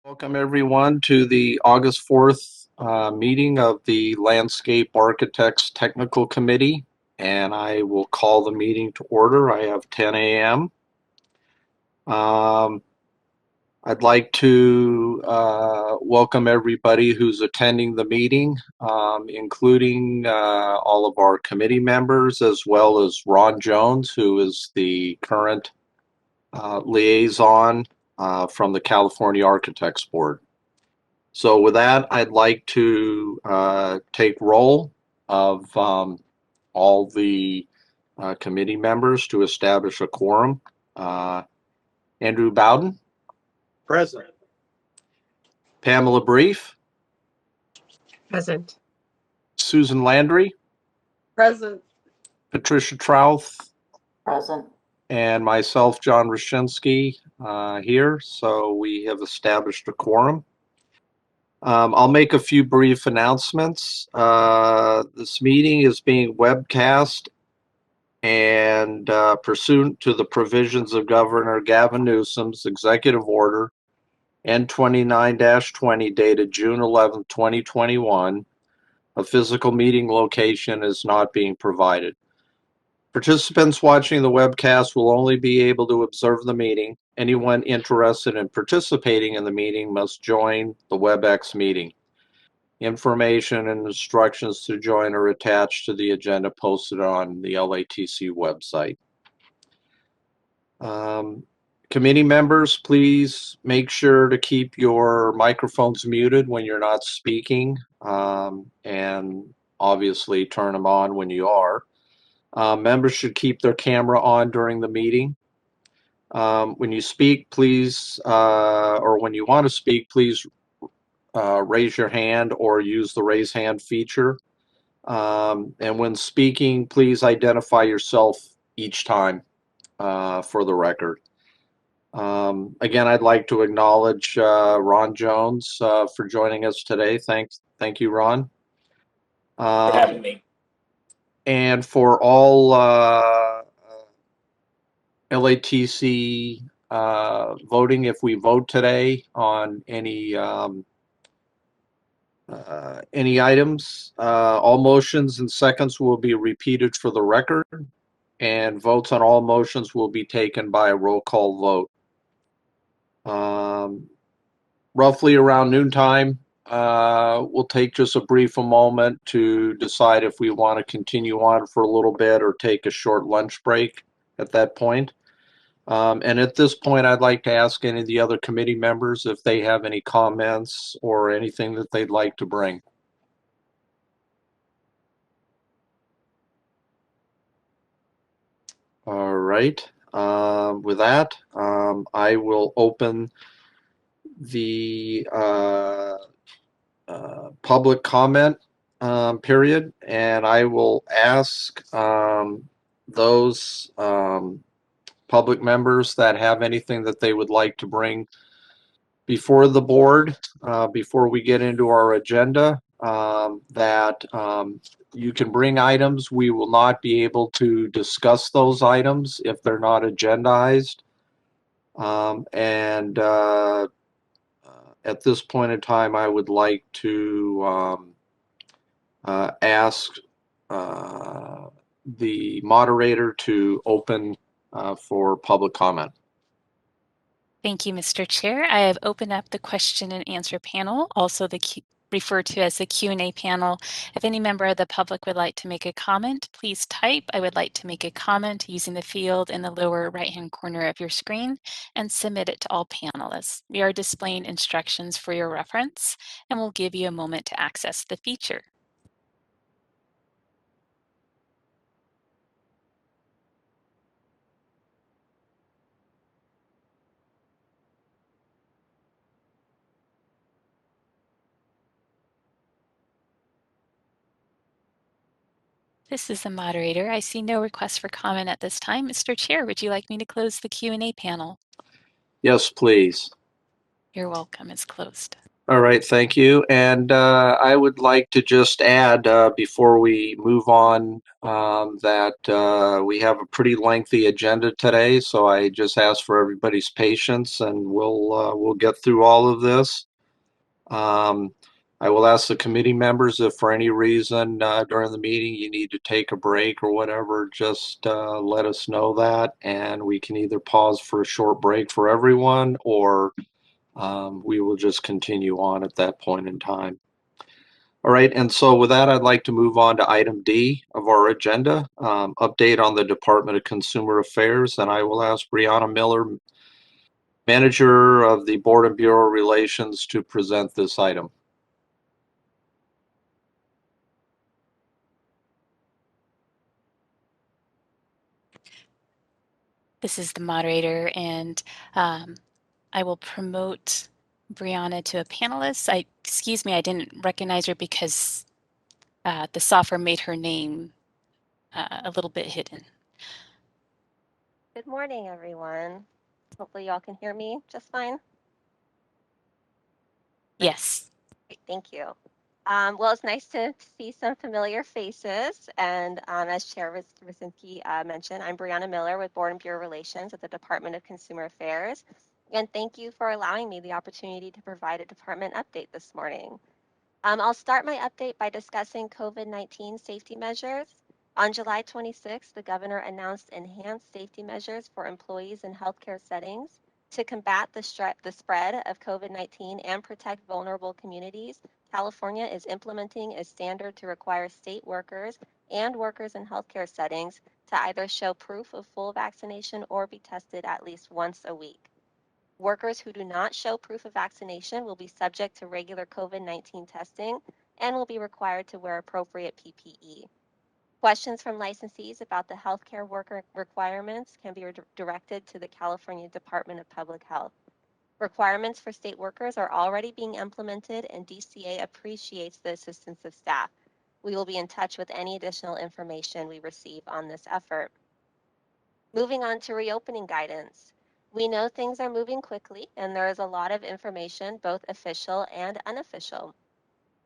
Welcome everyone to the August 4th meeting of the Landscape Architects Technical Committee, and I will call the meeting to order. I have 10 a.m. I'd like to welcome everybody who's attending the meeting, including all of our committee members, as well as Ron Jones, who is the current liaison from the California Architects Board. So with that, I'd like to take roll of all the committee members to establish a quorum. Andrew Bowden. Present. Pamela Brief. Present. Susan Landry. Present. Patricia Trouth. Present. And myself, John Roshinsky, here. So we have established a quorum. I'll make a few brief announcements. This meeting is being webcast, and pursuant to the provisions of Governor Gavin Newsom's Executive Order N29-20 dated June 11, 2021, a physical meeting location is not being provided. Participants watching the webcast will only be able to observe the meeting. Anyone interested in participating in the meeting must join the WebEx meeting. Information and instructions to join are attached to the agenda posted on the LATC website. Committee members, please make sure to keep your microphones muted when you're not speaking, and obviously turn them on when you are. Members should keep their camera on during the meeting. When you speak, please, or when you want to speak, please raise your hand or use the raise hand feature. And when speaking, please identify yourself each time for the record. Again, I'd like to acknowledge Ron Jones for joining us today. Thank you, Ron. For having me. And for all LATC voting, if we vote today on any items, all motions and seconds will be repeated for the record, and votes on all motions will be taken by a roll call vote. Roughly around noontime, we'll take just a brief moment to decide if we want to continue on for a little bit or take a short lunch break at that point. And at this point, I'd like to ask any of the other committee members if they have any comments or anything that they'd like to bring. All right. With that, I will open the public comment period, and I will ask those public members that have anything that they would like to bring before the board, before we get into our agenda, that you can bring items. We will not be able to discuss those items if they're not agendized. At this point in time, I would like to ask the moderator to open for public comment. Thank you, Mr. Chair. I have opened up the question and answer panel, also referred to as the Q&A panel. If any member of the public would like to make a comment, please type "I would like to make a comment" using the field in the lower right-hand corner of your screen and submit it to all panelists. We are displaying instructions for your reference, and we'll give you a moment to access the feature. This is the moderator. I see no request for comment at this time. Mr. Chair, would you like me to close the Q&A panel? Yes, please. You're welcome. It's closed. All right, thank you. And I would like to just add before we move on that we have a pretty lengthy agenda today, so I just ask for everybody's patience, and we'll get through all of this. I will ask the committee members if for any reason during the meeting you need to take a break or whatever, just let us know that, and we can either pause for a short break for everyone, or we will just continue on at that point in time. All right, and so with that, I'd like to move on to item D of our agenda, update on the Department of Consumer Affairs, and I will ask Brianna Miller, Manager of the Board and Bureau Relations, to present this item. This is the moderator, and I will promote Brianna to a panelist. Excuse me, I didn't recognize her because the software made her name a little bit hidden. Good morning, everyone. Hopefully y'all can hear me just fine. Yes. Great, thank you. Well, it's nice to see some familiar faces. And as Chair Wyszynski mentioned, I'm Brianna Miller with Board and Bureau Relations at the Department of Consumer Affairs. And thank you for allowing me the opportunity to provide a department update this morning. I'll start my update by discussing COVID-19 safety measures. On July 26, the governor announced enhanced safety measures for employees in healthcare settings to combat the spread of COVID-19 and protect vulnerable communities. California is implementing a standard to require state workers and workers in healthcare settings to either show proof of full vaccination or be tested at least once a week. Workers who do not show proof of vaccination will be subject to regular COVID-19 testing and will be required to wear appropriate PPE. Questions from licensees about the healthcare worker requirements can be directed to the California Department of Public Health. Requirements for state workers are already being implemented, and DCA appreciates the assistance of staff. We will be in touch with any additional information we receive on this effort. Moving on to reopening guidance. We know things are moving quickly, and there is a lot of information, both official and unofficial.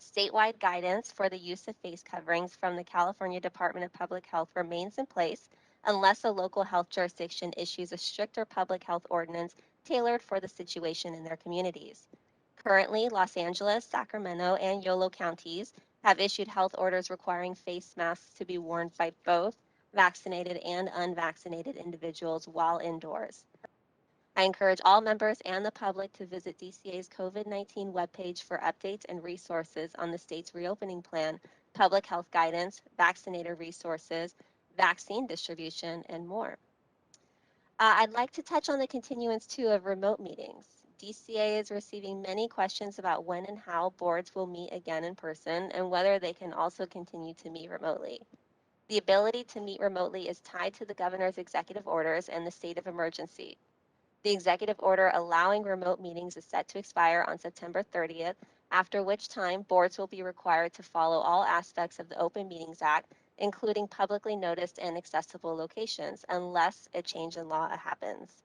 Statewide guidance for the use of face coverings from the California Department of Public Health remains in place unless a local health jurisdiction issues a stricter public health ordinance tailored for the situation in their communities. Currently, Los Angeles, Sacramento, and Yolo counties have issued health orders requiring face masks to be worn by both vaccinated and unvaccinated individuals while indoors. I encourage all members and the public to visit DCA's COVID-19 webpage for updates and resources on the state's reopening plan, public health guidance, vaccinator resources, vaccine distribution, and more. I'd like to touch on the continuance too of remote meetings. DCA is receiving many questions about when and how boards will meet again in person and whether they can also continue to meet remotely. The ability to meet remotely is tied to the governor's executive orders and the state of emergency. The executive order allowing remote meetings is set to expire on September 30th, after which time boards will be required to follow all aspects of the Open Meetings Act, including publicly noticed and accessible locations, unless a change in law happens.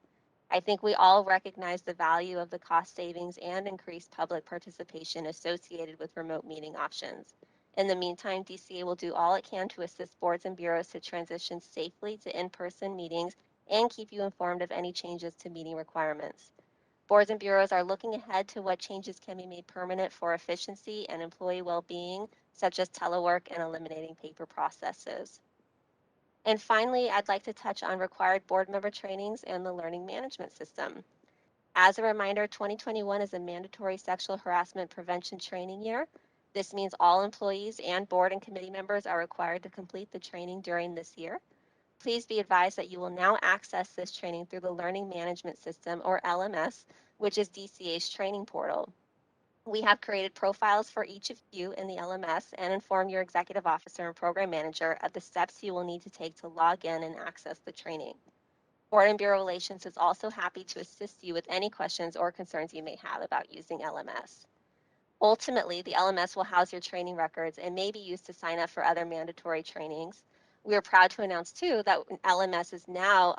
I think we all recognize the value of the cost savings and increased public participation associated with remote meeting options. In the meantime, DCA will do all it can to assist boards and bureaus to transition safely to in-person meetings and keep you informed of any changes to meeting requirements. Boards and bureaus are looking ahead to what changes can be made permanent for efficiency and employee well-being, such as telework and eliminating paper processes. And finally, I'd like to touch on required board member trainings and the learning management system. As a reminder, 2021 is a mandatory sexual harassment prevention training year. This means all employees and board and committee members are required to complete the training during this year. Please be advised that you will now access this training through the Learning Management System, or LMS, which is DCA's training portal. We have created profiles for each of you in the LMS and inform your executive officer and program manager of the steps you will need to take to log in and access the training. Board and Bureau Relations is also happy to assist you with any questions or concerns you may have about using LMS. Ultimately, the LMS will house your training records and may be used to sign up for other mandatory trainings. We are proud to announce too that LMS is now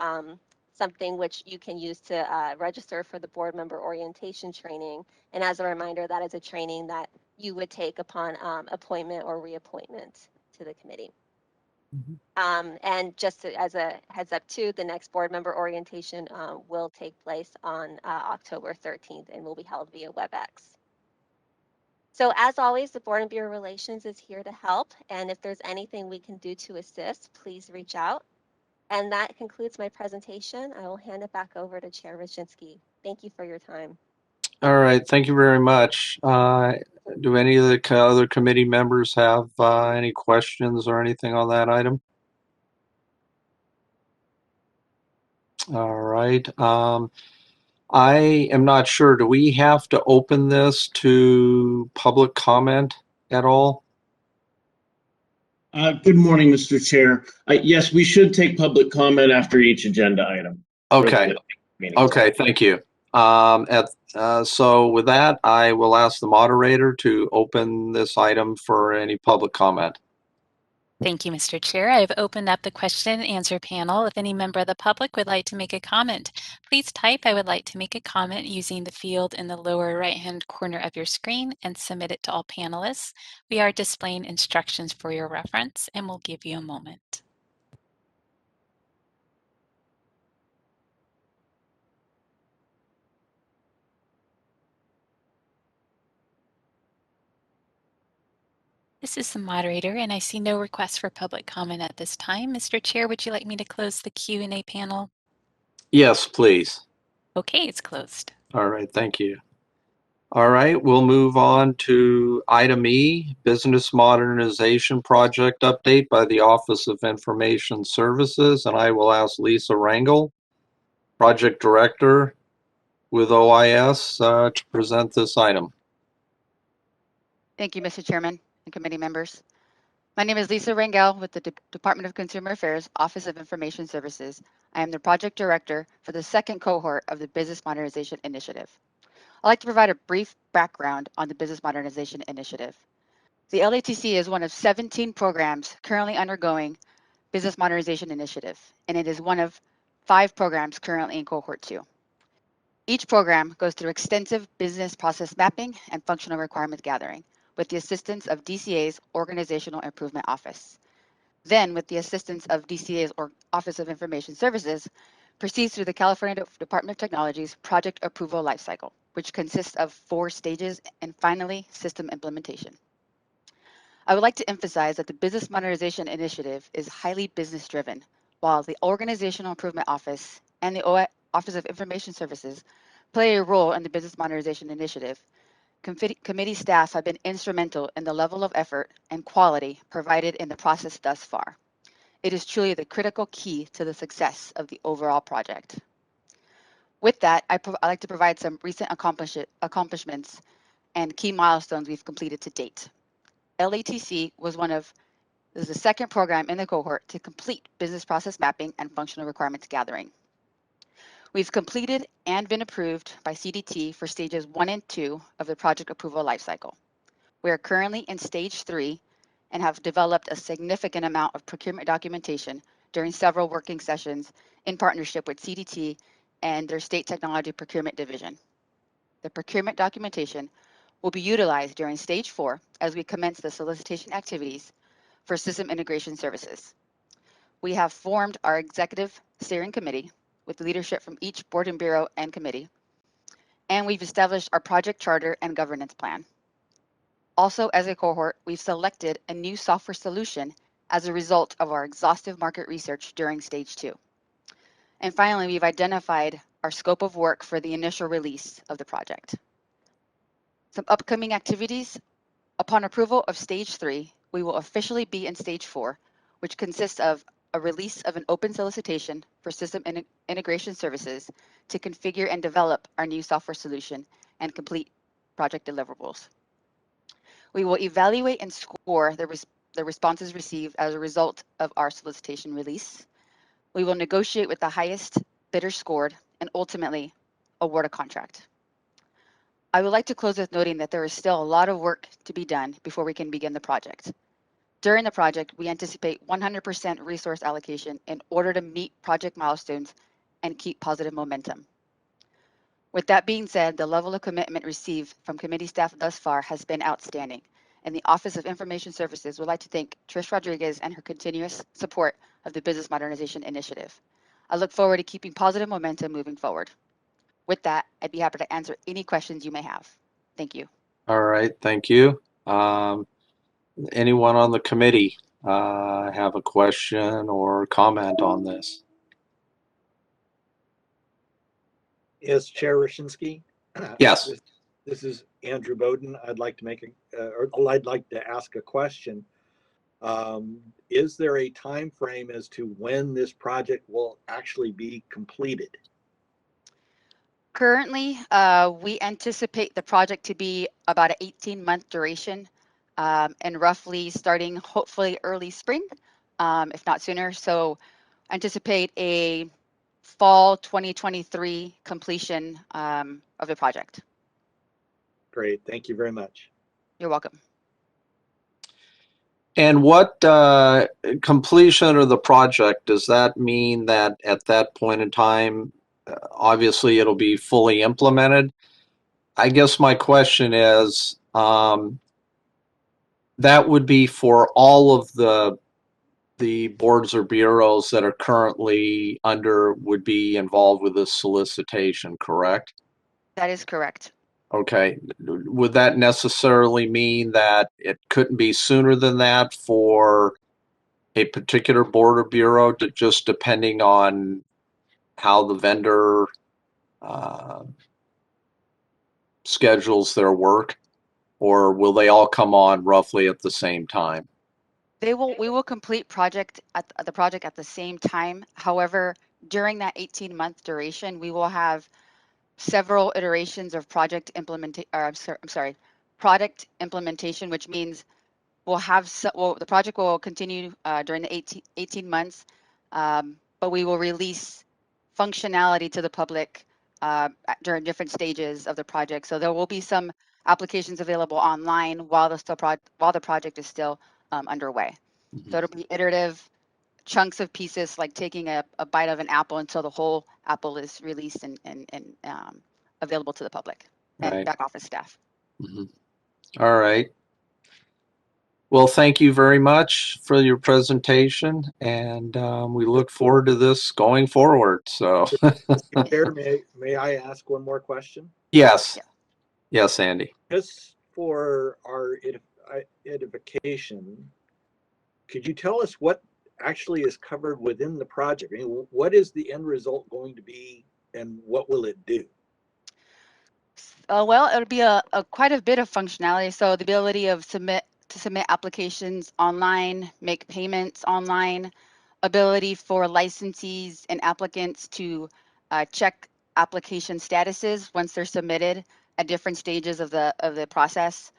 something which you can use to register for the board member orientation training. And as a reminder, that is a training that you would take upon appointment or reappointment to the committee. And just as a heads up too, the next board member orientation will take place on October 13th and will be held via WebEx. So as always, the Board and Bureau Relations is here to help. And if there's anything we can do to assist, please reach out. And that concludes my presentation. I will hand it back over to Chair Wyszynski. Thank you for your time. All right, thank you very much. Do any of the other committee members have any questions or anything on that item? All right. I am not sure. Do we have to open this to public comment at all? Good morning, Mr. Chair. Yes, we should take public comment after each agenda item. Okay. Okay, thank you. So with that, I will ask the moderator to open this item for any public comment. Thank you, Mr. Chair. I have opened up the question and answer panel. If any member of the public would like to make a comment, please type "I would like to make a comment" using the field in the lower right-hand corner of your screen and submit it to all panelists. We are displaying instructions for your reference, and we'll give you a moment. This is the moderator, and I see no requests for public comment at this time. Mr. Chair, would you like me to close the Q&A panel? Yes, please. Okay, it's closed. All right, thank you. All right, we'll move on to item E, Business Modernization Project Update by the Office of Information Services, and I will ask Lisa Rangel, Project Director with OIS, to present this item. Thank you, Mr. Chairman and committee members. My name is Lisa Rangel with the Department of Consumer Affairs, Office of Information Services. I am the project director for the second cohort of the Business Modernization Initiative. I'd like to provide a brief background on the Business Modernization Initiative. The LATC is one of 17 programs currently undergoing Business Modernization Initiative, and it is one of 5 programs currently in Cohort 2. Each program goes through extensive business process mapping and functional requirement gathering with the assistance of DCA's Organizational Improvement Office. Then, with the assistance of DCA's Office of Information Services, proceeds through the California Department of Technology's Project Approval Lifecycle, which consists of 4 stages, and finally, system implementation. I would like to emphasize that the Business Modernization Initiative is highly business-driven, while the Organizational Improvement Office and the Office of Information Services play a role in the Business Modernization Initiative. Committee staff have been instrumental in the level of effort and quality provided in the process thus far. It is truly the critical key to the success of the overall project. With that, I'd like to provide some recent accomplishments and key milestones we've completed to date. LATC was the second program in the cohort to complete business process mapping and functional requirements gathering. We've completed and been approved by CDT for stages 1 and 2 of the project approval lifecycle. We are currently in stage 3 and have developed a significant amount of procurement documentation during several working sessions in partnership with CDT and their State Technology Procurement Division. The procurement documentation will be utilized during stage 4 as we commence the solicitation activities for system integration services. We have formed our executive steering committee with leadership from each board and bureau and committee, and we've established our project charter and governance plan. Also, as a cohort, we've selected a new software solution as a result of our exhaustive market research during stage 2. And finally, we've identified our scope of work for the initial release of the project. Some upcoming activities. Upon approval of stage 3, we will officially be in stage 4, which consists of a release of an open solicitation for system integration services to configure and develop our new software solution and complete project deliverables. We will evaluate and score the responses received as a result of our solicitation release. We will negotiate with the highest bidder scored and ultimately award a contract. I would like to close with noting that there is still a lot of work to be done before we can begin the project. During the project, we anticipate 100% resource allocation in order to meet project milestones and keep positive momentum. With that being said, the level of commitment received from committee staff thus far has been outstanding, and the Office of Information Services would like to thank Trish Rodriguez and her continuous support of the Business Modernization Initiative. I look forward to keeping positive momentum moving forward. With that, I'd be happy to answer any questions you may have. Thank you. All right, thank you. Anyone on the committee have a question or comment on this? Yes, Chair Roshinsky. Yes. This is Andrew Bowden. I'd like to ask a question. Is there a time frame as to when this project will actually be completed? Currently, we anticipate the project to be about an 18-month duration, and roughly starting hopefully early spring, if not sooner. So anticipate a fall 2023 completion of the project. Great, thank you very much. You're welcome. And what completion of the project, does that mean that at that point in time, obviously it'll be fully implemented? I guess my question is, that would be for all of the boards or bureaus that are currently would be involved with this solicitation, correct? That is correct. Okay. Would that necessarily mean that it couldn't be sooner than that for a particular board or bureau, just depending on how the vendor schedules their work? Or will they all come on roughly at the same time? We will complete the project at the same time. However, during that 18-month duration, we will have several iterations of product implementation, which means the project will continue during the 18 months, but we will release functionality to the public during different stages of the project. So there will be some applications available online while the project is still underway. Mm-hmm. So it'll be iterative chunks of pieces, like taking a bite of an apple until the whole apple is released and available to the public and Right. back office staff. Mm-hmm. All right. Well, thank you very much for your presentation, and we look forward to this going forward. So, Chair, may I ask one more question? yes, yes, Andy. Just for our edification, could you tell us what actually is covered within the project? I mean, what is the end result going to be, and what will it do? Well, it'll be quite a bit of functionality. So the ability of submit applications online, make payments online, ability for licensees and applicants to check application statuses once they're submitted at different stages of the process.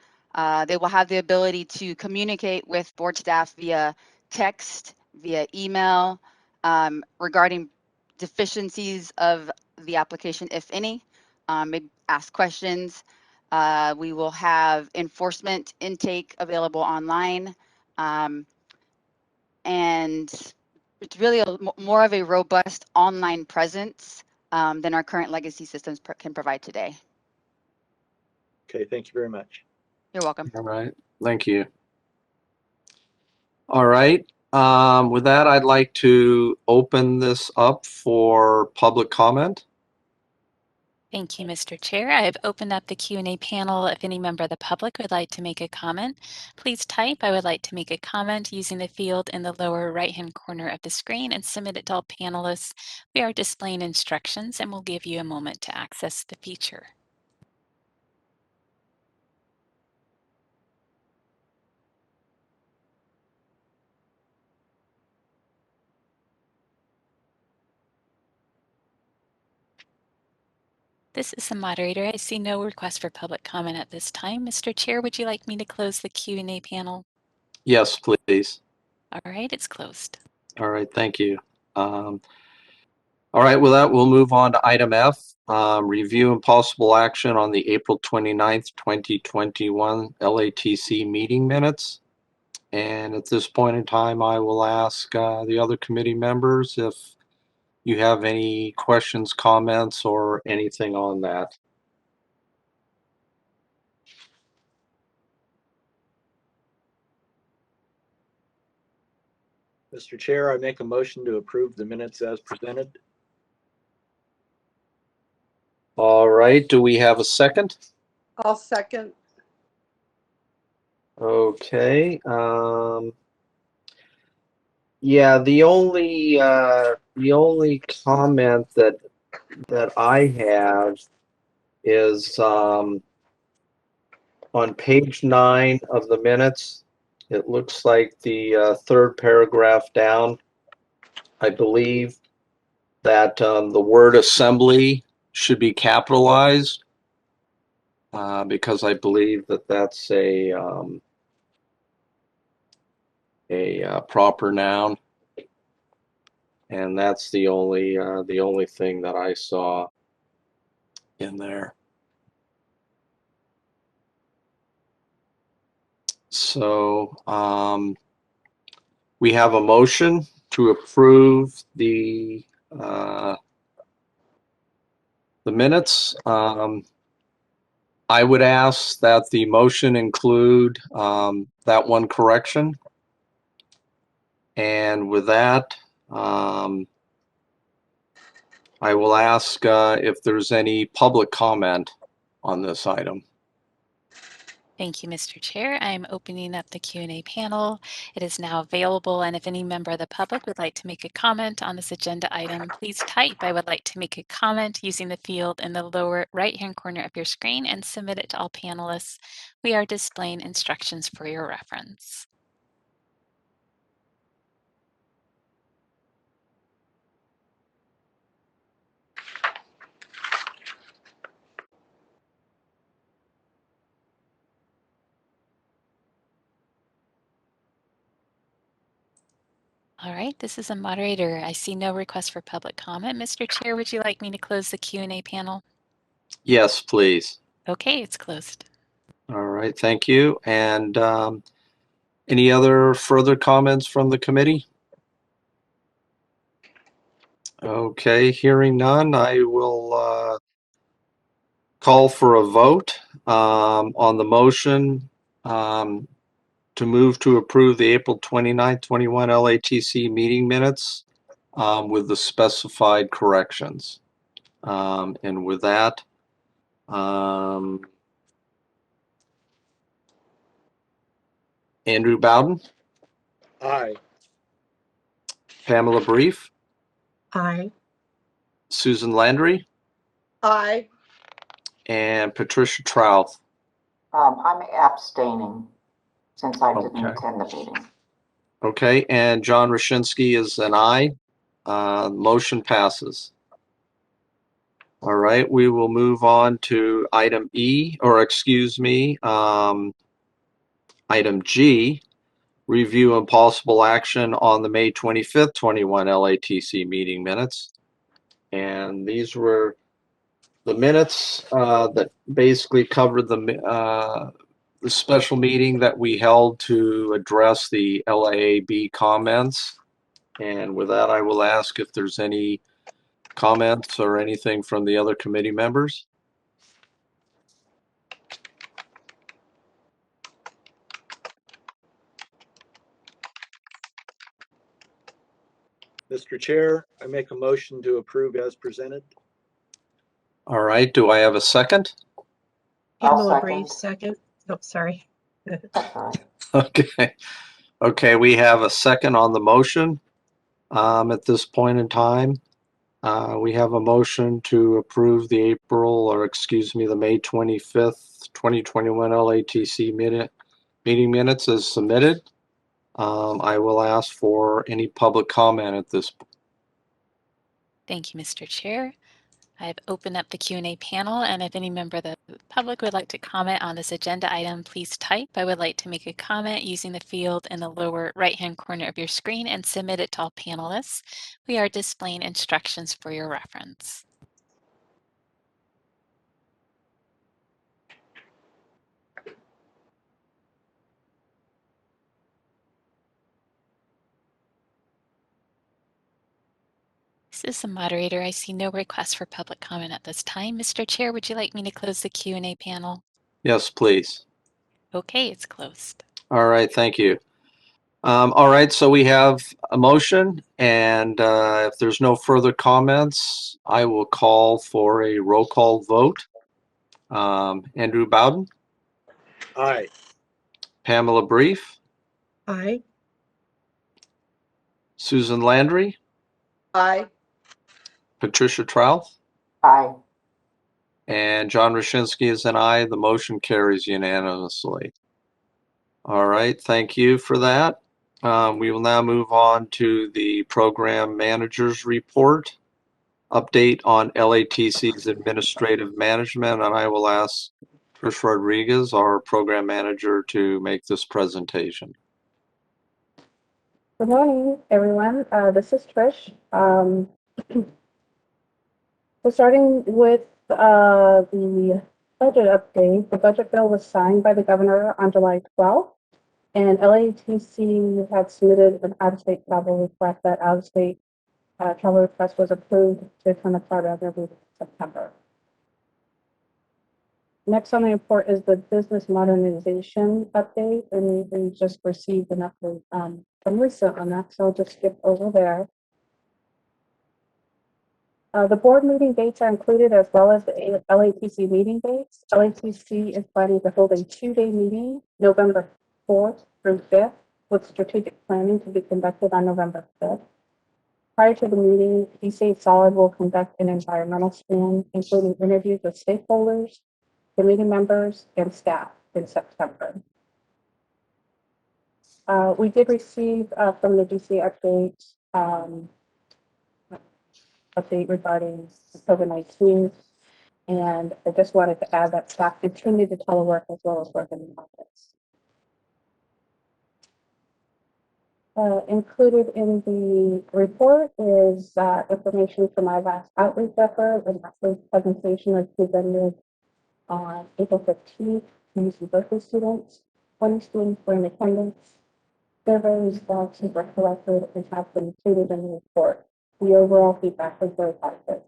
They will have the ability to communicate with board staff via text, via email, regarding deficiencies of the application, if any. Maybe ask questions. We will have enforcement intake available online. And it's really more of a robust online presence than our current legacy systems can provide today. Okay, thank you very much. You're welcome. All right, thank you. All right, with that, I'd like to open this up for public comment. Thank you, Mr. Chair. I have opened up the Q&A panel. If any member of the public would like to make a comment, please type "I would like to make a comment" using the field in the lower right-hand corner of the screen and submit it to all panelists. We are displaying instructions and we'll give you a moment to access the feature. This is the moderator. I see no request for public comment at this time. Mr. Chair, would you like me to close the Q&A panel? Yes, please. All right, it's closed. All right, thank you. All right, with that, we'll move on to item F, review and possible action on the April 29th, 2021 LATC meeting minutes. And at this point in time, I will ask the other committee members if you have any questions, comments, or anything on that? Mr. Chair, I make a motion to approve the minutes as presented. All right, do we have a second? I'll second. Okay. Yeah, the only comment that I have is on page 9 of the minutes. It looks like the third paragraph down. I believe that the word assembly should be capitalized because I believe that that's a proper noun, and that's the only thing that I saw in there. So we have a motion to approve the minutes. I would ask that the motion include that one correction. And with that, I will ask if there's any public comment on this item. Thank you, Mr. Chair. I'm opening up the Q&A panel. It is now available, and if any member of the public would like to make a comment on this agenda item, please type "I would like to make a comment" using the field in the lower right-hand corner of your screen and submit it to all panelists. We are displaying instructions for your reference. All right, this is a moderator. I see no request for public comment. Mr. Chair, would you like me to close the Q&A panel? Yes, please. Okay, it's closed. All right, thank you. And any other further comments from the committee? Okay, hearing none, I will call for a vote on the motion to move to approve the April 29th, 21 LATC meeting minutes with the specified corrections. And with that, Andrew Bowden, Aye. Pamela Brief, Aye. Susan Landry, Aye. and Patricia Trouth. I'm abstaining since I didn't Okay. attend the meeting. Okay, and John Roshinsky is an aye. Motion passes. All right, we will move on to item E, or excuse me, item G, review and possible action on the May 25th, 21 LATC meeting minutes. And these were the minutes that basically covered the special meeting that we held to address the LAAB comments. And with that, I will ask if there's any comments or anything from the other committee members. Mr. Chair, I make a motion to approve as presented. All right, do I have a second? Pamela Brief, second. Oh, sorry. Okay. Okay, we have a second on the motion. At this point in time, we have a motion to approve the the May 25th, 2021 LATC meeting minutes as submitted. I will ask for any public comment at this point. Thank you, Mr. Chair. I've opened up the Q&A panel, and if any member of the public would like to comment on this agenda item, please type "I would like to make a comment" using the field in the lower right-hand corner of your screen and submit it to all panelists. We are displaying instructions for your reference. This is the moderator. I see no requests for public comment at this time. Mr. Chair, would you like me to close the Q&A panel? Yes, please. Okay, it's closed. All right, thank you. All right, so we have a motion, and if there's no further comments, I will call for a roll call vote. Andrew Bowden, Aye. Pamela Brief, Aye. Susan Landry, Aye. Patricia Trouth, Aye. and John Roshinsky is an aye. The motion carries unanimously. All right, thank you for that. We will now move on to the program manager's report. Update on LATC's administrative management, and I will ask Trish Rodriguez, our program manager, to make this presentation. Good morning, everyone. This is Trish. So starting with the budget update, the budget bill was signed by the governor on July 12th, and LATC had submitted an out-of-state travel request. That out-of-state travel request was approved to come to Florida in September. Next on the report is the business modernization update, and we just received an update from Lisa on that, so I'll just skip over there. The board meeting dates are included as well as the LATC meeting dates. LATC is planning to hold a 2-day meeting, November 4th through 5th, with strategic planning to be conducted on November 5th. Prior to the meeting, DSA Solid will conduct an environmental scan, including interviews with stakeholders, committee members, and staff in September. We did receive from the DSA update regarding COVID-19. And I just wanted to add that staff continue to telework as well as work in the office. Included in the report is information from my last outreach effort, and that presentation was presented on April 15th. UC Berkeley students, 20 students were in attendance. Survey responses were collected and have been included in the report. The overall feedback was very positive.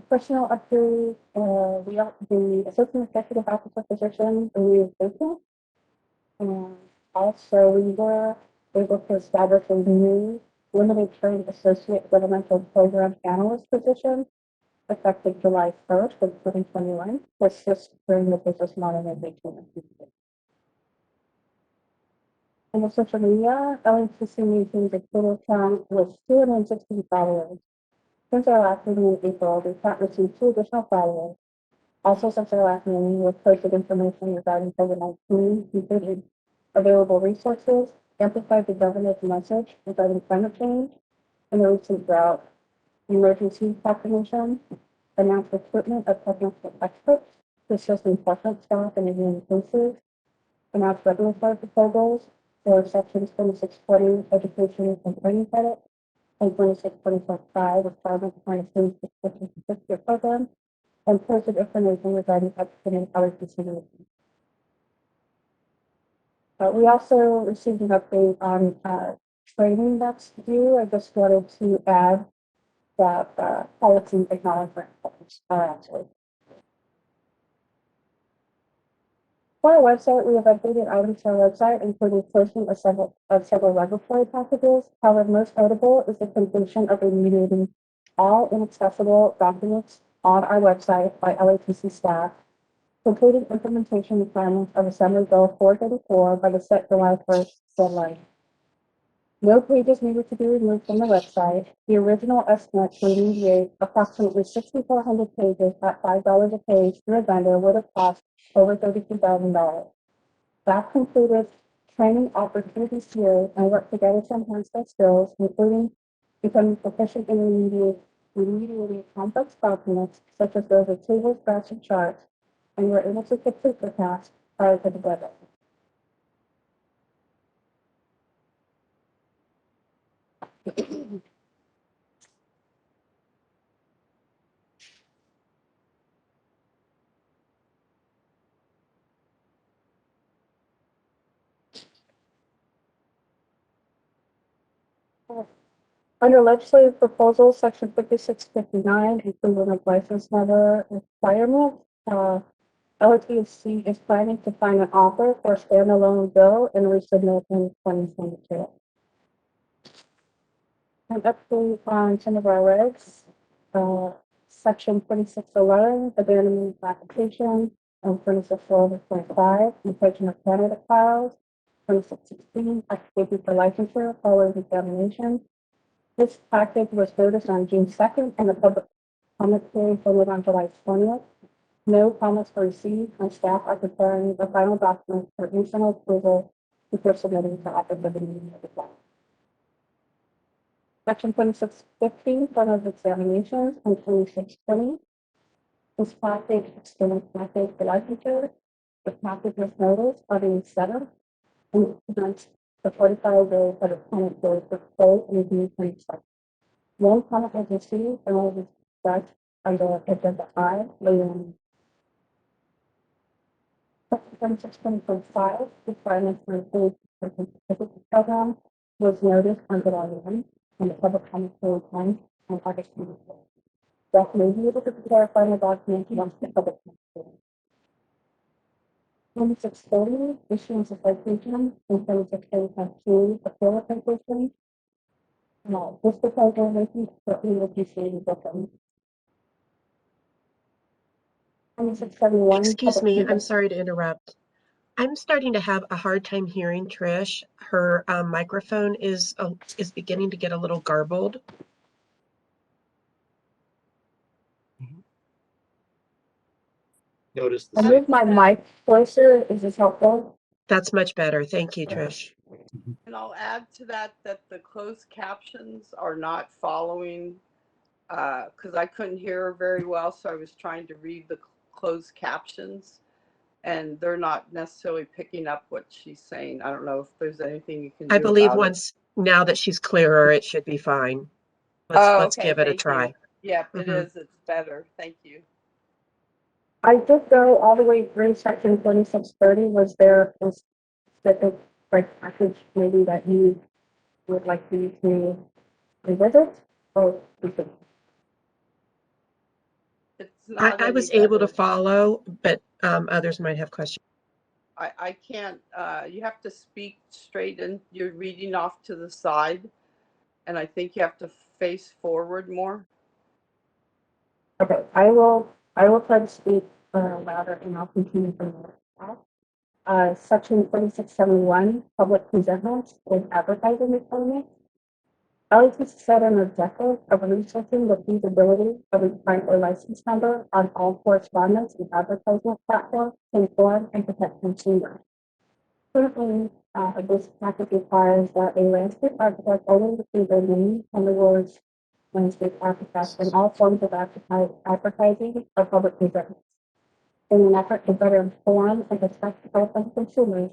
Personnel update, the assistant executive officer position is vacant. And also we were able to establish a new limited term associate governmental program analyst position effective July 1st of 2021 to assist during the business modernization. In the social media, LATC maintains a Twitter account with 216 followers. Since our last meeting in April, the account received 2 additional followers. Also, since our last meeting, we have posted information regarding COVID-19, including available resources, amplified the governor's message regarding climate change and the recent drought, emergency proclamation, announced recruitment of technical experts to assist enforcement staff in reviewing cases, announced regulatory proposals for sections 2640 education and training credit, and 2620.5 requirements for an approved prescription certificate program, and posted information regarding upcoming LATC. We also received an update on training that's due. I just wanted to add that policy acknowledgement forms are actually. For our website, we have updated items to our website, including posting of several regulatory packages. However, most notable is the completion of remediating all inaccessible documents on our website by LATC staff, completing implementation requirements of Assembly Bill 434 by the set July 1st deadline. No pages needed to be removed from the website. The original estimate to remediate approximately 6,400 pages at $5 a page through a vendor would have cost over $32,000. That concluded training opportunities here and work together to enhance their skills, including becoming proficient in remediating complex documents such as those of tables, graphs, and charts, and were able to complete the task prior to the deadline. Under legislative proposal, section 5659, inclusion of license number requirement, LTC is planning to find an author for a standalone bill and resubmit in 2022. An update on some of our regs, section 2611, abandonment of application, and 2612.5, inclusion of candidate files, 2616, application for licensure following examination. This package was noticed on June 2nd, and the public comment period ended on July 20th. No comments were received, and staff are preparing the final document for internal approval before submitting to opportunity of the plan. Section 2615, form of examinations, and 2620. This package extends package for licensure. The package was noticed on the 7th, and commenced the 45 days of the comment period for full review and inspection. One comment was received and was discussed under agenda I later on. Section 2620.5, requirements for include certificate program was noticed on July 1 and the public comment period ends on August 24. Staff may be able to prepare final documents once the public comment period. 2630, issuance of citation, and 2630.2, appeal application. This proposal may be shortly appreciated with them. 2671. Excuse me, I'm sorry to interrupt. I'm starting to have a hard time hearing Trish. Her microphone is beginning to get a little garbled. Notice I the moved my mic closer. Is this helpful? That's much better. Thank you, Trish. And I'll add to that the closed captions are not following, because I couldn't hear her very well, so I was trying to read the closed captions, and they're not necessarily picking up what she's saying. I don't know if there's anything you can do. I believe about once now that she's clearer, it should be fine. Let's give it a try. Yep, it is. It's better. Thank you. I did go all the way through section 2630. Was there a specific package maybe that you would like me to revisit? Or It's not I was any able to better. follow, but others might have questions. I can't, you have to speak straight and you're reading off to the side. And I think you have to face forward more. Okay, I will try to speak louder and I'll continue from there. Section 2671, public presentments and advertising requirements. LEC set an objective of researching the feasibility of requiring a license number on all correspondence and advertisement platforms to inform and protect consumers. Currently, this package requires that a landscape architect only receive their name and the words landscape architect in all forms of advertising or public presentments. In an effort to better inform and protect the health of consumers,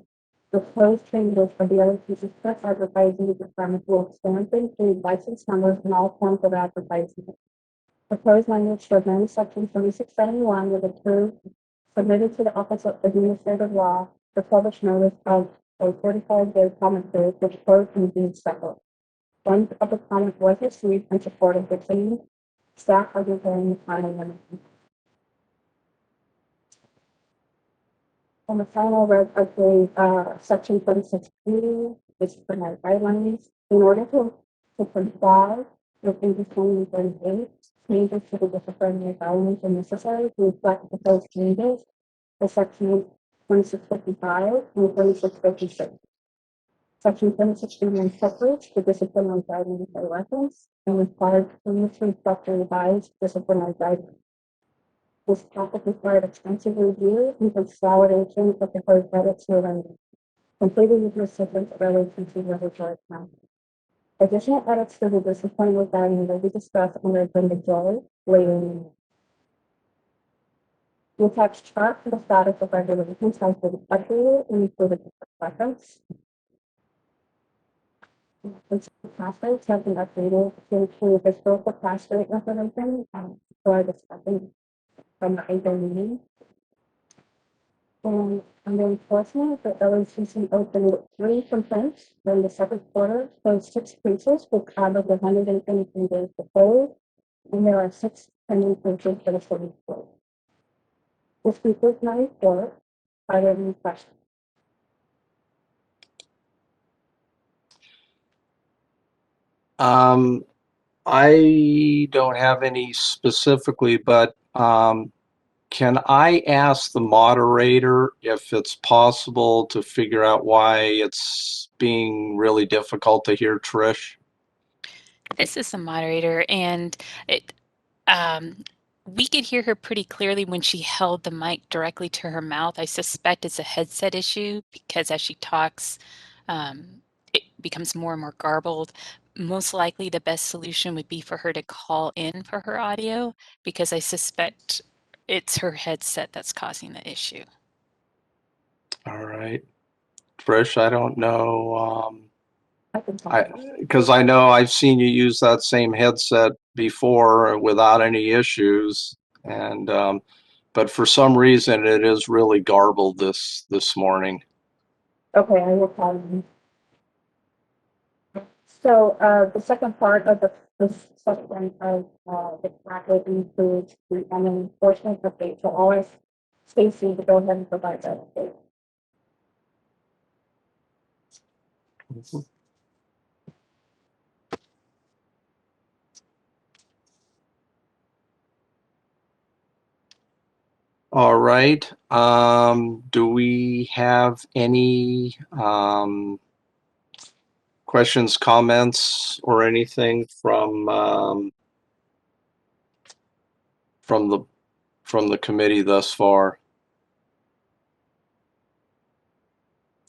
the proposed changes for the LEC's press advertising requirements will expand to include license numbers in all forms of advertising. Proposed language to amend section 2671 was approved, submitted to the Office of Administrative Law for published notice of a 45-day comment period, which closed on June 2nd. One public comment was received in support of the change. Staff are preparing the final amendment. On the final red update, section 2680, disciplinary guidelines. In order to comply with English 38, changes to the disciplinary guidelines are necessary to reflect the proposed changes to section 2655 and 2656. Section 2680 incorporates the disciplinary guidelines by reference and required changes to reflect the revised disciplinary guidelines. This topic required extensive review and consolidation of the proposed edits to amendments, completed with recipients of relations to regulatory account. Additional edits to the disciplinary guidelines will be discussed under Agenda J later in the year. The attached chart for the status of regulations has been updated and included reference. Pass rates have been updated to include historical pass rate information for discussion from the April meeting. And under enforcement, the LACC opened 3 complaints during the second quarter, closed 6 cases, which averaged 123 days to close, and there are 6 pending cases for the city court. This concludes my report. Are there any questions? I don't have any specifically, but can I ask the moderator if it's possible to figure out why it's being really difficult to hear Trish? This is the moderator, and we could hear her pretty clearly when she held the mic directly to her mouth. I suspect it's a headset issue because as she talks, it becomes more and more garbled. Most likely the best solution would be for her to call in for her audio because I suspect it's her headset that's causing the issue. All right. Trish, I don't know. I Because I know I've seen you use that same headset before without any issues, and but for some reason it is really garbled this morning. Okay, I will call you. So the second part of this section of the packet includes the enforcement update. So I'll ask Stacy to go ahead and provide that update. All right. Do we have any questions, comments, or anything from the committee thus far?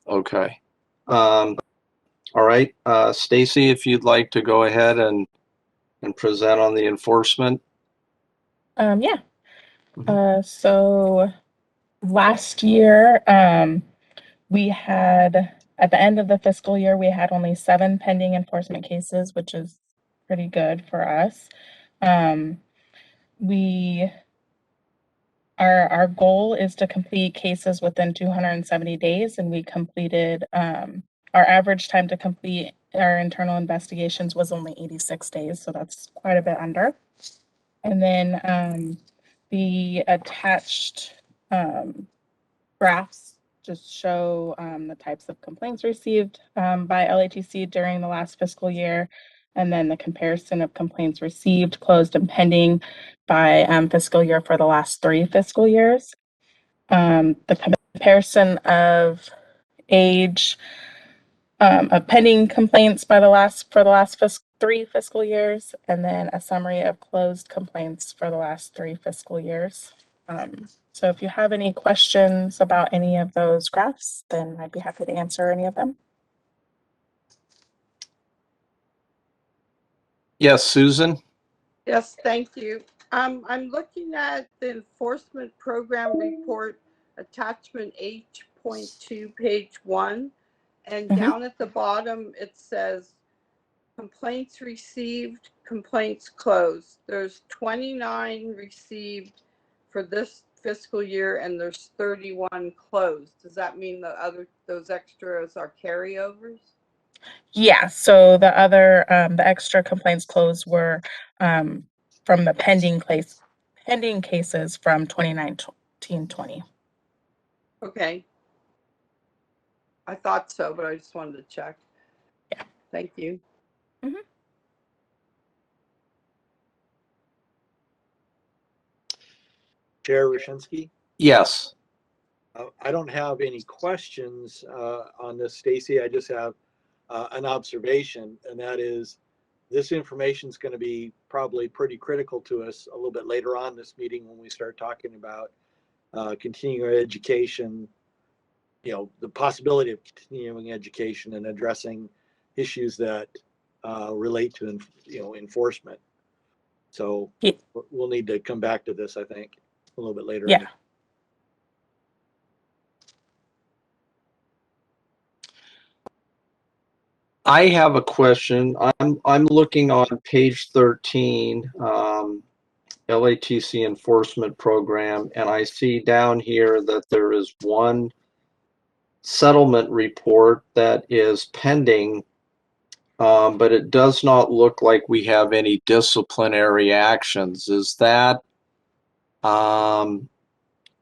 Okay. All right. Stacy, if you'd like to go ahead and present on the enforcement. Yeah. So last year, we had, at the end of the fiscal year, we had only 7 pending enforcement cases, which is pretty good for us. Our goal is to complete cases within 270 days, and we completed, our average time to complete our internal investigations was only 86 days, so that's quite a bit under. And then the attached graphs just show the types of complaints received by LATC during the last fiscal year, and then the comparison of complaints received, closed, and pending by fiscal year for the last 3 fiscal years. The comparison of age of pending complaints by for the last 3 fiscal years, and then a summary of closed complaints for the last 3 fiscal years. So if you have any questions about any of those graphs, then I'd be happy to answer any of them. Yes, Susan? Yes, thank you. I'm looking at the enforcement program report, attachment H.2, page 1, and down at the bottom it says complaints received, complaints closed. There's 29 received for this fiscal year and there's 31 closed. Does that mean those extras are carryovers? Yeah, so the extra complaints closed were from the pending cases from 2019-20. Okay. I thought so, but I just wanted to check. Yeah. Thank you. Chair Roshinsky? Yes. I don't have any questions on this, Stacy. I just have an observation, and that is this information is going to be probably pretty critical to us a little bit later on this meeting when we start talking about continuing education, the possibility of continuing education and addressing issues that relate to, enforcement. So we'll need to come back to this, I think, a little bit later. Yeah. I have a question. I'm looking on page 13, LATC enforcement program, and I see down here that there is one settlement report that is pending, but it does not look like we have any disciplinary actions. Is that,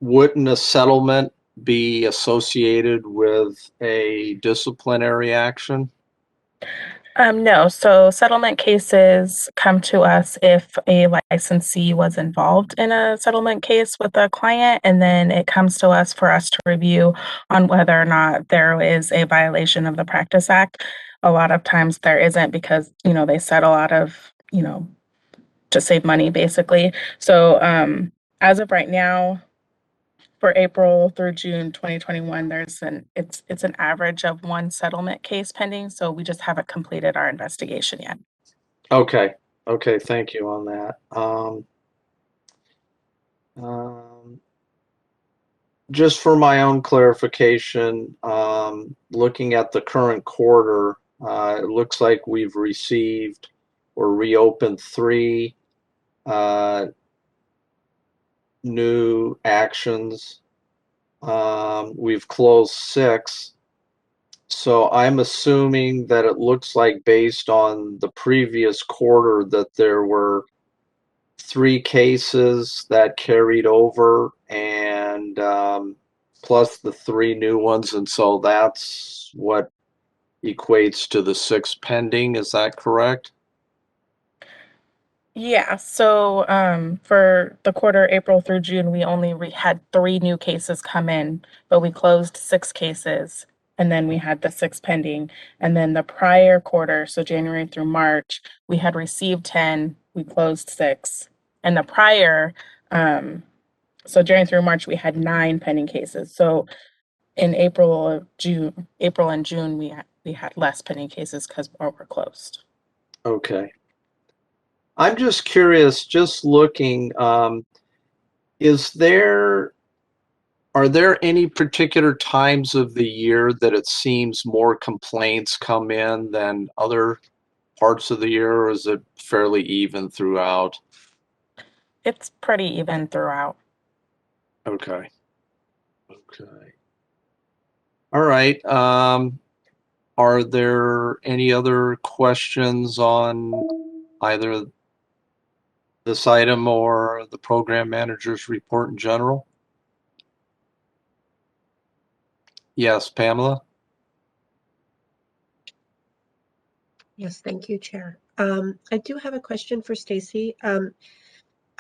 wouldn't a settlement be associated with a disciplinary action? No, so settlement cases come to us if a licensee was involved in a settlement case with a client, and then it comes to us for us to review on whether or not there is a violation of the Practice Act. A lot of times there isn't because, they settle out of, to save money basically. So as of right now, for April through June 2021, it's an average of one settlement case pending, so we just haven't completed our investigation yet. Okay. Okay, thank you on that. Just for my own clarification, looking at the current quarter, it looks like we've received or reopened 3 new actions. We've closed 6. So I'm assuming that it looks like based on the previous quarter that there were 3 cases that carried over and plus the 3 new ones, and so that's what equates to the 6 pending. Is that correct? Yeah, so for the quarter April through June, we only had 3 new cases come in, but we closed 6 cases, and then we had the 6 pending. And then the prior quarter, so January through March, we had received 10, we closed 6. And the prior, so January through March, we had 9 pending cases. So in April and June, we had less pending cases because more were closed. Okay. I'm just curious, just looking, are there any particular times of the year that it seems more complaints come in than other parts of the year, or is it fairly even throughout? It's pretty even throughout. Okay. Okay. All right. Are there any other questions on either this item or the program manager's report in general? Yes, Pamela? Yes, thank you, Chair. I do have a question for Stacy. I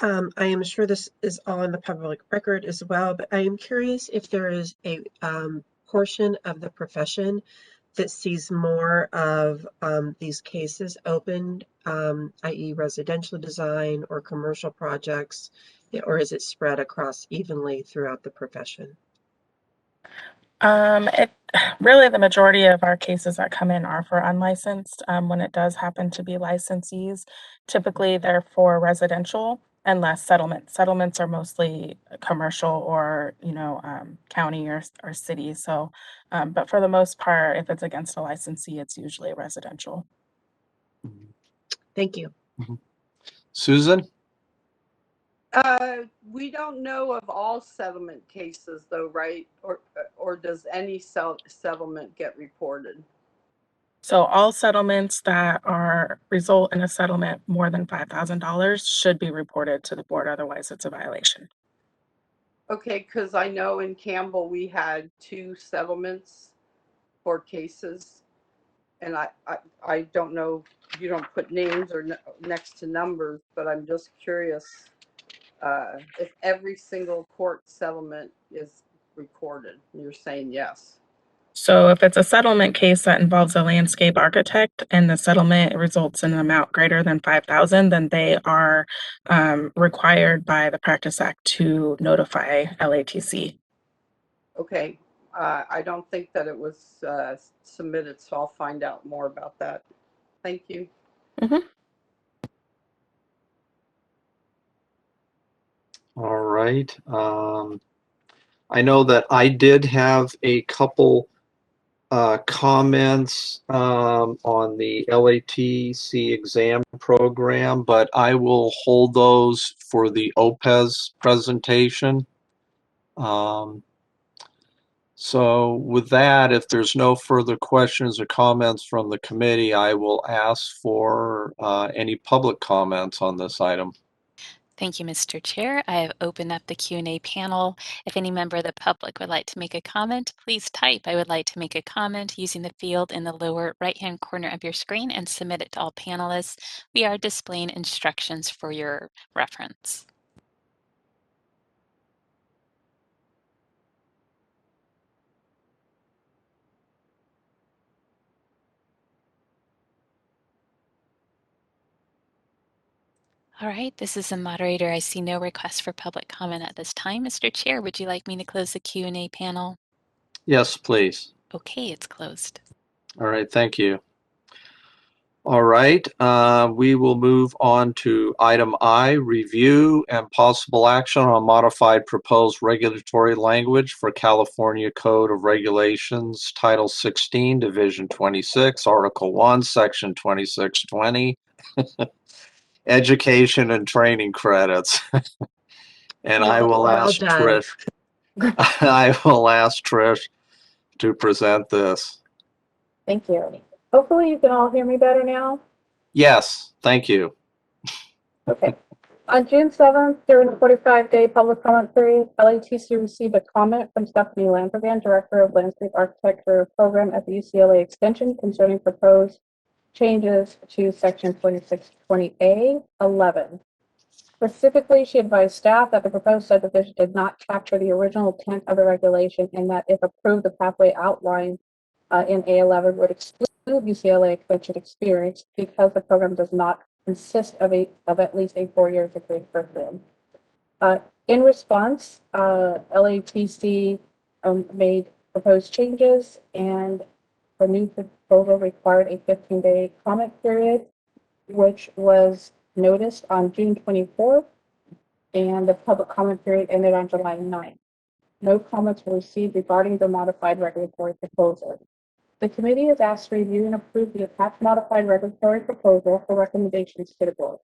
am sure this is all in the public record as well, but I am curious if there is a portion of the profession that sees more of these cases opened, i.e. residential design or commercial projects, or is it spread across evenly throughout the profession? It really the majority of our cases that come in are for unlicensed. When it does happen to be licensees, typically they're for residential and less settlements. Settlements are mostly commercial or county or city. So, but for the most part, if it's against a licensee, it's usually residential. Thank you. Susan? We don't know of all settlement cases though, right? Or does any settlement get reported? So all settlements that result in a settlement more than $5,000 should be reported to the board. Otherwise, it's a violation. Okay, because I know in Campbell we had 2 settlements for cases, and I don't know, you don't put names or next to numbers, but I'm just curious if every single court settlement is recorded. You're saying yes. So if it's a settlement case that involves a landscape architect and the settlement results in an amount greater than 5,000, then they are required by the Practice Act to notify LATC. Okay, I don't think that it was submitted, so I'll find out more about that. Thank you. Mm-hmm. All right. I know that I did have a couple comments on the LATC exam program, but I will hold those for the OPES presentation. So with that, if there's no further questions or comments from the committee, I will ask for any public comments on this item. Thank you, Mr. Chair. I have opened up the Q&A panel. If any member of the public would like to make a comment, please type "I would like to make a comment" using the field in the lower right-hand corner of your screen and submit it to all panelists. We are displaying instructions for your reference. All right, this is the moderator. I see no request for public comment at this time. Mr. Chair, would you like me to close the Q&A panel? Yes, please. Okay, it's closed. All right, thank you. All right, we will move on to item I, review and possible action on modified proposed regulatory language for California Code of Regulations, Title 16, Division 26, Article 1, Section 2620, Education and Training Credits. And I will ask Trish, I will ask Trish to present this. Thank you. Hopefully you can all hear me better now. Yes, thank you. Okay. On June 7th, during the 45-day public comment period, LATC received a comment from Stephanie Lampervan, Director of Landscape Architecture Program at the UCLA Extension, concerning proposed changes to Section 2620A 11. Specifically, she advised staff that the proposed subdivision did not capture the original intent of the regulation, and that if approved, the pathway outlined in A11 would exclude UCLA Extension experience because the program does not consist of at least a 4-year degree curriculum. In response, LATC made proposed changes, and the new proposal required a 15-day comment period, which was noticed on June 24th, and the public comment period ended on July 9th. No comments were received regarding the modified regulatory proposal. The committee is asked to review and approve the attached modified regulatory proposal for recommendations to the board.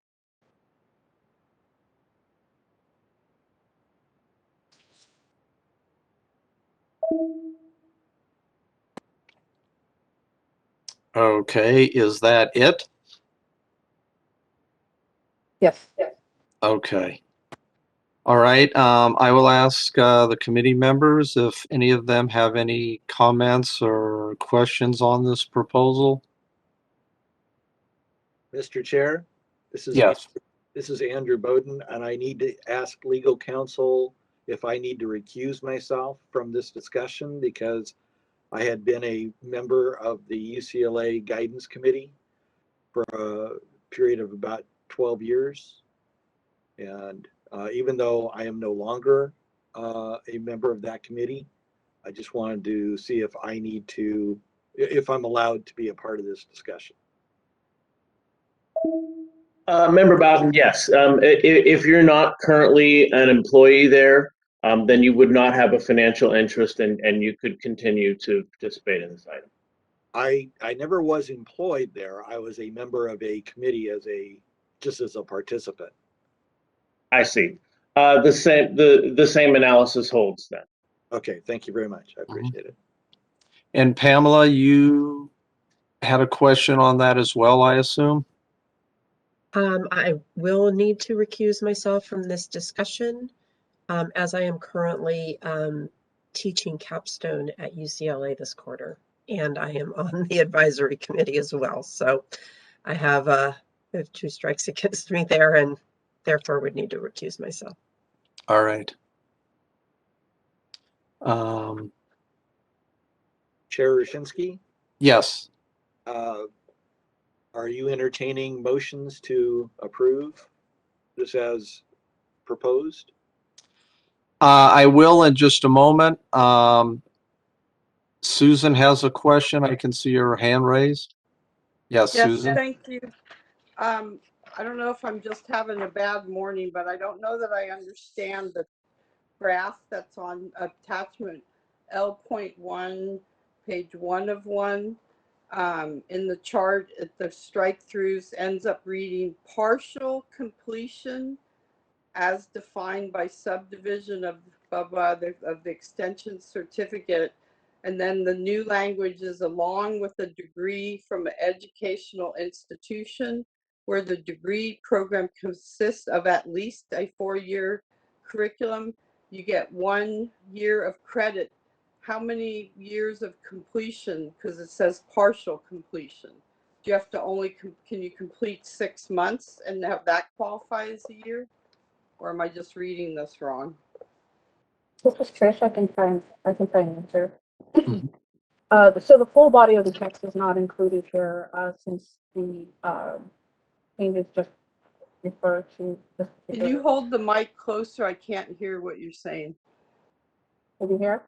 Okay, is that it? Yes. Okay. All right, I will ask the committee members if any of them have any comments or questions on this proposal. Mr. Chair, this is Yes. this is Andrew Bowden, and I need to ask legal counsel if I need to recuse myself from this discussion because I had been a member of the UCLA Guidance Committee for a period of about 12 years. And even though I am no longer a member of that committee, I just wanted to see if I need to, if I'm allowed to be a part of this discussion. Member Bowden, yes. If you're not currently an employee there, then you would not have a financial interest, and you could continue to participate in this item. I never was employed there. I was a member of a committee just as a participant. I see. The same analysis holds then. Okay, thank you very much. I appreciate it. And Pamela, you had a question on that as well, I assume? I will need to recuse myself from this discussion as I am currently teaching capstone at UCLA this quarter, and I am on the advisory committee as well. So I have 2 strikes against me there, and therefore would need to recuse myself. All right. Chair Rushinsky? Yes. Are you entertaining motions to approve this as proposed? I will in just a moment. Susan has a question. I can see her hand raised. Yes, Yes, Susan. thank you. I don't know if I'm just having a bad morning, but I don't know that I understand the graph that's on attachment L.1 page 1 of 1. In the chart, the strike-throughs ends up reading partial completion as defined by subdivision of the extension certificate. And then the new language is along with a degree from an educational institution where the degree program consists of at least a 4-year curriculum. You get 1 year of credit. How many years of completion? Because it says partial completion. Do you have to only, can you complete 6 months and have that qualify as a year? Or am I just reading this wrong? This is Trish. I can try and answer. So the full body of the text is not included here, since the changes just refer to this. Can you hold the mic closer? I can't hear what you're saying. Can you hear?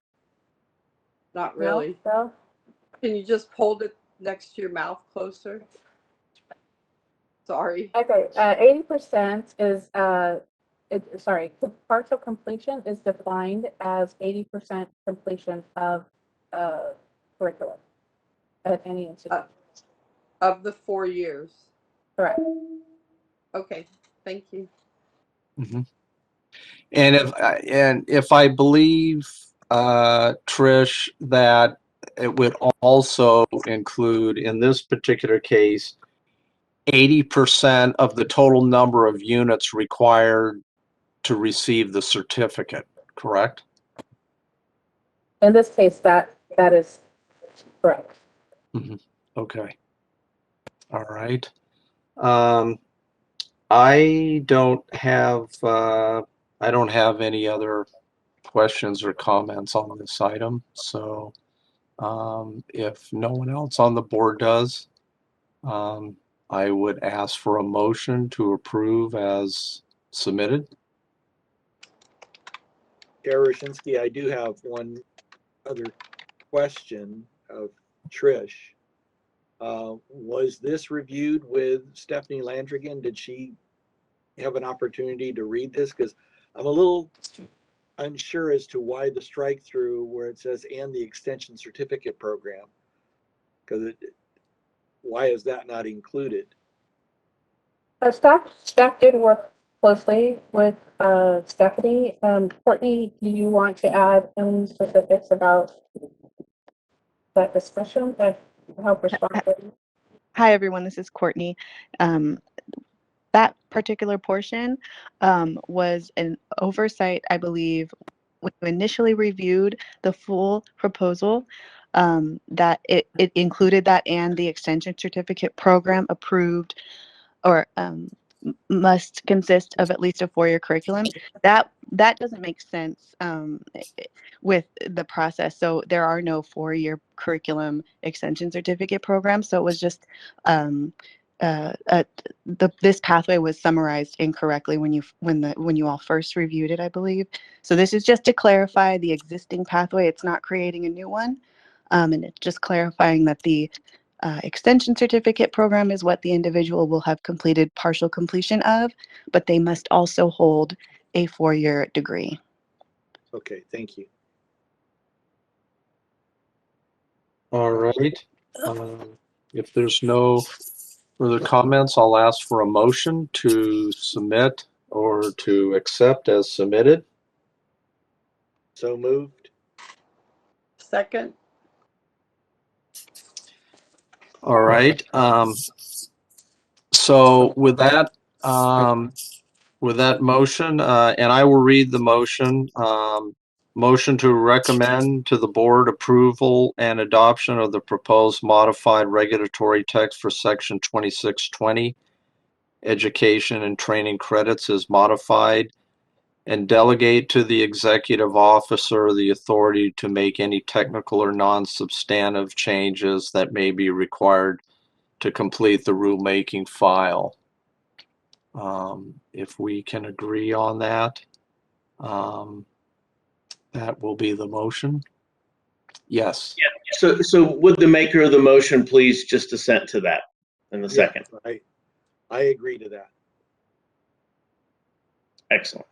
Not really. No? Can you just hold it next to your mouth closer? Sorry. Okay, 80% is, partial completion is defined as 80% completion of curriculum at any institution. Of the 4 years. Correct. Okay, thank you. Mhm. And if I believe, Trish, that it would also include, in this particular case, 80% of the total number of units required to receive the certificate, correct? In this case, that is correct. Okay. All right. I don't have any other questions or comments on this item. So if no one else on the board does, I would ask for a motion to approve as submitted. Roshinsky, I do have one other question of Trish. Was this reviewed with Stephanie Landrigan? Did she have an opportunity to read this? Because I'm a little unsure as to why the strike through where it says and the extension certificate program, because why is that not included? Staff did work closely with Stephanie. Courtney, do you want to add any specifics about that discussion that help respond? Hi, everyone. This is Courtney. That particular portion was an oversight, I believe, when you initially reviewed the full proposal, that it included that and the extension certificate program approved or must consist of at least a 4-year curriculum. That doesn't make sense with the process. So there are no 4-year curriculum extension certificate programs. So it was just this pathway was summarized incorrectly when you all first reviewed it, I believe. So this is just to clarify the existing pathway. It's not creating a new one, and it's just clarifying that the extension certificate program is what the individual will have completed partial completion of, but they must also hold a 4-year degree. Okay, thank you. All right. If there's no further comments, I'll ask for a motion to submit or to accept as submitted. So moved. Second. All right. So with that motion, and I will read the motion. Motion to recommend to the board approval and adoption of the proposed modified regulatory text for section 2620, education and training credits is modified, and delegate to the executive officer the authority to make any technical or non-substantive changes that may be required to complete the rulemaking file. If we can agree on that, that will be the motion. Yes. Yeah. So would the maker of the motion please just assent to that in the second? I agree to that. Excellent.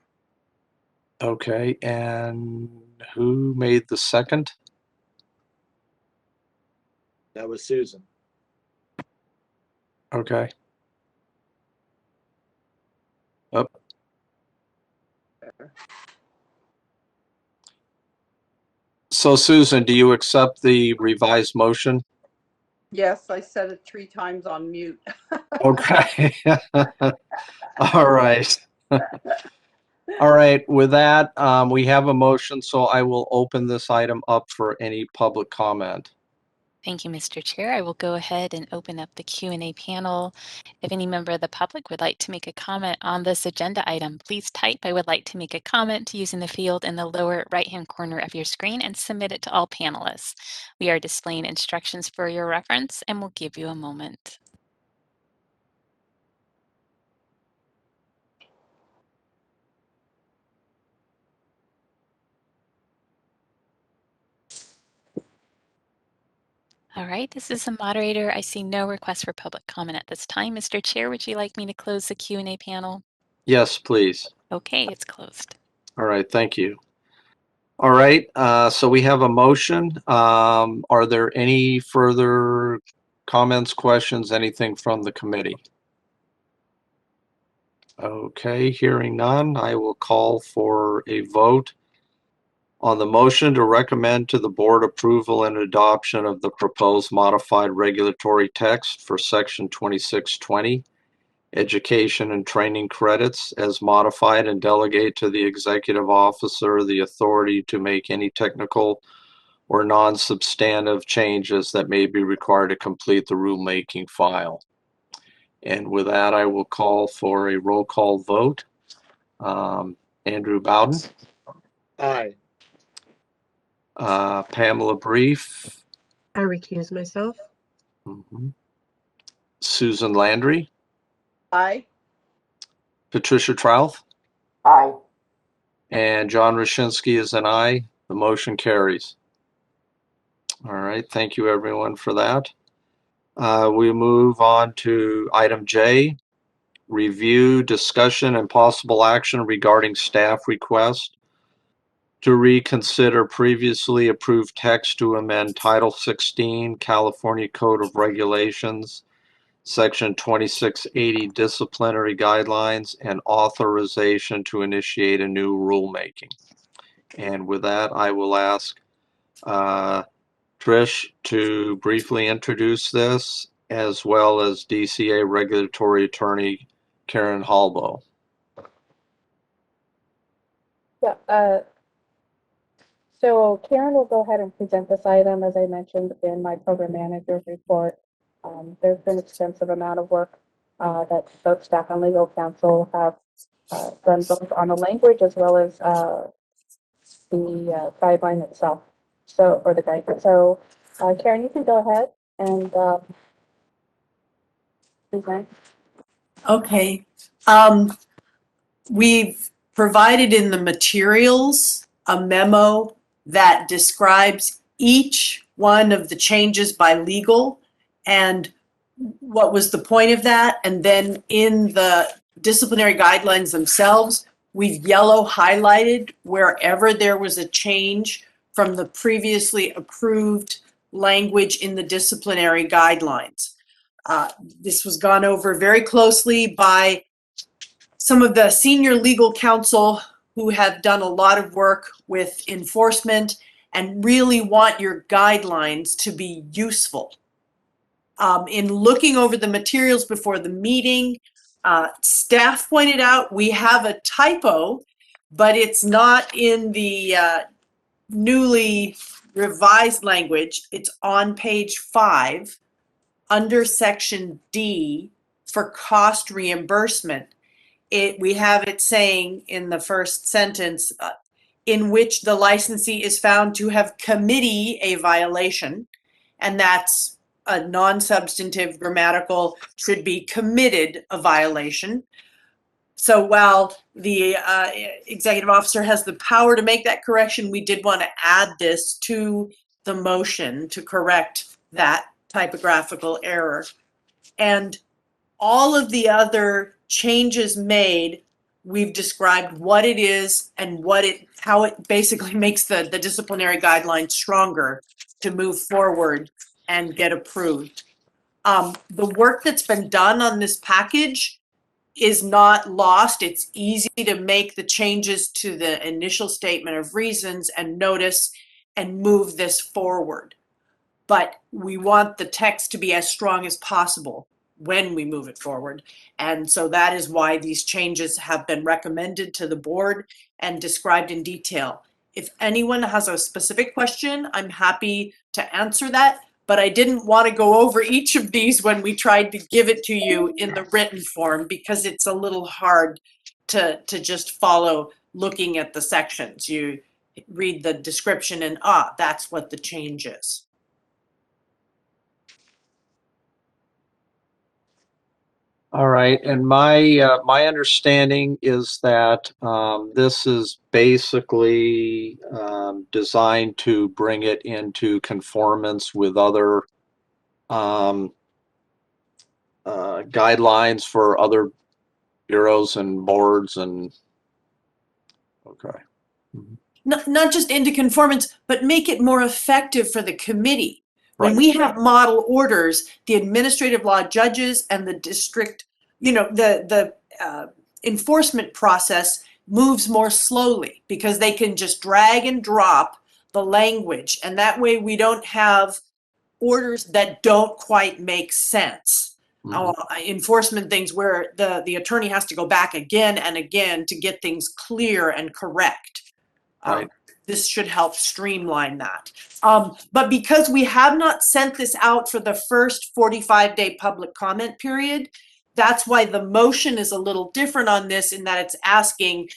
Okay, and who made the second? That was Susan. Okay. Up. So Susan, do you accept the revised motion? Yes, I said it 3 times on mute. Okay. All right. All right. With that, we have a motion, so I will open this item up for any public comment. Thank you, Mr. Chair. I will go ahead and open up the Q&A panel. If any member of the public would like to make a comment on this agenda item, please type "I would like to make a comment" using the field in the lower right-hand corner of your screen and submit it to all panelists. We are displaying instructions for your reference and we'll give you a moment. All right, this is the moderator. I see no request for public comment at this time. Mr. Chair, would you like me to close the Q&A panel? Yes, please. Okay, it's closed. All right. Thank you. All right. So we have a motion. Are there any further comments, questions, anything from the committee? Okay. Hearing none, I will call for a vote on the motion to recommend to the board approval and adoption of the proposed modified regulatory text for section 2620, education and training credits, as modified, and delegate to the executive officer the authority to make any technical or non-substantive changes that may be required to complete the rulemaking file. And with that, I will call for a roll call vote. Andrew Bowden. Aye. Pamela Brief. I recuse myself. Susan Landry. Aye. Patricia Trouth. Aye. And John Roshinsky is an aye. The motion carries. All right, thank you everyone for that. We move on to item J, review, discussion, and possible action regarding staff request to reconsider previously approved text to amend Title 16 California Code of Regulations, Section 2680 Disciplinary Guidelines, and authorization to initiate a new rulemaking. And with that, I will ask Trish to briefly introduce this, as well as DCA Regulatory Attorney Karen Halbo. Yeah, so Karen will go ahead and present this item, as I mentioned in my program manager's report. There's been extensive amount of work that both staff and legal counsel have done both on the language as well as the guideline itself. So, or the guidance. So, Karen, you can go ahead and present. Okay. We've provided in the materials a memo that describes each one of the changes by legal and what was the point of that. And then in the disciplinary guidelines themselves, we've yellow highlighted wherever there was a change from the previously approved language in the disciplinary guidelines. This was gone over very closely by some of the senior legal counsel who have done a lot of work with enforcement and really want your guidelines to be useful. In looking over the materials before the meeting, staff pointed out we have a typo, but it's not in the newly revised language. It's on page 5 under section D for cost reimbursement. We have it saying in the first sentence, in which the licensee is found to have committed a violation, and that's a non-substantive grammatical, should be committed a violation. So while the executive officer has the power to make that correction, we did want to add this to the motion to correct that typographical error. And all of the other changes made, we've described what it is and how it basically makes the disciplinary guidelines stronger to move forward and get approved. The work that's been done on this package is not lost. It's easy to make the changes to the initial statement of reasons and notice and move this forward. But we want the text to be as strong as possible when we move it forward. And so that is why these changes have been recommended to the board and described in detail. If anyone has a specific question, I'm happy to answer that, but I didn't want to go over each of these when we tried to give it to you in the written form because it's a little hard to just follow looking at the sections. You read the description and that's what the change is. All right, and my understanding is that this is basically designed to bring it into conformance with other guidelines for other bureaus and boards and okay. Not just into conformance, but make it more effective for the committee. When Right. we have model orders, the administrative law judges and the district, the enforcement process moves more slowly because they can just drag and drop the language. And that way we don't have orders that don't quite make sense. Enforcement things where the attorney has to go back again and again to get things clear and correct. Right. This should help streamline that. But because we have not sent this out for the first 45-day public comment period, that's why the motion is a little different on this in that it's asking,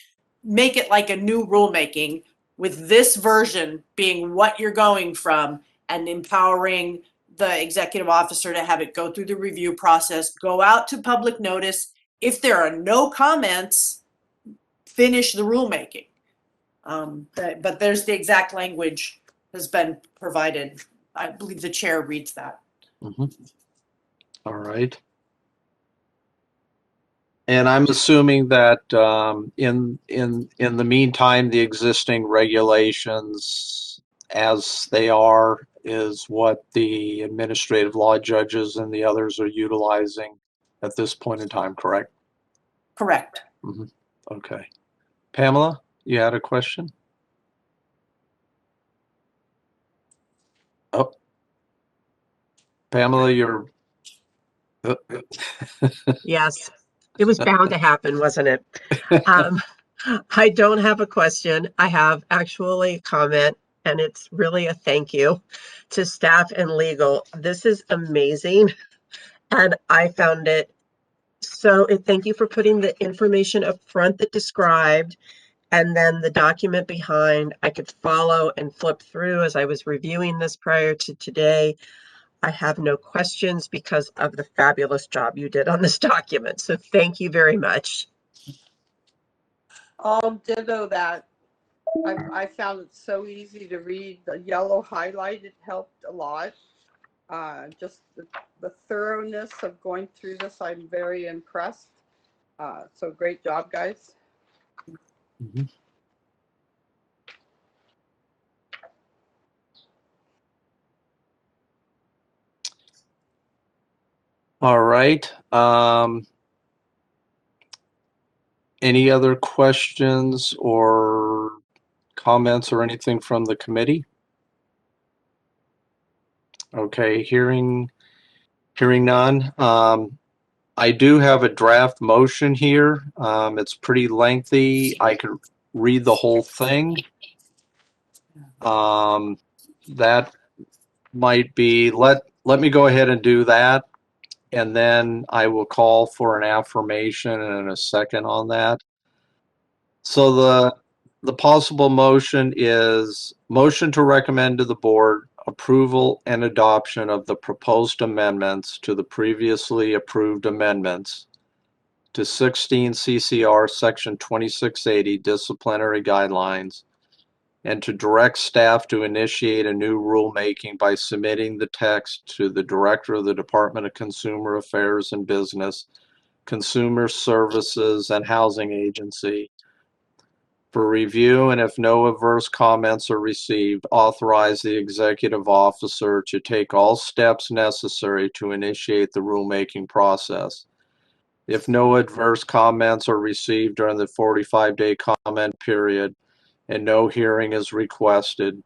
make it like a new rulemaking with this version being what you're going from and empowering the executive officer to have it go through the review process, go out to public notice. If there are no comments, finish the rulemaking. But there's the exact language has been provided. I believe the chair reads that. All right. And I'm assuming that in the meantime, the existing regulations as they are is what the administrative law judges and the others are utilizing at this point in time, correct? Correct. Okay. Pamela, you had a question? Oh, Pamela, you're. Yes, it was bound to happen, wasn't it? I don't have a question. I have actually a comment, and it's really a thank you to staff and legal. This is amazing, and I found it so. Thank you for putting the information up front that described, and then the document behind. I could follow and flip through as I was reviewing this prior to today. I have no questions because of the fabulous job you did on this document. So thank you very much. I'll ditto that. I found it so easy to read. The yellow highlight, it helped a lot. Just the thoroughness of going through this, I'm very impressed. So great job, guys. All right. Any other questions or comments or anything from the committee? Okay, hearing none. I do have a draft motion here. It's pretty lengthy. I could read the whole thing. That might be, let me go ahead and do that, and then I will call for an affirmation and a second on that. So the possible motion is motion to recommend to the board approval and adoption of the proposed amendments to the previously approved amendments to 16 CCR Section 2680 Disciplinary Guidelines, and to direct staff to initiate a new rulemaking by submitting the text to the Director of the Department of Consumer Affairs and Business, Consumer Services and Housing Agency, For review, and if no adverse comments are received, authorize the executive officer to take all steps necessary to initiate the rulemaking process. If no adverse comments are received during the 45-day comment period and no hearing is requested,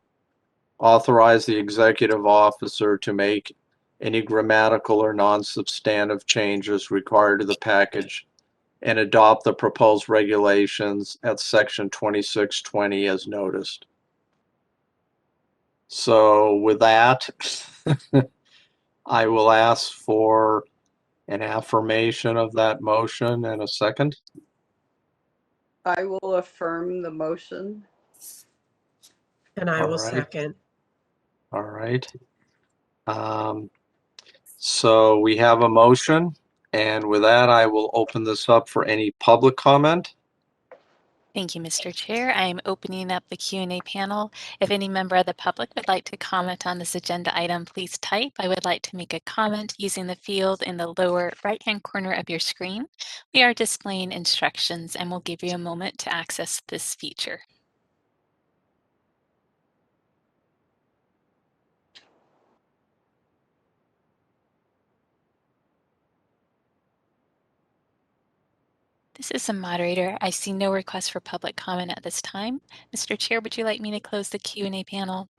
authorize the executive officer to make any grammatical or non-substantive changes required to the package and adopt the proposed regulations at section 2620 as noticed. So with that, I will ask for an affirmation of that motion and a second. I will affirm the motion. And I All will right. second. All right. So we have a motion, and with that, I will open this up for any public comment. Thank you, Mr. Chair. I am opening up the Q&A panel. If any member of the public would like to comment on this agenda item, please type. I would like to make a comment using the field in the lower right-hand corner of your screen. We are displaying instructions and we'll give you a moment to access this feature. This is the moderator. I see no request for public comment at this time. Mr. Chair, would you like me to close the Q&A panel?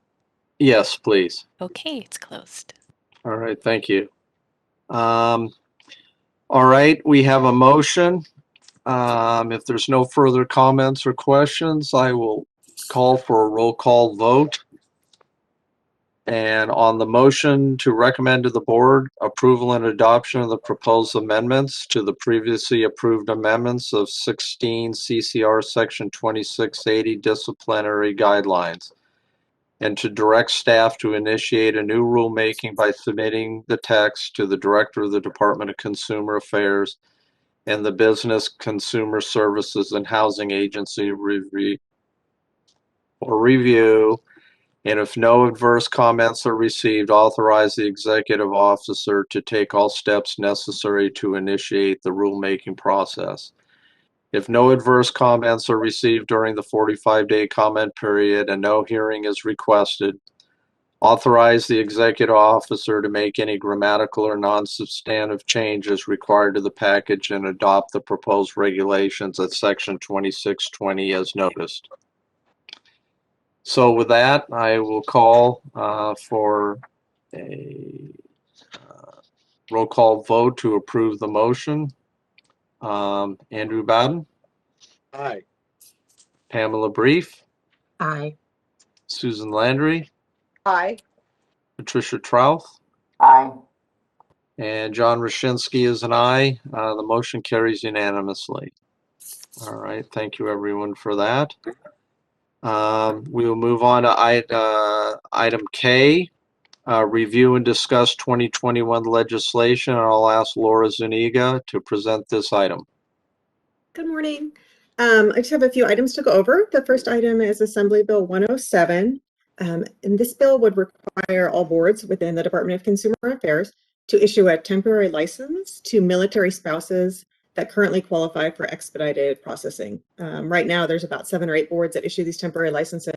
Yes, please. Okay, it's closed. All right, thank you. All right, we have a motion. If there's no further comments or questions, I will call for a roll call vote. And on the motion to recommend to the board approval and adoption of the proposed amendments to the previously approved amendments of 16 CCR section 2680 disciplinary guidelines, and to direct staff to initiate a new rulemaking by submitting the text to the Director of the Department of Consumer Affairs and the Business Consumer Services and Housing Agency review. And if no adverse comments are received, authorize the executive officer to take all steps necessary to initiate the rulemaking process. If no adverse comments are received during the 45-day comment period and no hearing is requested, authorize the executive officer to make any grammatical or non-substantive changes required to the package and adopt the proposed regulations at section 2620 as noticed. So with that, I will call for a roll call vote to approve the motion. Andrew Bowden, Aye. Pamela Brief, Aye. Susan Landry, Aye. Patricia Trouth, Aye. and John Roshinsky is an aye. The motion carries unanimously. All right, thank you everyone for that. We will move on to item K, review and discuss 2021 legislation, and I'll ask Laura Zuniga to present this item. Good morning. I just have a few items to go over. The first item is Assembly Bill 107. And this bill would require all boards within the Department of Consumer Affairs to issue a temporary license to military spouses that currently qualify for expedited processing. Right now, there's about 7 or 8 boards that issue these temporary licenses.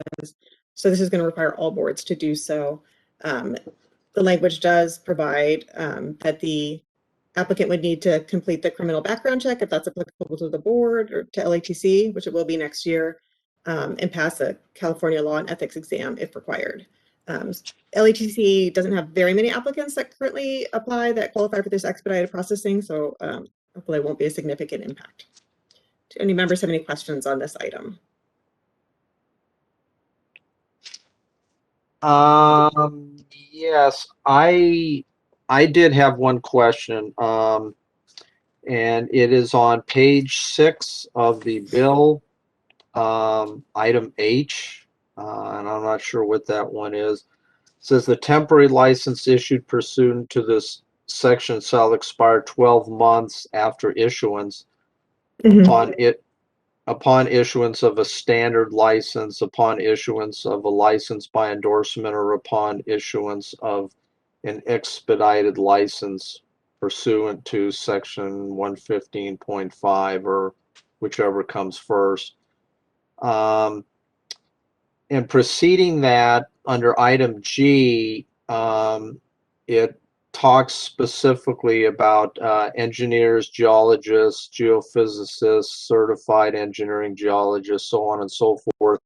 So this is going to require all boards to do so. The language does provide that the applicant would need to complete the criminal background check if that's applicable to the board or to LATC, which it will be next year, and pass a California law and ethics exam if required. LATC doesn't have very many applicants that currently apply that qualify for this expedited processing, so hopefully it won't be a significant impact. Do any members have any questions on this item? Yes, I did have one question, and it is on page 6 of the bill, item H, and I'm not sure what that one is. It says the temporary license issued pursuant to this section shall expire 12 months after issuance upon issuance of a standard license, upon issuance of a license by endorsement, or upon issuance of an expedited license pursuant to section 115.5 or whichever comes first. In preceding that, under item G, it talks specifically about engineers, geologists, geophysicists, certified engineering geologists, so on and so forth.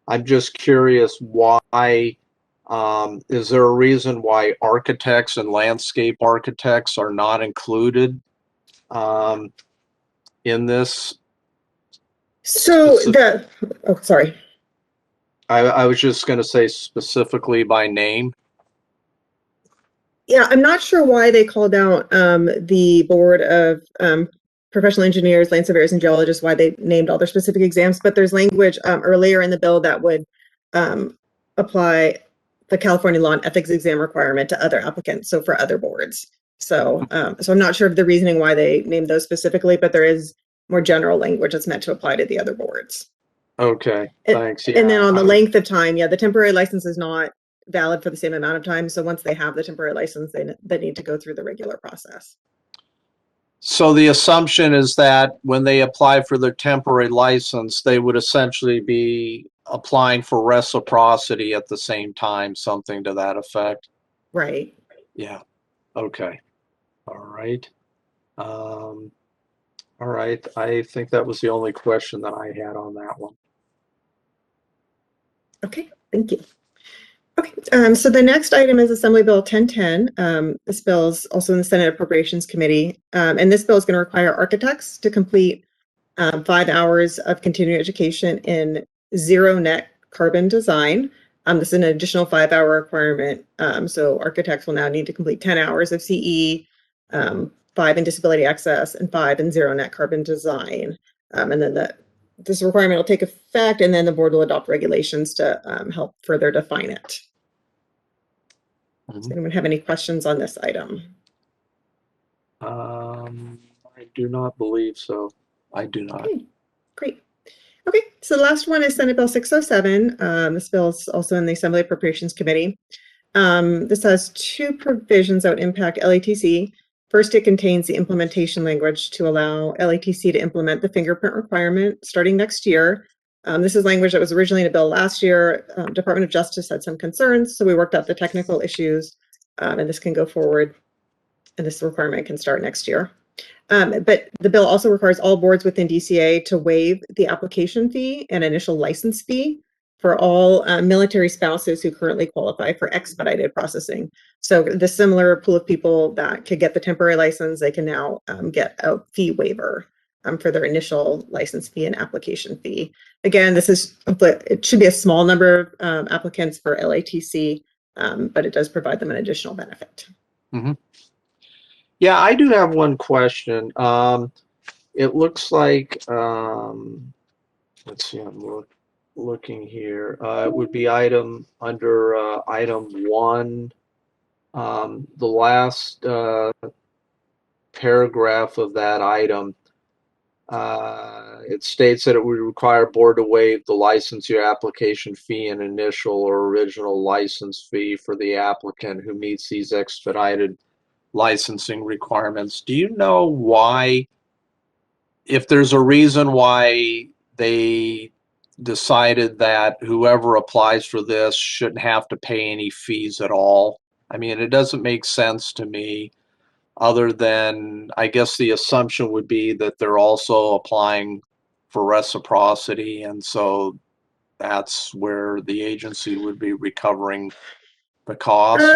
I'm just curious why, is there a reason why architects and landscape architects are not included in this? So sorry. I was just going to say specifically by name. Yeah, I'm not sure why they called out the board of professional engineers, land surveyors, and geologists, why they named all their specific exams, but there's language earlier in the bill that would apply the California law and ethics exam requirement to other applicants, so for other boards. So, so I'm not sure of the reasoning why they named those specifically, but there is more general language that's meant to apply to the other boards. Okay, thanks. And then on the length of time, yeah, the temporary license is not valid for the same amount of time. So once they have the temporary license, they need to go through the regular process. So the assumption is that when they apply for their temporary license, they would essentially be applying for reciprocity at the same time, something to that effect. Right. Yeah. Okay. All right. All right. I think that was the only question that I had on that one. Okay. Thank you. Okay, so the next item is Assembly Bill 1010. This bill is also in the Senate Appropriations Committee, and this bill is going to require architects to complete 5 hours of continuing education in zero net carbon design. This is an additional 5-hour requirement, so architects will now need to complete 10 hours of CE, 5 in disability access, and 5 in zero net carbon design. And then this requirement will take effect, and then the board will adopt regulations to help further define it. Does anyone have any questions on this item? I do not believe so. I do not. Okay, great. Okay, so the last one is Senate Bill 607. This bill is also in the Assembly Appropriations Committee. This has 2 provisions that would impact LATC. First, it contains the implementation language to allow LATC to implement the fingerprint requirement starting next year. This is language that was originally in a bill last year. Department of Justice had some concerns, so we worked out the technical issues, and this can go forward, and this requirement can start next year. But the bill also requires all boards within DCA to waive the application fee and initial license fee for all military spouses who currently qualify for expedited processing. So the similar pool of people that could get the temporary license, they can now get a fee waiver for their initial license fee and application fee. Again, it should be a small number of applicants for LATC, but it does provide them an additional benefit. Mm-hmm. Yeah, I do have one question. It looks like, let's see, I'm looking here. It would be under item 1, the last paragraph of that item. It states that it would require board to waive the licensure application fee and initial or original license fee for the applicant who meets these expedited licensing requirements. Do you know why, if there's a reason why they decided that whoever applies for this shouldn't have to pay any fees at all? I mean, it doesn't make sense to me, other than I guess the assumption would be that they're also applying for reciprocity, and so that's where the agency would be recovering the costs.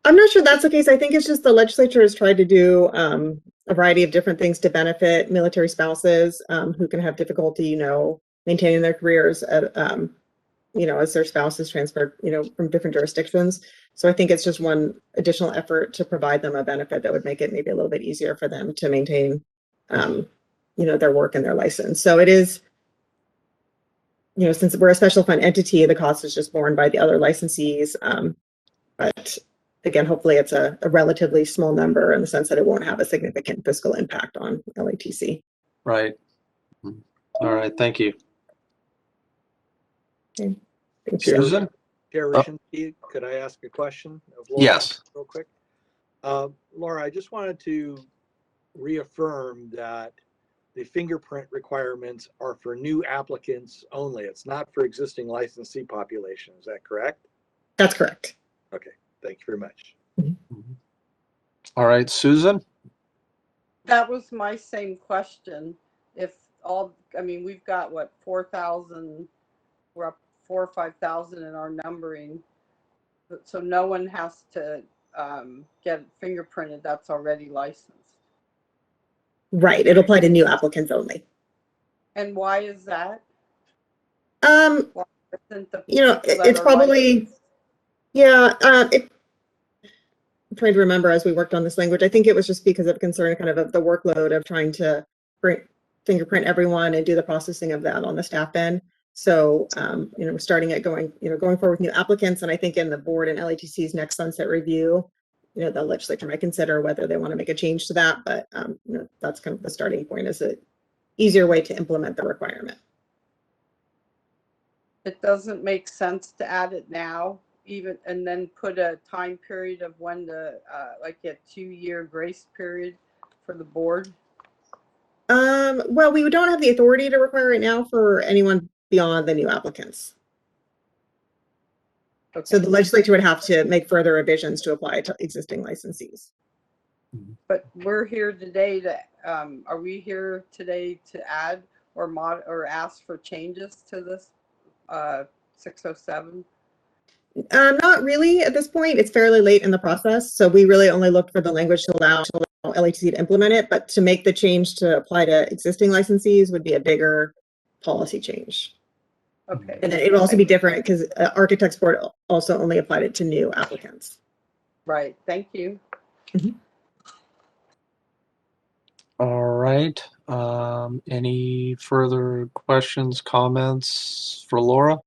I'm not sure that's the case. I think it's just the legislature has tried to do a variety of different things to benefit military spouses who can have difficulty, maintaining their careers at, as their spouse is transferred, from different jurisdictions. So I think it's just one additional effort to provide them a benefit that would make it maybe a little bit easier for them to maintain, their work and their license. So it is, since we're a special fund entity, the cost is just borne by the other licensees. But again, hopefully it's a relatively small number in the sense that it won't have a significant fiscal impact on LATC. Right. All right. Thank you. Okay. Thank you. Susan? Chair Roshinsky, could I ask a question of Laura? Yes. Real quick. Laura, I just wanted to reaffirm that the fingerprint requirements are for new applicants only. It's not for existing licensee population. Is that correct? That's correct. Okay, thank you very much. All right, Susan? That was my same question. If all, I mean, we've got what, 4,000, we're up 4,000 or 5,000 in our numbering. So no one has to get fingerprinted that's already licensed. Right. It'll apply to new applicants only. And why is that? Why isn't the You know, people that it's are probably, licensed? yeah, I'm trying to remember as we worked on this language. I think it was just because of concern kind of the workload of trying to fingerprint everyone and do the processing of that on the staff end. So, you know, starting at going forward with new applicants. And I think in the board and LATC's next sunset review, you know, the legislature might consider whether they want to make a change to that. But, you know, that's kind of the starting point, is an easier way to implement the requirement. It doesn't make sense to add it now, even, and then put a time period of when to, like a 2-year grace period for the board. Well, we don't have the authority to require it now for anyone beyond the new applicants. Okay. So the legislature would have to make further revisions to apply to existing licensees. But we're here today to, are we here today to add or ask for changes to this 607? Not really at this point. It's fairly late in the process. So we really only looked for the language to allow LATC to implement it, but to make the change to apply to existing licensees would be a bigger policy change. Okay. And then it would also be different because Architects Board also only applied it to new applicants. Right. Thank you. All right. Any further questions, comments for Laura?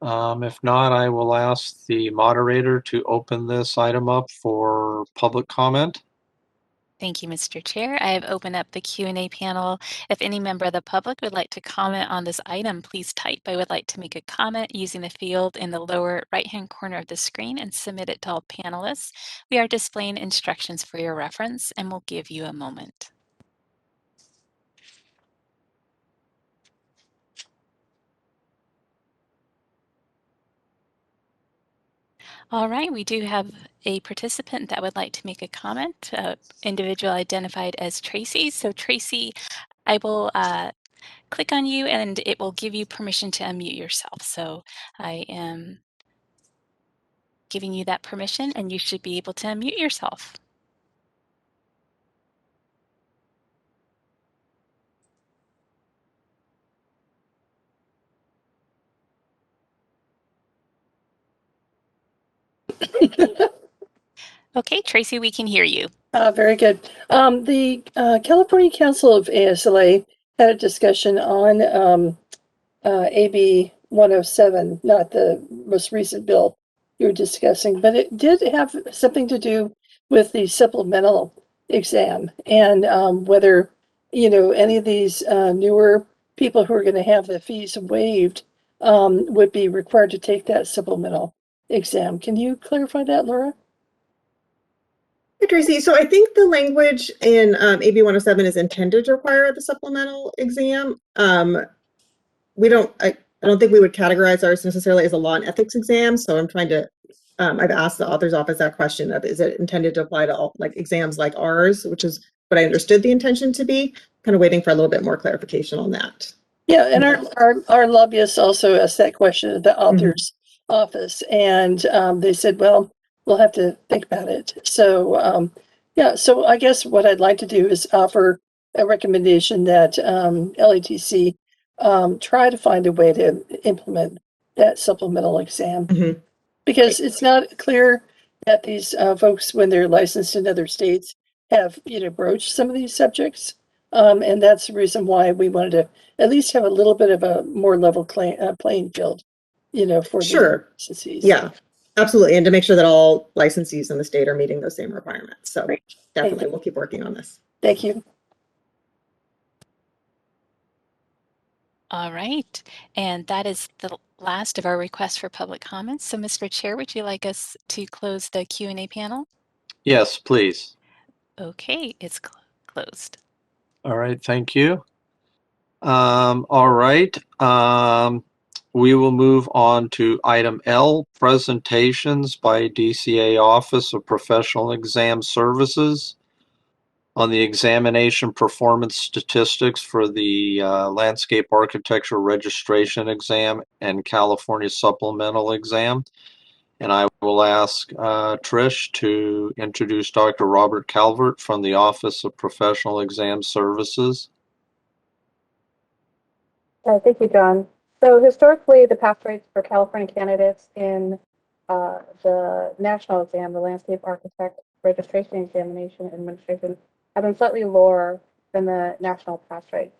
If not, I will ask the moderator to open this item up for public comment. Thank you, Mr. Chair. I have opened up the Q&A panel. If any member of the public would like to comment on this item, please type "I would like to make a comment" using the field in the lower right-hand corner of the screen and submit it to all panelists. We are displaying instructions for your reference, and we'll give you a moment. All right, we do have a participant that would like to make a comment, individual identified as Tracy. So Tracy, I will click on you and it will give you permission to unmute yourself. So I am giving you that permission and you should be able to unmute yourself. Okay, Tracy, we can hear you. Very good. The California Council of ASLA had a discussion on AB 107, not the most recent bill you were discussing, but it did have something to do with the supplemental exam and whether, you know, any of these newer people who are going to have the fees waived would be required to take that supplemental exam. Can you clarify that, Laura? Hey, Tracy, so I think the language in AB 107 is intended to require the supplemental exam. I don't think we would categorize ours necessarily as a law and ethics exam. So I'm trying to, I've asked the author's office that question of, is it intended to apply to all like exams like ours, which is what I understood the intention to be. Kind of waiting for a little bit more clarification on that. Yeah, and our lobbyists also asked that question at the author's office, and they said, well, we'll have to think about it. So yeah, so I guess what I'd like to do is offer a recommendation that LATC try to find a way to implement that supplemental exam, because it's not clear that these folks, when they're licensed in other states, have, you know, broached some of these subjects. And that's the reason why we wanted to at least have a little bit of a more level playing field, you know, for the licensees. Yeah, absolutely. And to make sure that all licensees in the state are meeting those same requirements. So definitely we'll keep working on this. Thank you. All right, and that is the last of our requests for public comments. So Mr. Chair, would you like us to close the Q&A panel? Yes, please. Okay, it's closed. All right, thank you. All right. We will move on to item L, presentations by DCA Office of Professional Exam Services on the examination performance statistics for the landscape architecture registration exam and California supplemental exam. And I will ask Trish to introduce Dr. Robert Calvert from the Office of Professional Exam Services. Thank you, John. So historically, the pass rates for California candidates in the national exam, the landscape architect registration examination administration, have been slightly lower than the national pass rate.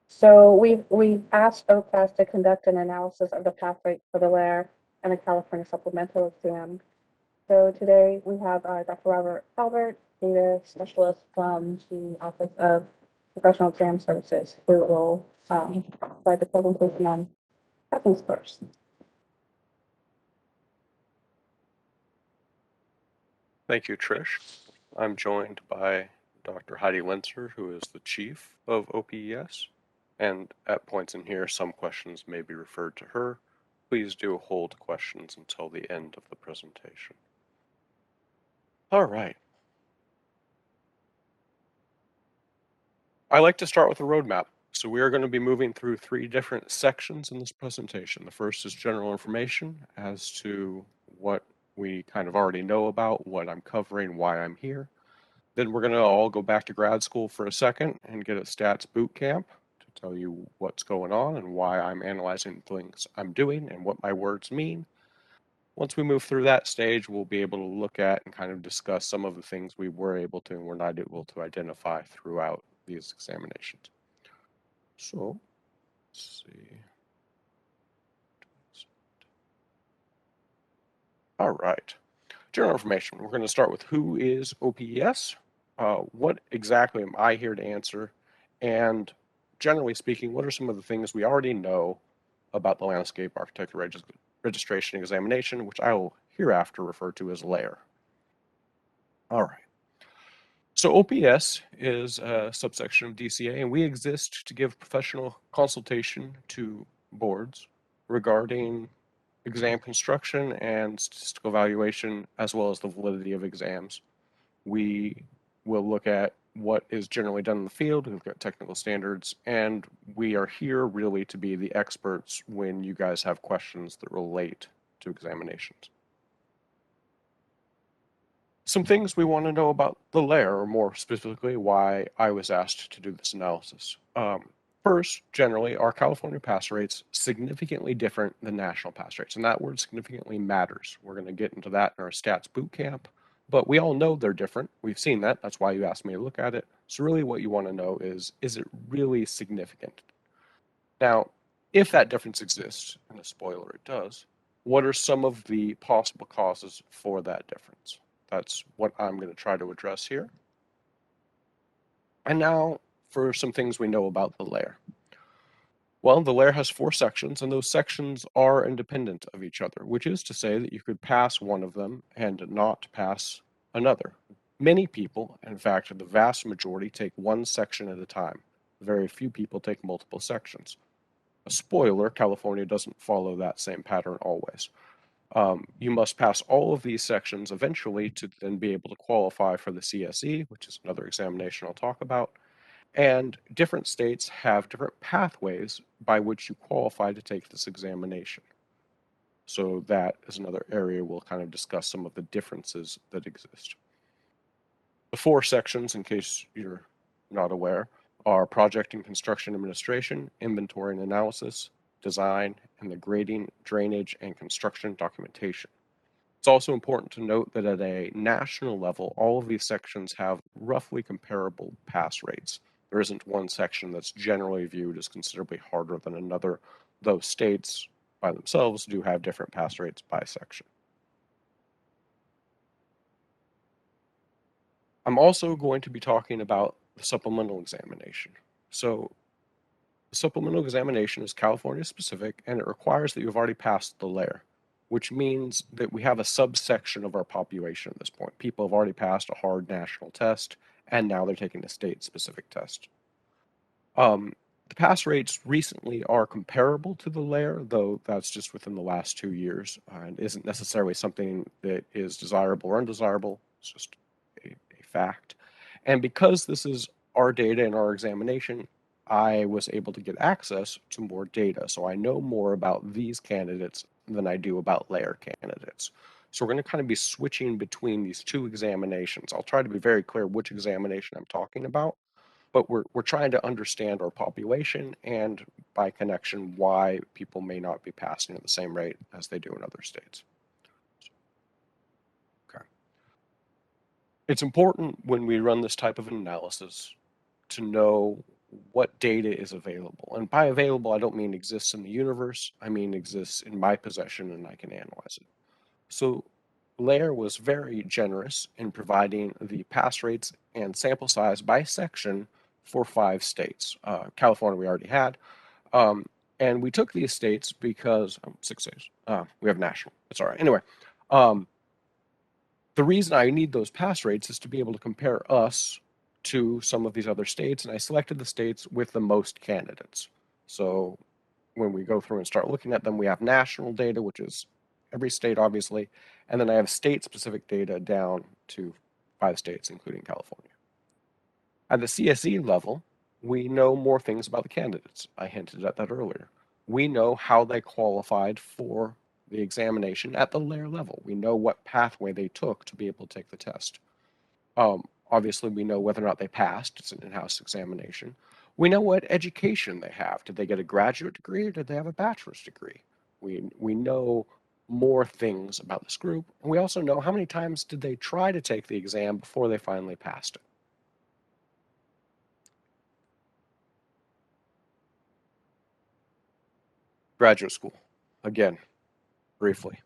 So we've asked OPAS to conduct an analysis of the pass rate for the LAIR and the California supplemental exam. So today we have Dr. Robert Calvert, data specialist from the Office of Professional Exam Services, who will provide the presentation on passing scores. Thank you, Trish. I'm joined by Dr. Heidi Lenzer, who is the chief of OPES. And at points in here, some questions may be referred to her. Please do hold questions until the end of the presentation. All right. I like to start with a roadmap. So we are going to be moving through 3 different sections in this presentation. The first is general information as to what we kind of already know about, what I'm covering, why I'm here. Then we're going to all go back to grad school for a second and get a stats boot camp to tell you what's going on and why I'm analyzing things I'm doing and what my words mean. Once we move through that stage, we'll be able to look at and kind of discuss some of the things we were able to and were not able to identify throughout these examinations. So, let's see. All right. General information. We're going to start with who is OPES, what exactly am I here to answer, and generally speaking, what are some of the things we already know about the landscape architecture registration examination, which I will hereafter refer to as LAIR. All right. So OPS is a subsection of DCA, and we exist to give professional consultation to boards regarding exam construction and statistical evaluation, as well as the validity of exams. We will look at what is generally done in the field, we've got technical standards, and we are here really to be the experts when you guys have questions that relate to examinations. Some things we want to know about the LAIR, or more specifically, why I was asked to do this analysis. First, generally, are California pass rates significantly different than national pass rates? And that word significantly matters. We're going to get into that in our stats boot camp, but we all know they're different. We've seen that. That's why you asked me to look at it. So really what you want to know is it really significant? Now, if that difference exists, and a spoiler, it does, what are some of the possible causes for that difference? That's what I'm going to try to address here. And now for some things we know about the LAIR. Well, the LAIR has 4 sections, and those sections are independent of each other, which is to say that you could pass one of them and not pass another. Many people, in fact, the vast majority, take one section at a time. Very few people take multiple sections. A spoiler, California doesn't follow that same pattern always. You must pass all of these sections eventually to then be able to qualify for the CSE, which is another examination I'll talk about. And different states have different pathways by which you qualify to take this examination. So that is another area we'll kind of discuss some of the differences that exist. The 4 sections, in case you're not aware, are project and construction administration, inventory and analysis, design, and the grading, drainage, and construction documentation. It's also important to note that at a national level, all of these sections have roughly comparable pass rates. There isn't one section that's generally viewed as considerably harder than another, though states by themselves do have different pass rates by section. I'm also going to be talking about the supplemental examination. So the supplemental examination is California specific, and it requires that you've already passed the LAIR, which means that we have a subsection of our population at this point. People have already passed a hard national test, and now they're taking a state-specific test. The pass rates recently are comparable to the layer, though that's just within the last 2 years and isn't necessarily something that is desirable or undesirable. It's just a fact. And because this is our data in our examination, I was able to get access to more data. So I know more about these candidates than I do about layer candidates. So we're going to kind of be switching between these two examinations. I'll try to be very clear which examination I'm talking about, but we're trying to understand our population and by connection why people may not be passing at the same rate as they do in other states. Okay. It's important when we run this type of analysis to know what data is available. And by available, I don't mean exists in the universe. I mean exists in my possession and I can analyze it. So Layer was very generous in providing the pass rates and sample size by section for 5 states. California we already had. And we took these states because 6 states. We have national. It's all right. Anyway, the reason I need those pass rates is to be able to compare us to some of these other states, and I selected the states with the most candidates. So when we go through and start looking at them, we have national data, which is every state, obviously, and then I have state-specific data down to 5 states, including California. At the CSE level, we know more things about the candidates. I hinted at that earlier. We know how they qualified for the examination at the layer level. We know what pathway they took to be able to take the test. Obviously, we know whether or not they passed. It's an in-house examination. We know what education they have. Did they get a graduate degree or did they have a bachelor's degree? We know more things about this group. And we also know how many times did they try to take the exam before they finally passed it. Graduate school, again, briefly.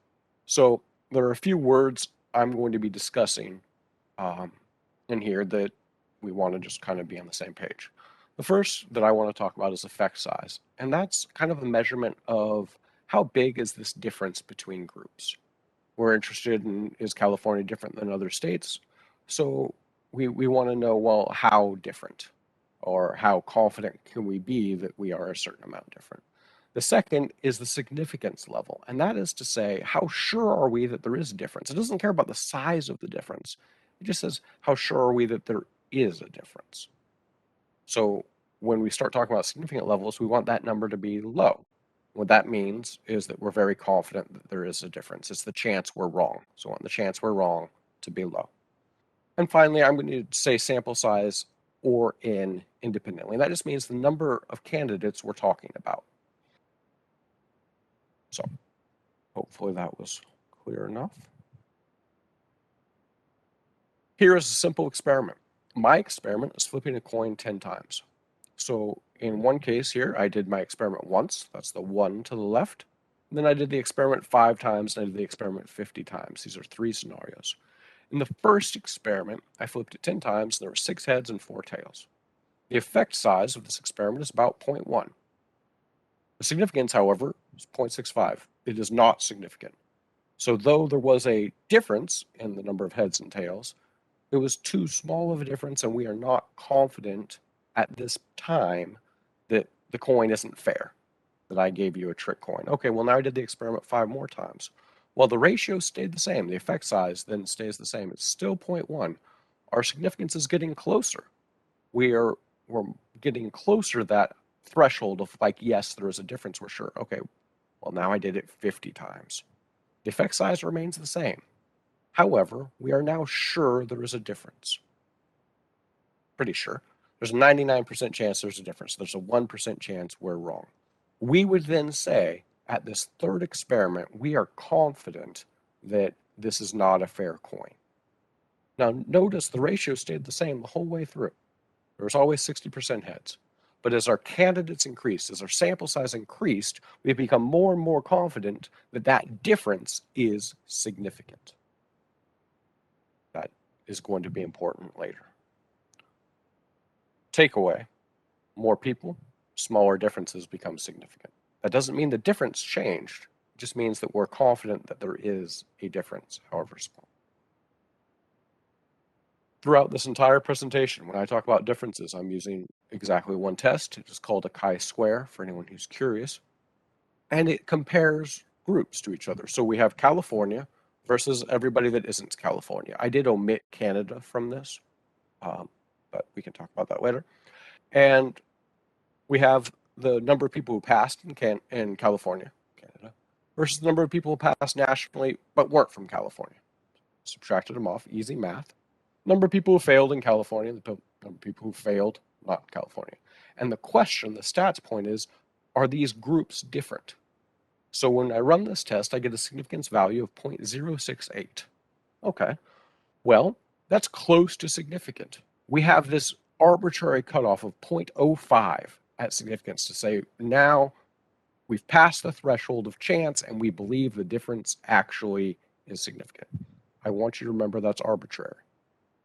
So there are a few words I'm going to be discussing in here that we want to just kind of be on the same page. The first that I want to talk about is effect size, and that's kind of a measurement of how big is this difference between groups. We're interested in, is California different than other states? So we want to know, well, how different, or how confident can we be that we are a certain amount different? The second is the significance level, and that is to say, how sure are we that there is a difference? It doesn't care about the size of the difference. It just says, how sure are we that there is a difference? So when we start talking about significant levels, we want that number to be low. What that means is that we're very confident that there is a difference. It's the chance we're wrong. So I want the chance we're wrong to be low. And finally, I'm going to say sample size or N independently. And that just means the number of candidates we're talking about. So hopefully that was clear enough. Here is a simple experiment. My experiment is flipping a coin 10 times. So in one case here, I did my experiment once. That's the 1 to the left. And then I did the experiment 5 times, and I did the experiment 50 times. These are 3 scenarios. In the first experiment, I flipped it 10 times. There were 6 heads and 4 tails. The effect size of this experiment is about 0.1. The significance, however, is 0.65. It is not significant. So though there was a difference in the number of heads and tails, it was too small of a difference, and we are not confident at this time that the coin isn't fair, that I gave you a trick coin. Okay, well, now I did the experiment 5 more times. Well, the ratio stayed the same. The effect size then stays the same. It's still 0.1. Our significance is getting closer. We're getting closer to that threshold of like, yes, there is a difference, we're sure. Okay, well, now I did it 50 times. The effect size remains the same. However, we are now sure there is a difference. Pretty sure. There's a 99% chance there's a difference. There's a 1% chance we're wrong. We would then say, at this third experiment, we are confident that this is not a fair coin. Now, notice the ratio stayed the same the whole way through. There was always 60% heads. But as our candidates increased, as our sample size increased, we've become more and more confident that that difference is significant. That is going to be important later. Takeaway: more people, smaller differences become significant. That doesn't mean the difference changed. It just means that we're confident that there is a difference, however small. throughout this entire presentation, when I talk about differences, I'm using exactly one test. It's called a chi-square for anyone who's curious. And it compares groups to each other. So we have California versus everybody that isn't California. I did omit Canada from this, but we can talk about that later. And we have the number of people who passed in California, Canada, versus the number of people who passed nationally but weren't from California. Subtracted them off, easy math. Number of people who failed in California, the number of people who failed not in California. And the question, the stats point is, are these groups different? So when I run this test, I get a significance value of 0.068. Okay, well, that's close to significant. We have this arbitrary cutoff of 0.05 at significance to say now we've passed the threshold of chance and we believe the difference actually is significant. I want you to remember that's arbitrary.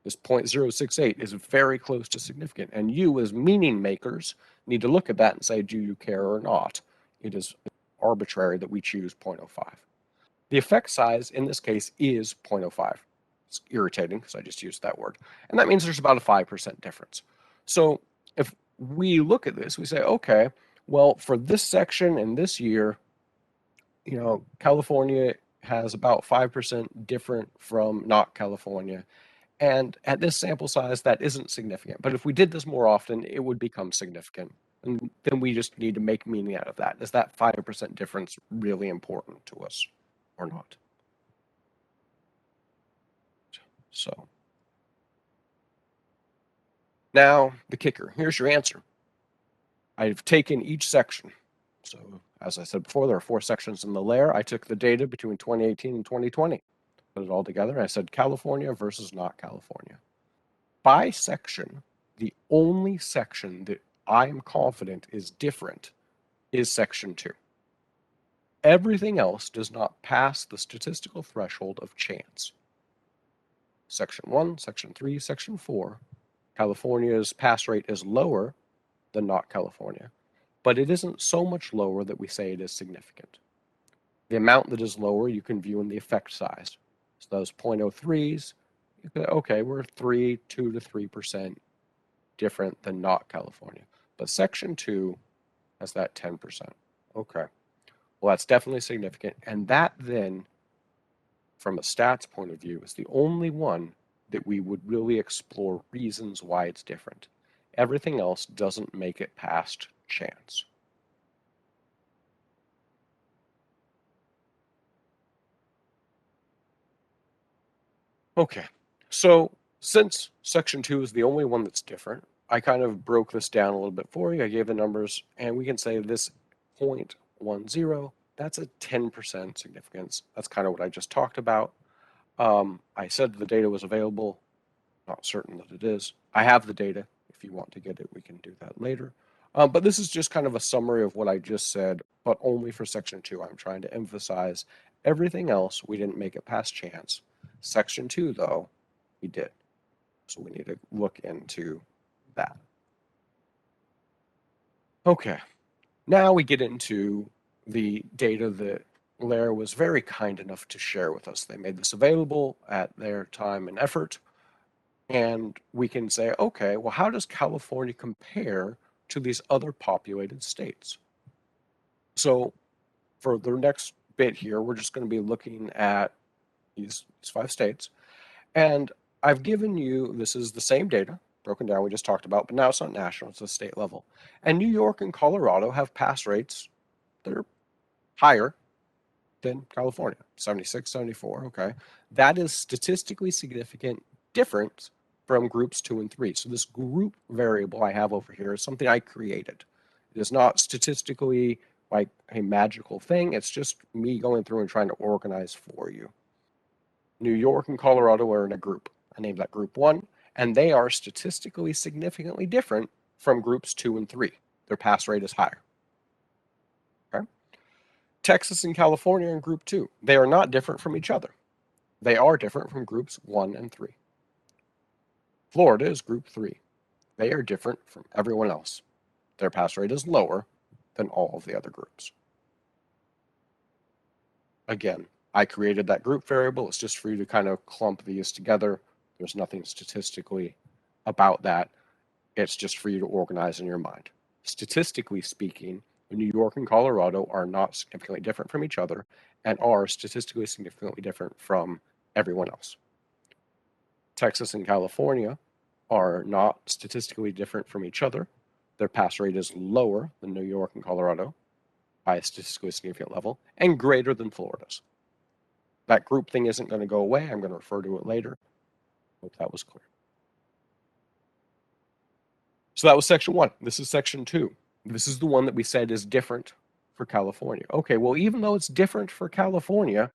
This 0.068 is very close to significant, and you as meaning makers need to look at that and say, do you care or not? It is arbitrary that we choose 0.05. The effect size in this case is 0.05. It's irritating because I just used that word. And that means there's about a 5% difference. So if we look at this, we say, okay, well, for this section in this year, California has about 5% different from not California. And at this sample size, that isn't significant. But if we did this more often, it would become significant. And then we just need to make meaning out of that. Is that 5% difference really important to us or not? So now the kicker. Here's your answer. I've taken each section. So as I said before, there are 4 sections in the layer. I took the data between 2018 and 2020, put it all together, and I said California versus not California. By section, the only section that I am confident is different is section 2. Everything else does not pass the statistical threshold of chance. Section 1, section 3, section 4, California's pass rate is lower than not California, but it isn't so much lower that we say it is significant. The amount that is lower you can view in the effect size. So those 0.03s, okay, we're 2 to 3% different than not California. But section 2 has that 10%. Okay. Well, that's definitely significant. And that then, from a stats point of view, is the only one that we would really explore reasons why it's different. Everything else doesn't make it past chance. Okay, so since section 2 is the only one that's different, I kind of broke this down a little bit for you. I gave the numbers, and we can say this 0.10, that's a 10% significance. That's kind of what I just talked about. I said the data was available. Not certain that it is. I have the data. If you want to get it, we can do that later. But this is just kind of a summary of what I just said, but only for section 2. I'm trying to emphasize everything else we didn't make it past chance. Section 2, though, we did. So we need to look into that. Okay, now we get into the data that Lair was very kind enough to share with us. They made this available at their time and effort. And we can say, okay, well, how does California compare to these other populated states? So for the next bit here, we're just going to be looking at these 5 states. And I've given you, this is the same data, broken down, we just talked about, but now it's not national, it's a state level. And New York and Colorado have pass rates that are higher than California, 76, 74, okay. That is statistically significant difference from groups 2 and 3. So this group variable I have over here is something I created. It is not statistically like a magical thing. It's just me going through and trying to organize for you. New York and Colorado are in a group. I named that group 1, and they are statistically significantly different from groups 2 and 3. Their pass rate is higher. Okay? Texas and California are in group 2. They are not different from each other. They are different from groups 1 and 3. Florida is group 3. They are different from everyone else. Their pass rate is lower than all of the other groups. Again, I created that group variable. It's just for you to kind of clump these together. There's nothing statistically about that. It's just for you to organize in your mind. Statistically speaking, New York and Colorado are not significantly different from each other and are statistically significantly different from everyone else. Texas and California are not statistically different from each other. Their pass rate is lower than New York and Colorado by a statistically significant level and greater than Florida's. That group thing isn't going to go away. I'm going to refer to it later. Hope that was clear. So that was section 1. This is section 2. This is the one that we said is different for California. Okay, well, even though it's different for California,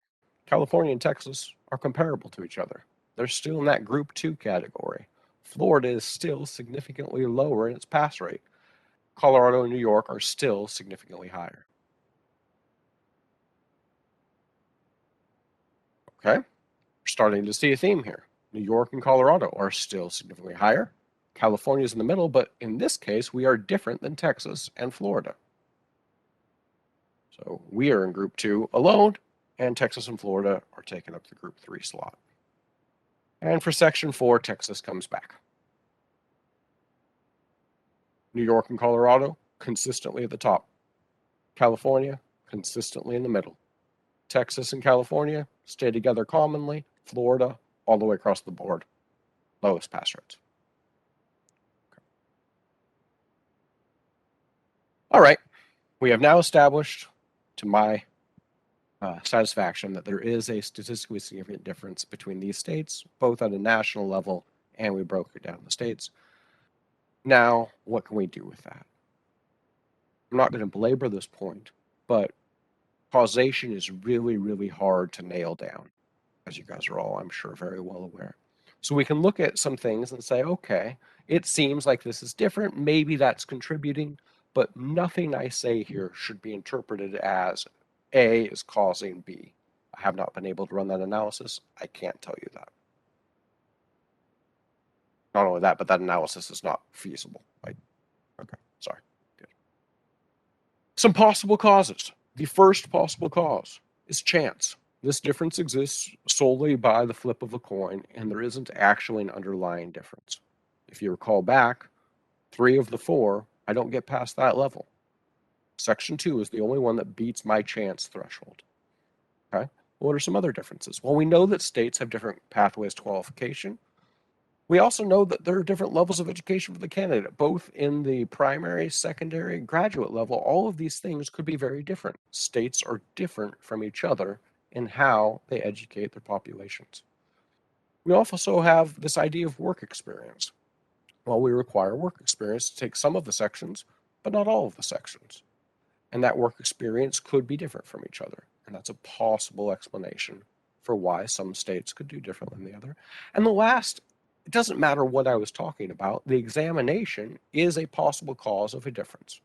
California and Texas are comparable to each other. They're still in that group 2 category. Florida is still significantly lower in its pass rate. Colorado and New York are still significantly higher. Okay, we're starting to see a theme here. New York and Colorado are still significantly higher. California is in the middle, but in this case, we are different than Texas and Florida. So we are in group 2 alone, and Texas and Florida are taking up the group 3 slot. And for section 4, Texas comes back. New York and Colorado, consistently at the top. California, consistently in the middle. Texas and California stay together commonly. Florida, all the way across the board, lowest pass rates. Okay. All right, we have now established, to my satisfaction, that there is a statistically significant difference between these states, both at a national level, and we broke it down in the states. Now, what can we do with that? I'm not going to belabor this point, but causation is really, really hard to nail down, as you guys are all, I'm sure, very well aware. So we can look at some things and say, okay, it seems like this is different. Maybe that's contributing, but nothing I say here should be interpreted as A is causing B. I have not been able to run that analysis. I can't tell you that. Not only that, but that analysis is not feasible. Okay, sorry. Good. Some possible causes. The first possible cause is chance. This difference exists solely by the flip of a coin, and there isn't actually an underlying difference. If you recall back, 3 of the 4, I don't get past that level. Section 2 is the only one that beats my chance threshold. Okay? What are some other differences? Well, we know that states have different pathways to qualification. We also know that there are different levels of education for the candidate, both in the primary, secondary, graduate level. All of these things could be very different. States are different from each other in how they educate their populations. We also have this idea of work experience. Well, we require work experience to take some of the sections, but not all of the sections. And that work experience could be different from each other. And that's a possible explanation for why some states could do differently than the other. And the last, it doesn't matter what I was talking about, the examination is a possible cause of a difference.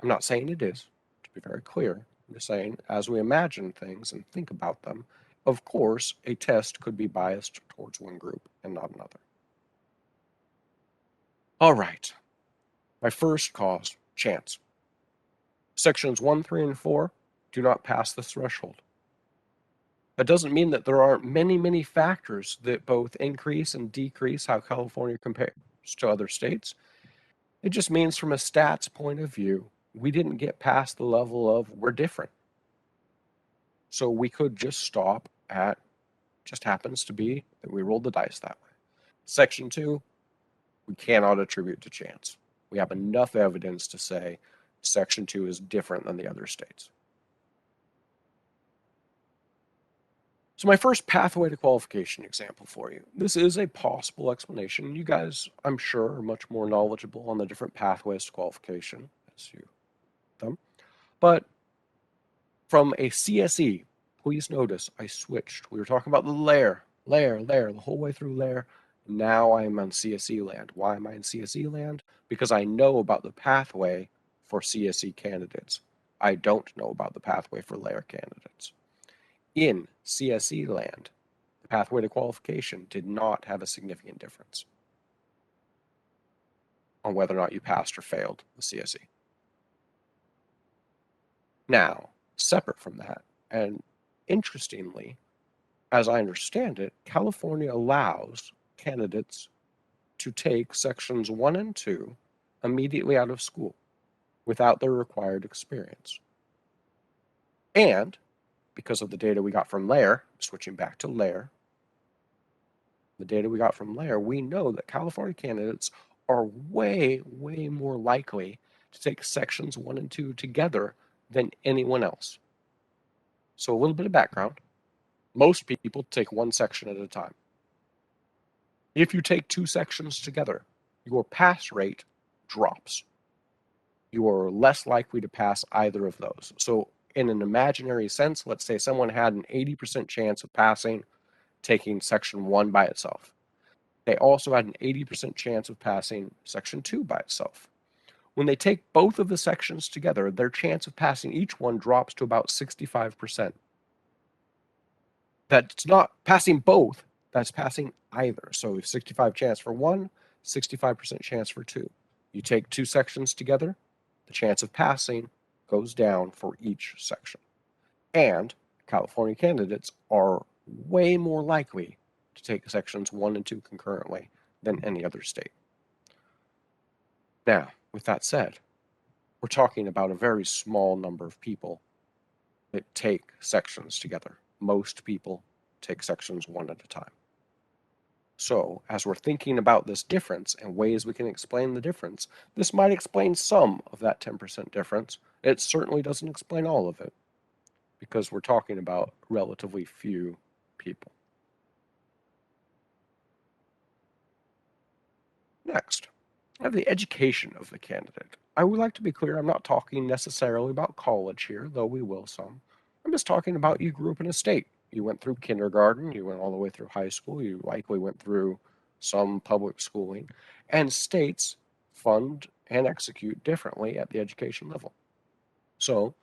I'm not saying it is, to be very clear. I'm just saying, as we imagine things and think about them, of course, a test could be biased towards one group and not another. All right, my first cause, chance. Sections 1, 3, and 4 do not pass this threshold. That doesn't mean that there aren't many, many factors that both increase and decrease how California compares to other states. It just means from a stats point of view, we didn't get past the level of we're different. So we could just stop at, just happens to be that we rolled the dice that way. Section 2, we cannot attribute to chance. We have enough evidence to say Section 2 is different than the other states. So my first pathway to qualification example for you. This is a possible explanation. You guys, I'm sure, are much more knowledgeable on the different pathways to qualification as you them. But from a CSE, please notice I switched. We were talking about the layer, the whole way through layer. Now I'm on CSE land. Why am I in CSE land? Because I know about the pathway for CSE candidates. I don't know about the pathway for layer candidates. In CSE land, the pathway to qualification did not have a significant difference on whether or not you passed or failed the CSE. Now, separate from that, and interestingly, as I understand it, California allows candidates to take sections 1 and 2 immediately out of school without their required experience. And because of the data we got from LAIR, switching back to LAIR, the data we got from LAIR, we know that California candidates are way, way more likely to take sections 1 and 2 together than anyone else. So a little bit of background. Most people take one section at a time. If you take two sections together, your pass rate drops. You are less likely to pass either of those. So in an imaginary sense, let's say someone had an 80% chance of passing taking section 1 by itself. They also had an 80% chance of passing section 2 by itself. When they take both of the sections together, their chance of passing each one drops to about 65%. That's not passing both, that's passing either. So 65 chance for one, 65% chance for two. You take two sections together, the chance of passing goes down for each section. And California candidates are way more likely to take sections 1 and 2 concurrently than any other state. Now, with that said, we're talking about a very small number of people that take sections together. Most people take sections 1 at a time. So, as we're thinking about this difference and ways we can explain the difference, this might explain some of that 10% difference. It certainly doesn't explain all of it, because we're talking about relatively few people. Next, I have the education of the candidate. I would like to be clear, I'm not talking necessarily about college here, though we will some. I'm just talking about you grew up in a state. You went through kindergarten, you went all the way through high school, you likely went through some public schooling, and states fund and execute differently at the education level. So,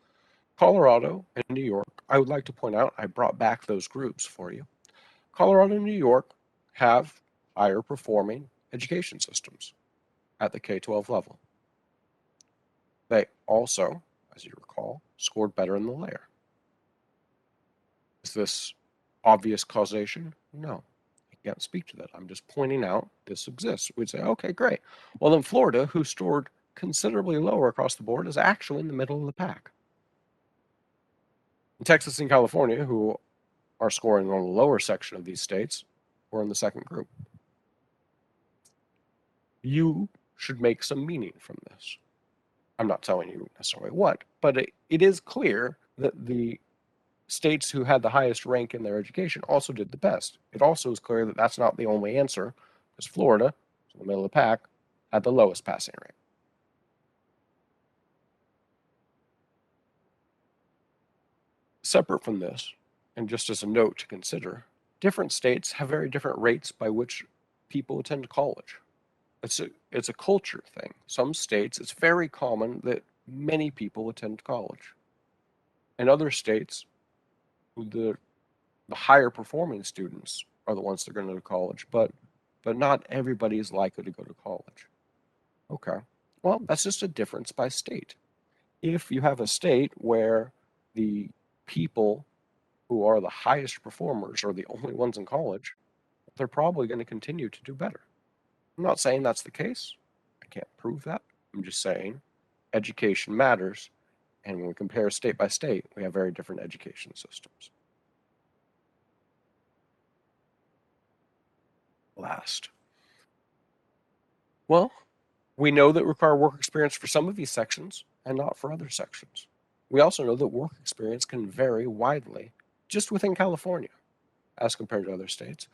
Colorado and New York, I would like to point out, I brought back those groups for you. Colorado and New York have higher performing education systems at the K-12 level. They also, as you recall, scored better in the LAIR. Is this obvious causation? No, I can't speak to that. I'm just pointing out this exists. We'd say, okay, great. Well, then Florida, who scored considerably lower across the board, is actually in the middle of the pack. And Texas and California, who are scoring on the lower section of these states, were in the second group. You should make some meaning from this. I'm not telling you necessarily what, but it is clear that the states who had the highest rank in their education also did the best. It also is clear that that's not the only answer, because Florida, in the middle of the pack, had the lowest passing rate. Separate from this, and just as a note to consider, different states have very different rates by which people attend college. It's a culture thing. Some states, it's very common that many people attend college. In other states, the higher performing students are the ones that are going to go to college, but not everybody is likely to go to college. Okay, well, that's just a difference by state. If you have a state where the people who are the highest performers are the only ones in college, they're probably going to continue to do better. I'm not saying that's the case. I can't prove that. I'm just saying education matters, and when we compare state by state, we have very different education systems. Last. Well, we know that require work experience for some of these sections and not for other sections. We also know that work experience can vary widely just within California as compared to other states.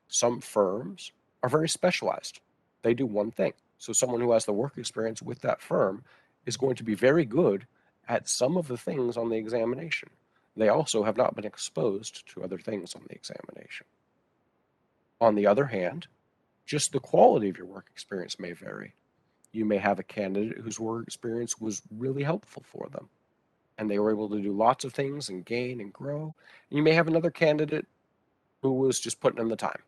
Some firms are very specialized. They do one thing. So someone who has the work experience with that firm is going to be very good at some of the things on the examination. They also have not been exposed to other things on the examination. On the other hand, just the quality of your work experience may vary. You may have a candidate whose work experience was really helpful for them, and they were able to do lots of things and gain and grow. And you may have another candidate who was just putting in the time.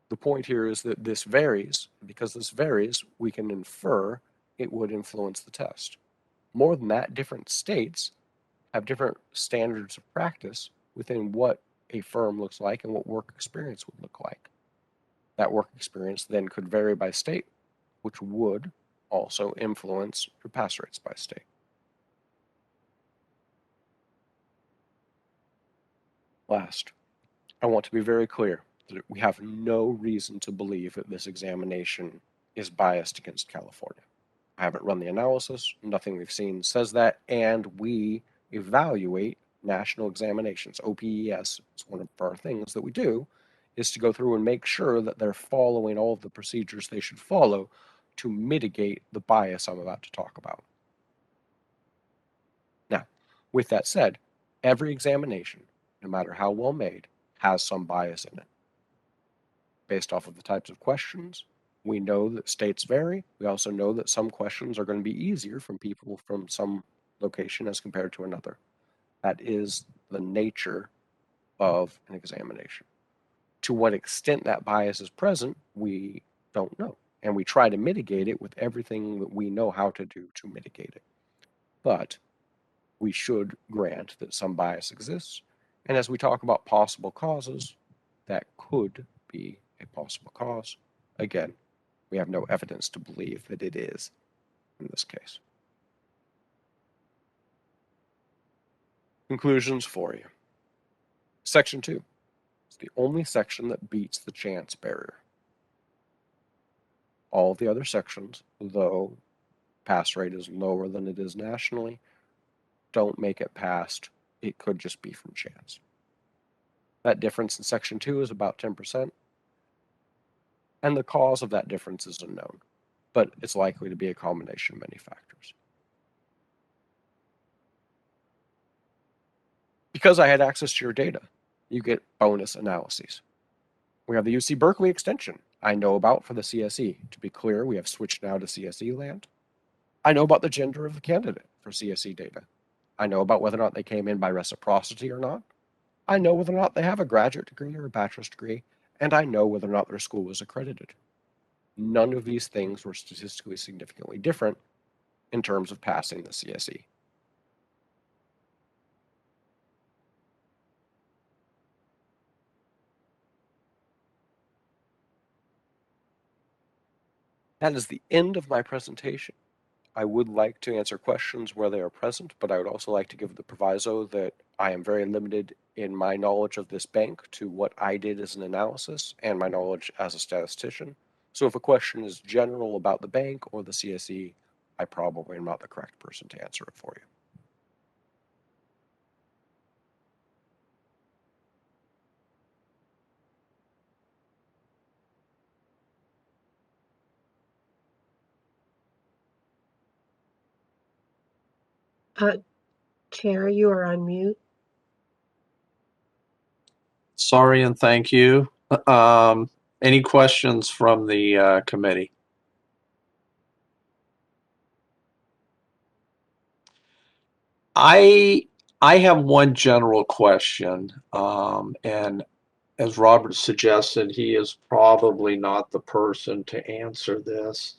The point here is that this varies. Because this varies, we can infer it would influence the test. More than that, different states have different standards of practice within what a firm looks like and what work experience would look like. That work experience then could vary by state, which would also influence your pass rates by state. Last, I want to be very clear that we have no reason to believe that this examination is biased against California. I haven't run the analysis, nothing we've seen says that, and we evaluate national examinations. OPES is one of our things that we do, is to go through and make sure that they're following all of the procedures they should follow to mitigate the bias I'm about to talk about. Now, with that said, every examination, no matter how well made, has some bias in it. Based off of the types of questions, we know that states vary. We also know that some questions are going to be easier from people from some location as compared to another. That is the nature of an examination. To what extent that bias is present, we don't know. And we try to mitigate it with everything that we know how to do to mitigate it. But we should grant that some bias exists. And as we talk about possible causes, that could be a possible cause. Again, we have no evidence to believe that it is in this case. Conclusions for you. Section 2 is the only section that beats the chance barrier. All the other sections, though pass rate is lower than it is nationally, don't make it past. It could just be from chance. That difference in Section 2 is about 10%, and the cause of that difference is unknown, but it's likely to be a combination of many factors. Because I had access to your data, you get bonus analyses. We have the UC Berkeley extension I know about for the CSE. To be clear, we have switched now to CSE land. I know about the gender of the candidate for CSE data. I know about whether or not they came in by reciprocity or not. I know whether or not they have a graduate degree or a bachelor's degree, and I know whether or not their school was accredited. None of these things were statistically significantly different in terms of passing the CSE. That is the end of my presentation. I would like to answer questions where they are present, but I would also like to give the proviso that I am very limited in my knowledge of this bank to what I did as an analysis and my knowledge as a statistician. So if a question is general about the bank or the CSE, I probably am not the correct person to answer it for you. Chair, you are on mute. Sorry and thank you. Any questions from the committee? I have one general question, and as Robert suggested, he is probably not the person to answer this.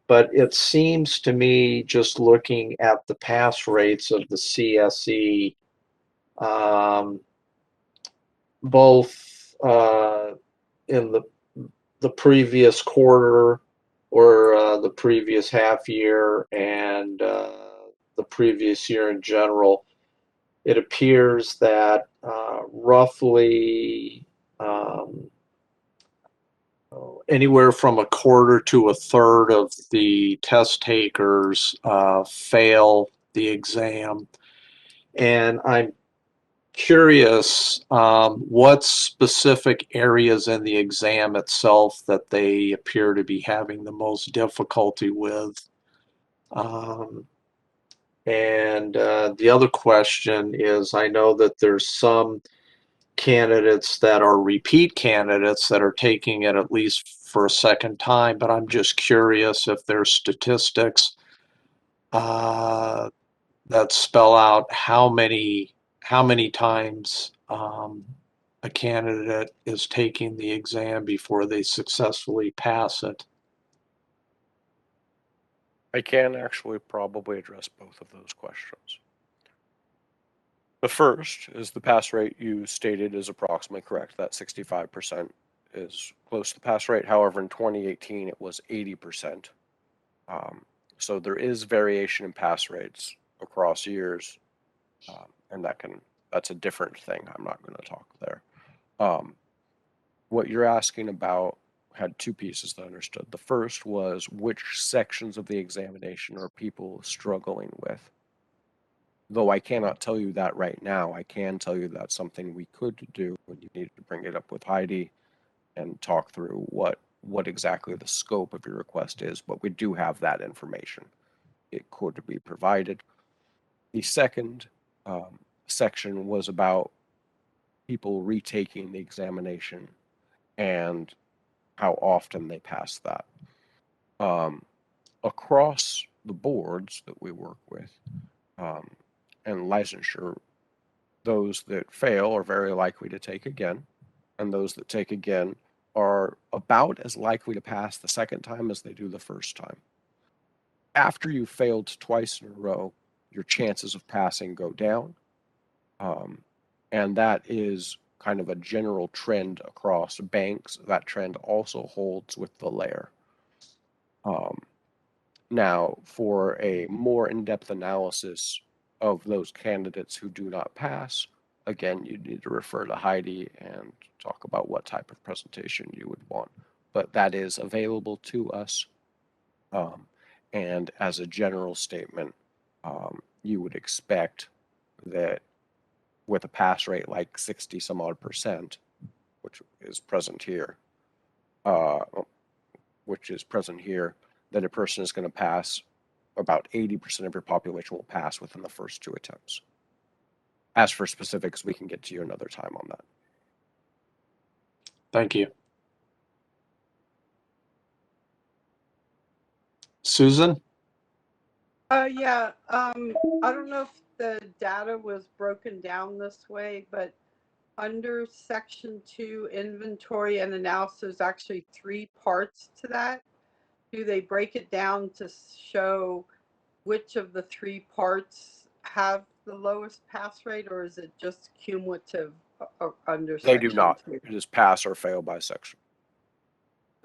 But it seems to me, just looking at the pass rates of the CSE, both in the previous quarter or the previous half year and the previous year in general, it appears that roughly anywhere from a quarter to a third of the test takers fail the exam. And I'm curious what specific areas in the exam itself that they appear to be having the most difficulty with. And the other question is, I know that there's some candidates that are repeat candidates that are taking it at least for a second time, but I'm just curious if there's statistics that spell out how many times a candidate is taking the exam before they successfully pass it. I can actually probably address both of those questions. The first is the pass rate you stated is approximately correct. That 65% is close to the pass rate. However, in 2018, it was 80%. So there is variation in pass rates across years, and that's a different thing. I'm not going to talk there. What you're asking about had two pieces that I understood. The first was which sections of the examination are people struggling with? Though I cannot tell you that right now, I can tell you that's something we could do when you need to bring it up with Heidi and talk through what exactly the scope of your request is, but we do have that information. It could be provided. The second section was about people retaking the examination and how often they pass that. Across the boards that we work with and licensure, those that fail are very likely to take again, and those that take again are about as likely to pass the second time as they do the first time. After you've failed twice in a row, your chances of passing go down, and that is kind of a general trend across banks. That trend also holds with the layer. Now, for a more in-depth analysis of those candidates who do not pass, again, you need to refer to Heidi and talk about what type of presentation you would want. But that is available to us. And as a general statement, you would expect that with a pass rate like 60 some odd percent, which is present here, that a person is going to pass, about 80% of your population will pass within the first two attempts. As for specifics, we can get to you another time on that. Thank you. Susan? Yeah, I don't know if the data was broken down this way, but under section 2, inventory and analysis, there's actually 3 parts to that. Do they break it down to show which of the 3 parts have the lowest pass rate, or is it just cumulative under They section do not. 2? It is pass or fail by section.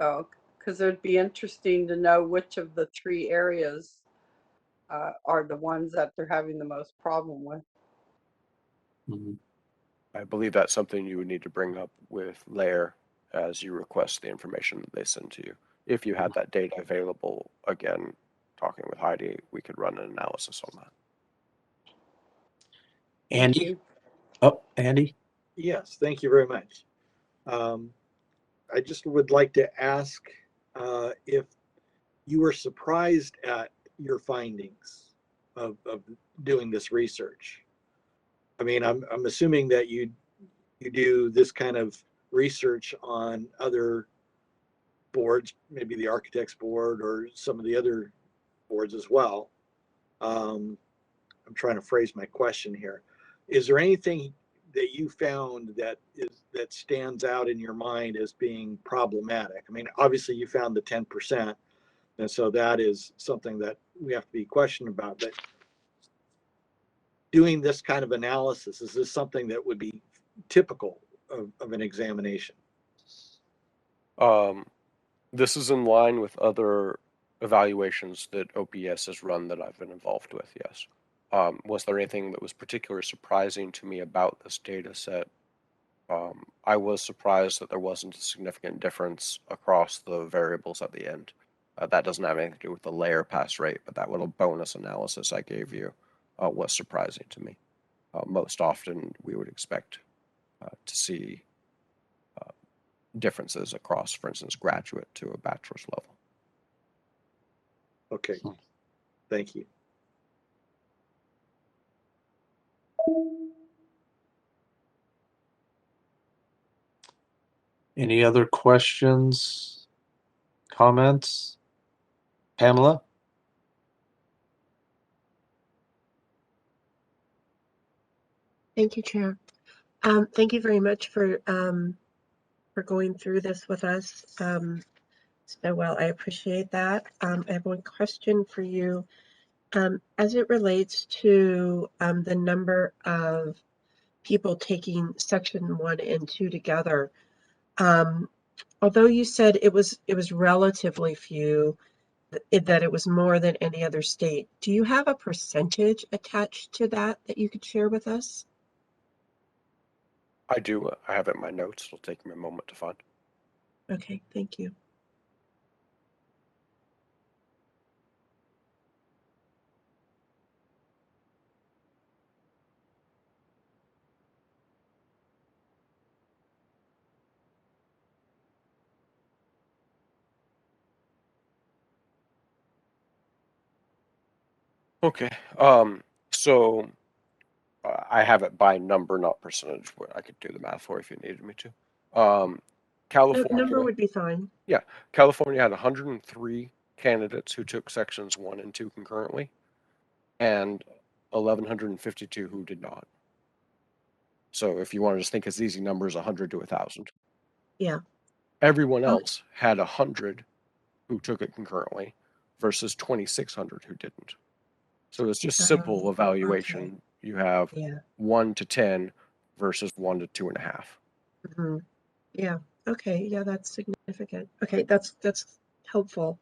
Oh, because it'd be interesting to know which of the 3 areas are the ones that they're having the most problem with. Mm-hmm. I believe that's something you would need to bring up with Lair as you request the information that they send to you. If you had that data available, again, talking with Heidi, we could run an analysis on that. Andy? Oh, Andy? Yes, thank you very much. I just would like to ask if you were surprised at your findings of doing this research. I mean, I'm assuming that you do this kind of research on other boards, maybe the architects board or some of the other boards as well. I'm trying to phrase my question here. Is there anything that you found that stands out in your mind as being problematic? I mean, obviously you found the 10%, and so that is something that we have to be questioned about. But doing this kind of analysis, is this something that would be typical of an examination? This is in line with other evaluations that OPS has run that I've been involved with, yes. Was there anything that was particularly surprising to me about this data set? I was surprised that there wasn't a significant difference across the variables at the end. That doesn't have anything to do with the layer pass rate, but that little bonus analysis I gave you was surprising to me. Most often we would expect to see differences across, for instance, graduate to a bachelor's level. Okay, thank you. Any other questions, comments? Pamela? Thank you, Chair. Thank you very much for going through this with us so well. I appreciate that. I have one question for you. As it relates to the number of people taking section 1 and 2 together, although you said it was relatively few, that it was more than any other state, do you have a percentage attached to that you could share with us? I do. I have it in my notes. It'll take me a moment to find. Okay, thank you. Okay. So I have it by number, not percentage. I could do the math for you if you needed me to. California. Number would be fine. Yeah, California had 103 candidates who took sections 1 and 2 concurrently, and 1,152 who did not. So if you want to just think as easy numbers, 100 to 1,000. Yeah. Everyone else had 100 who took it concurrently versus 2,600 who didn't. So it's just simple evaluation. Okay. You have Yeah. 1 to 10 versus 1 to 2.5. Mm-hmm. Yeah. Okay. Yeah, that's significant. Okay, that's helpful.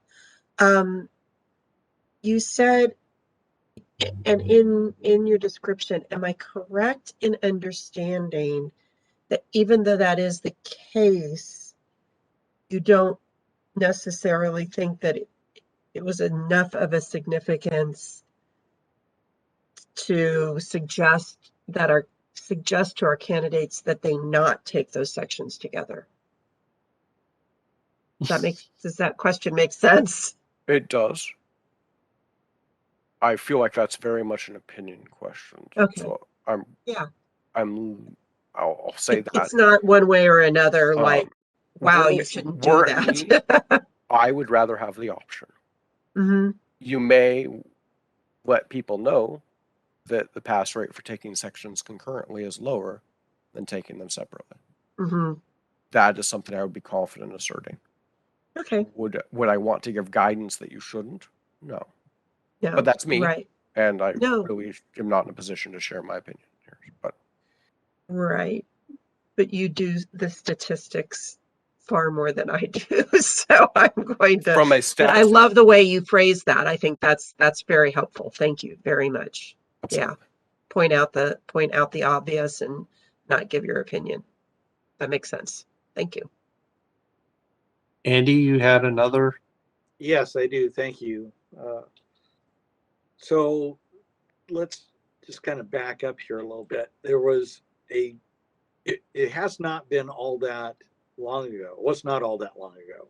You said, and in your description, am I correct in understanding that even though that is the case, you don't necessarily think that it was enough of a significance to suggest to our candidates that they not take those sections together? Does that question make sense? It does. I feel like that's very much an opinion question. Okay. So Yeah. I'll say that. It's not one way or another, like, wow, you shouldn't do that. I would rather have the option. Mm-hmm. You may let people know that the pass rate for taking sections concurrently is lower than taking them separately. Mm-hmm. That is something I would be confident asserting. Okay. Would I want to give guidance that you shouldn't? No. No. But that's me. Right. And I No. really am not in a position to share my opinion here. But Right. But you do the statistics far more than I do. So I'm going to, from a but I love the way you phrase that. I think that's very helpful. Thank you very much. Absolutely. Yeah. Point out the obvious and not give your opinion. That makes sense. Thank you. Andy, you had another? Yes, I do. Thank you. So let's just kind of back up here a little bit. There was it has not been all that long ago. It was not all that long ago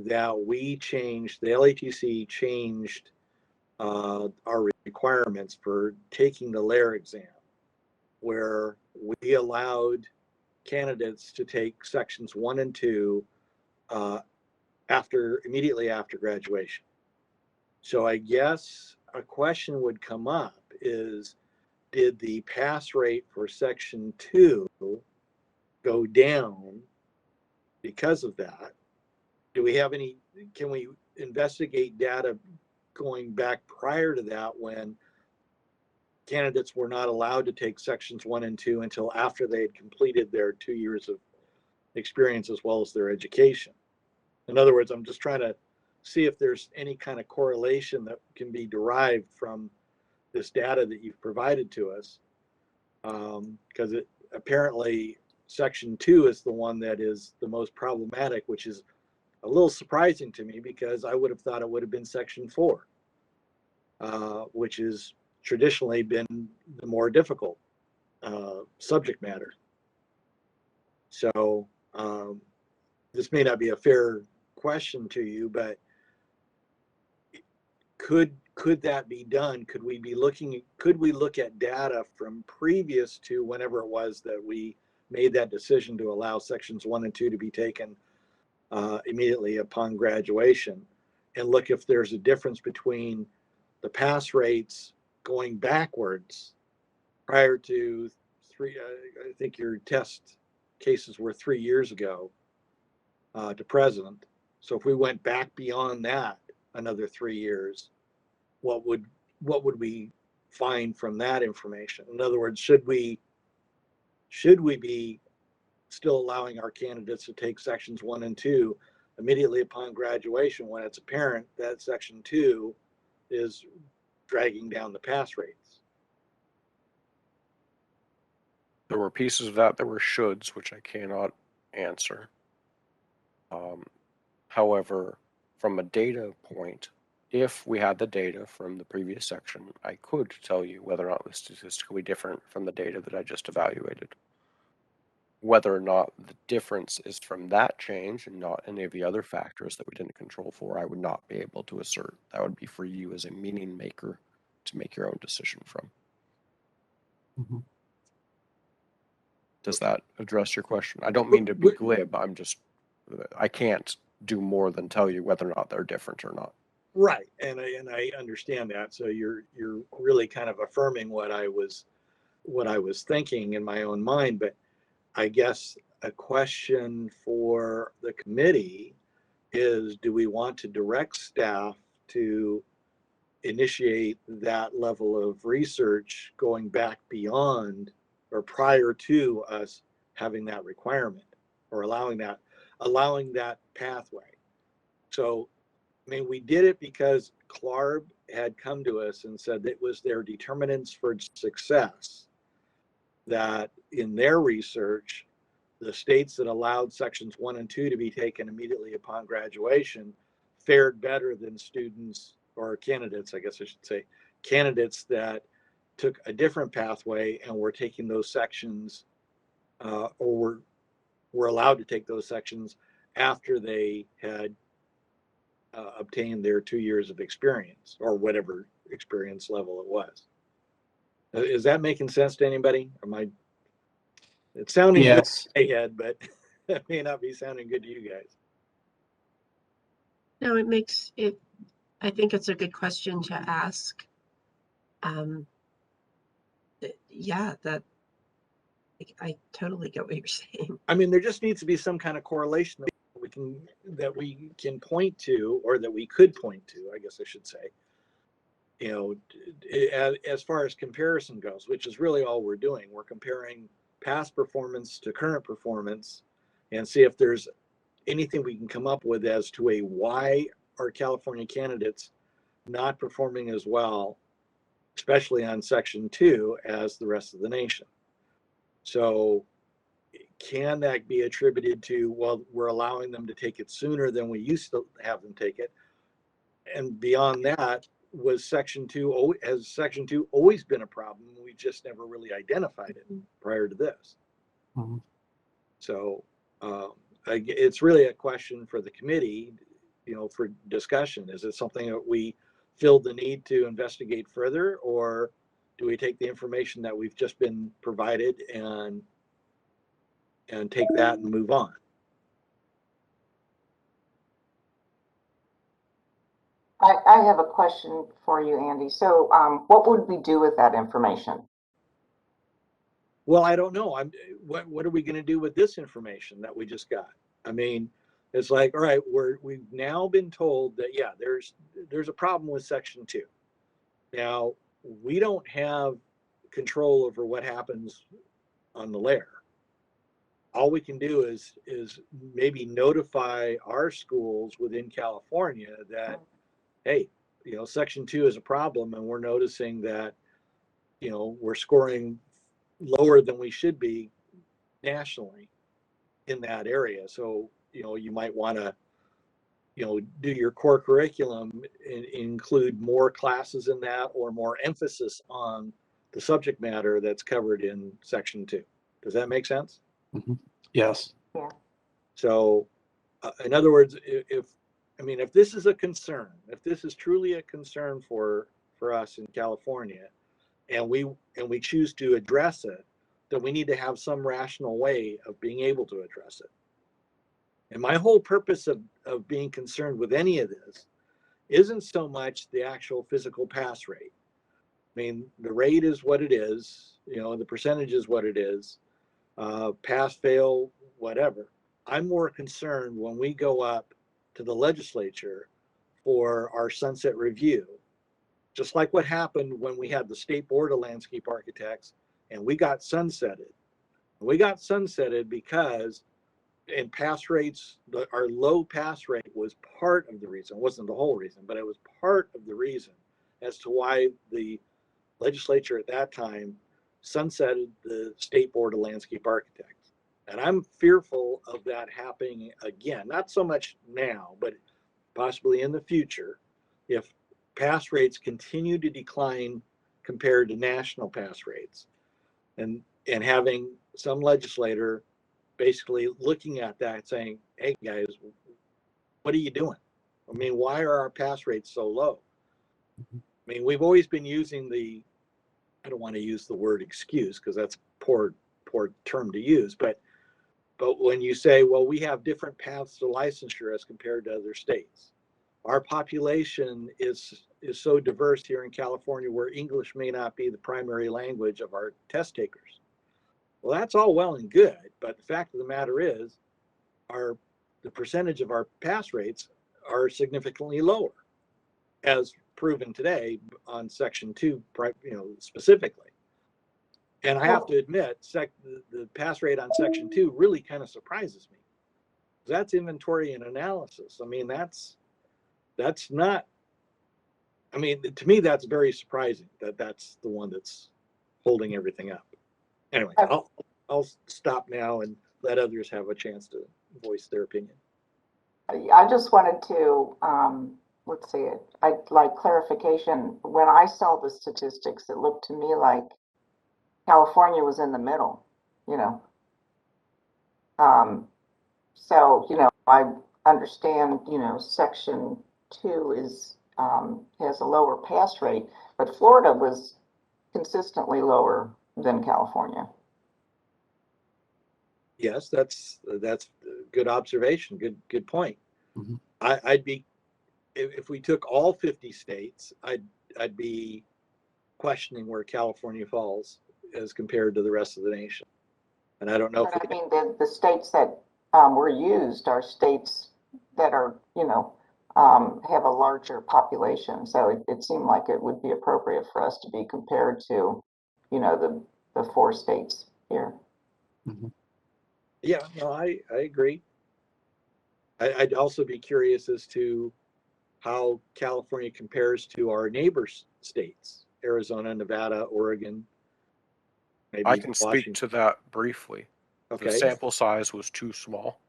that the LATC changed our requirements for taking the LAIR exam, where we allowed candidates to take sections 1 and 2 immediately after graduation. So I guess a question would come up is, did the pass rate for section 2 go down because of that? Can we investigate data going back prior to that when candidates were not allowed to take sections 1 and 2 until after they had completed their 2 years of experience as well as their education? In other words, I'm just trying to see if there's any kind of correlation that can be derived from this data that you've provided to us, because apparently section 2 is the one that is the most problematic, which is a little surprising to me because I would have thought it would have been section 4, which has traditionally been the more difficult subject matter. So this may not be a fair question to you, but could that be done? Could we look at data from previous to whenever it was that we made that decision to allow sections 1 and 2 to be taken immediately upon graduation, and look if there's a difference between the pass rates going backwards prior to I think your test cases were 3 years ago to present. So if we went back beyond that another 3 years, what would what would we find from that information? In other words, should we be still allowing our candidates to take sections 1 and 2 immediately upon graduation when it's apparent that section 2 is dragging down the pass rates? There were pieces of that were shoulds, which I cannot answer. However, from a data point, if we had the data from the previous section, I could tell you whether or not it was statistically different from the data that I just evaluated. Whether or not the difference is from that change and not any of the other factors that we didn't control for, I would not be able to assert. That would be for you as a meaning maker to make your own decision from. Mhm. Does that address your question? I don't mean to be glib. I can't do more than tell you whether or not they're different or not. Right, and I understand that. So you're really kind of affirming what I was thinking in my own mind. But I guess a question for the committee is, do we want to direct staff to initiate that level of research going back beyond or prior to us having that requirement, or allowing that pathway? So, I mean, we did it because CLARB had come to us and said that it was their determinants for success, that in their research, the states that allowed sections 1 and 2 to be taken immediately upon graduation fared better than students, or candidates, I guess I should say, candidates that took a different pathway and were taking those sections, or were allowed to take those sections after they had obtained their 2 years of experience, or whatever experience level it was. Is that making sense to anybody? Am I? It's sounding Yes. good in my head, but it may not be sounding good to you guys. No, it makes it, I think it's a good question to ask. Yeah, that I totally get what you're saying. I mean, there just needs to be some kind of correlation that we can point to, or that we could point to, I guess I should say. You know, as far as comparison goes, which is really all we're doing. We're comparing past performance to current performance, and see if there's anything we can come up with as to why are California candidates not performing as well, especially on section 2, as the rest of the nation. So can that be attributed to, well, we're allowing them to take it sooner than we used to have them take it? And beyond that, has section 2 always been a problem? We just never really identified it prior to this. Mhm. So it's really a question for the committee, for discussion. Is it something that we feel the need to investigate further, or do we take the information that we've just been provided and take that and move on? I have a question for you, Andy. So what would we do with that information? Well, I don't know. What are we going to do with this information that we just got? I mean, it's like, all right, we've now been told that, yeah, there's a problem with section 2. Now, we don't have control over what happens on the layer. All we can do is maybe notify our schools within California that, hey, section 2 is a problem, and we're noticing that, we're scoring lower than we should be nationally in that area. So, you might want to, do your core curriculum and include more classes in that, or more emphasis on the subject matter that's covered in section 2. Does that make sense? Mm-hmm. Yes. Yeah. So, in other words, if this is a concern, if this is truly a concern for us in California, and we choose to address it, then we need to have some rational way of being able to address it. And my whole purpose of being concerned with any of this isn't so much the actual physical pass rate. I mean, the rate is what it is, the percentage is what it is, pass, fail, whatever. I'm more concerned when we go up to the legislature for our sunset review just like what happened when we had the State Board of Landscape Architects and we got sunsetted. We got sunsetted because in pass rates, our low pass rate was part of the reason. It wasn't the whole reason, but it was part of the reason as to why the legislature at that time sunsetted the State Board of Landscape Architects. And I'm fearful of that happening again, not so much now, but possibly in the future, if pass rates continue to decline compared to national pass rates, and having some legislator basically looking at that saying, hey guys, what are you doing? I mean, why are our pass rates so low? I mean, we've always been using the, I don't want to use the word excuse because that's poor term to use, but when you say, well, we have different paths to licensure as compared to other states. Our population is so diverse here in California where English may not be the primary language of our test takers. Well, that's all well and good, but the fact of the matter is the percentage of our pass rates are significantly lower, as proven today on Section 2, specifically. And I have to admit, the pass rate on Section 2 really kind of surprises me. That's inventory and analysis. I mean, that's not, I mean, to me, that's very surprising that that's the one that's holding everything up. Anyway, I'll stop now and let others have a chance to voice their opinion. I just wanted to, let's see, I'd like clarification. When I saw the statistics, it looked to me like California was in the middle, you know. So, you know, I understand, you know, Section 2 is has a lower pass rate, but Florida was consistently lower than California. Yes, that's a good observation. Good point. Mm-hmm. I'd be, if we took all 50 states, I'd be questioning where California falls as compared to the rest of the nation. And I don't know. But I mean, the states that were used are states that are, you know, have a larger population. So it seemed like it would be appropriate for us to be compared to, you know, the 4 states here. Mm-hmm. Yeah, no, I agree. I'd also be curious as to how California compares to our neighbor states, Arizona, Nevada, Oregon. Maybe I can Washington. speak to that briefly. Okay. The sample size was too small.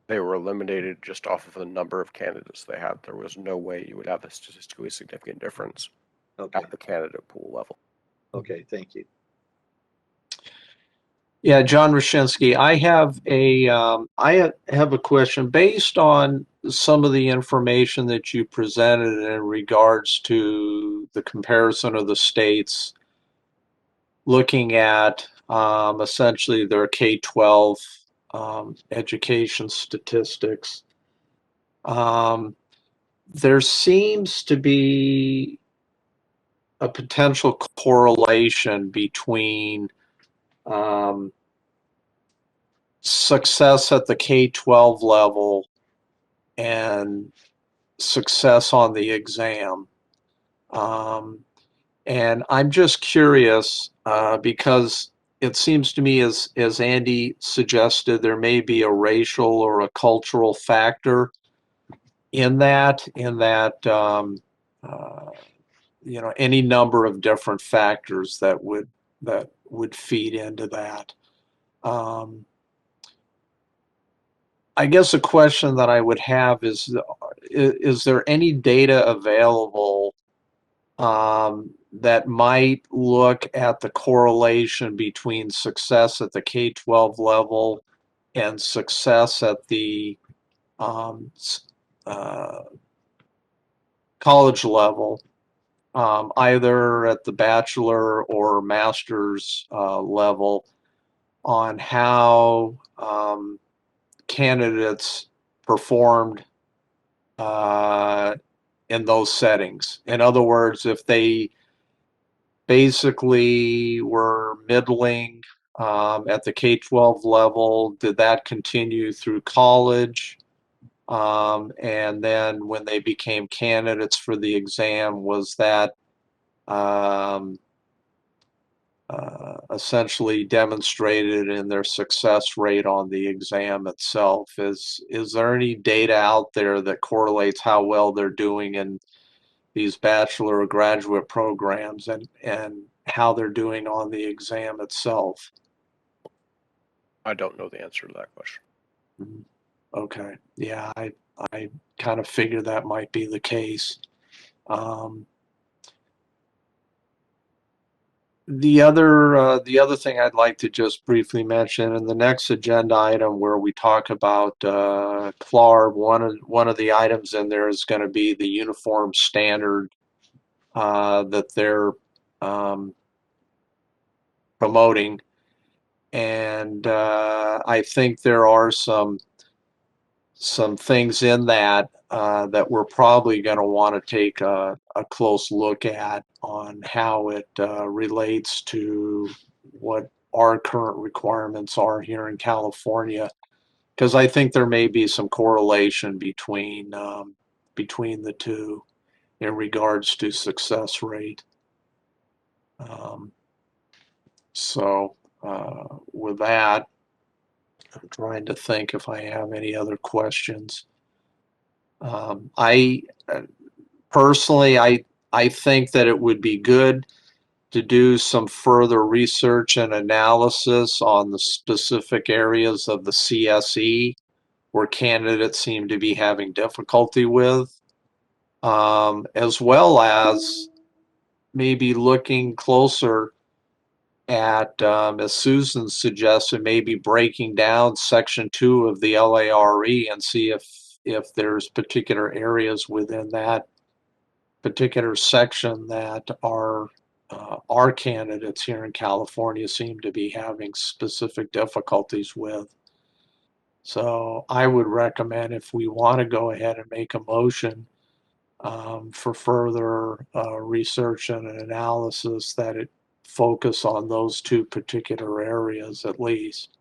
They were eliminated just off of the number of candidates they had. There was no way you would have a statistically significant difference at the candidate pool level. Okay, thank you. Yeah, John Roshinsky, I have a question based on some of the information that you presented in regards to the comparison of the states, looking at essentially their K-12 education statistics. There seems to be a potential correlation between success at the K-12 level and success on the exam. And I'm just curious because it seems to me, as Andy suggested, there may be a racial or a cultural factor in that you know, any number of different factors that would feed into that. I guess a question that I would have is there any data available that might look at the correlation between success at the K-12 level and success at the college level, either at the bachelor or master's level, on how candidates performed in those settings. In other words, if they basically were middling at the K-12 level, did that continue through college? And then when they became candidates for the exam, was that essentially demonstrated in their success rate on the exam itself. Is there any data out there that correlates how well they're doing in these bachelor or graduate programs and how they're doing on the exam itself? I don't know the answer to that question. Okay. Yeah, I kind of figured that might be the case. The other thing I'd like to just briefly mention in the next agenda item where we talk about CLARB, one of the items in there is going to be the uniform standard that they're promoting, and I think there are some things in that that we're probably going to want to take a close look at on how it relates to what our current requirements are here in California, because I think there may be some correlation between the two in regards to success rate. So with that, I'm trying to think if I have any other questions. I personally, I think that it would be good to do some further research and analysis on the specific areas of the CSE where candidates seem to be having difficulty with, as well as maybe looking closer at, as Susan suggested, maybe breaking down Section 2 of the LARE and see if there's particular areas within that particular section that our candidates here in California seem to be having specific difficulties with. So I would recommend, if we want to go ahead and make a motion for further research and analysis, that it focus on those two particular areas at least.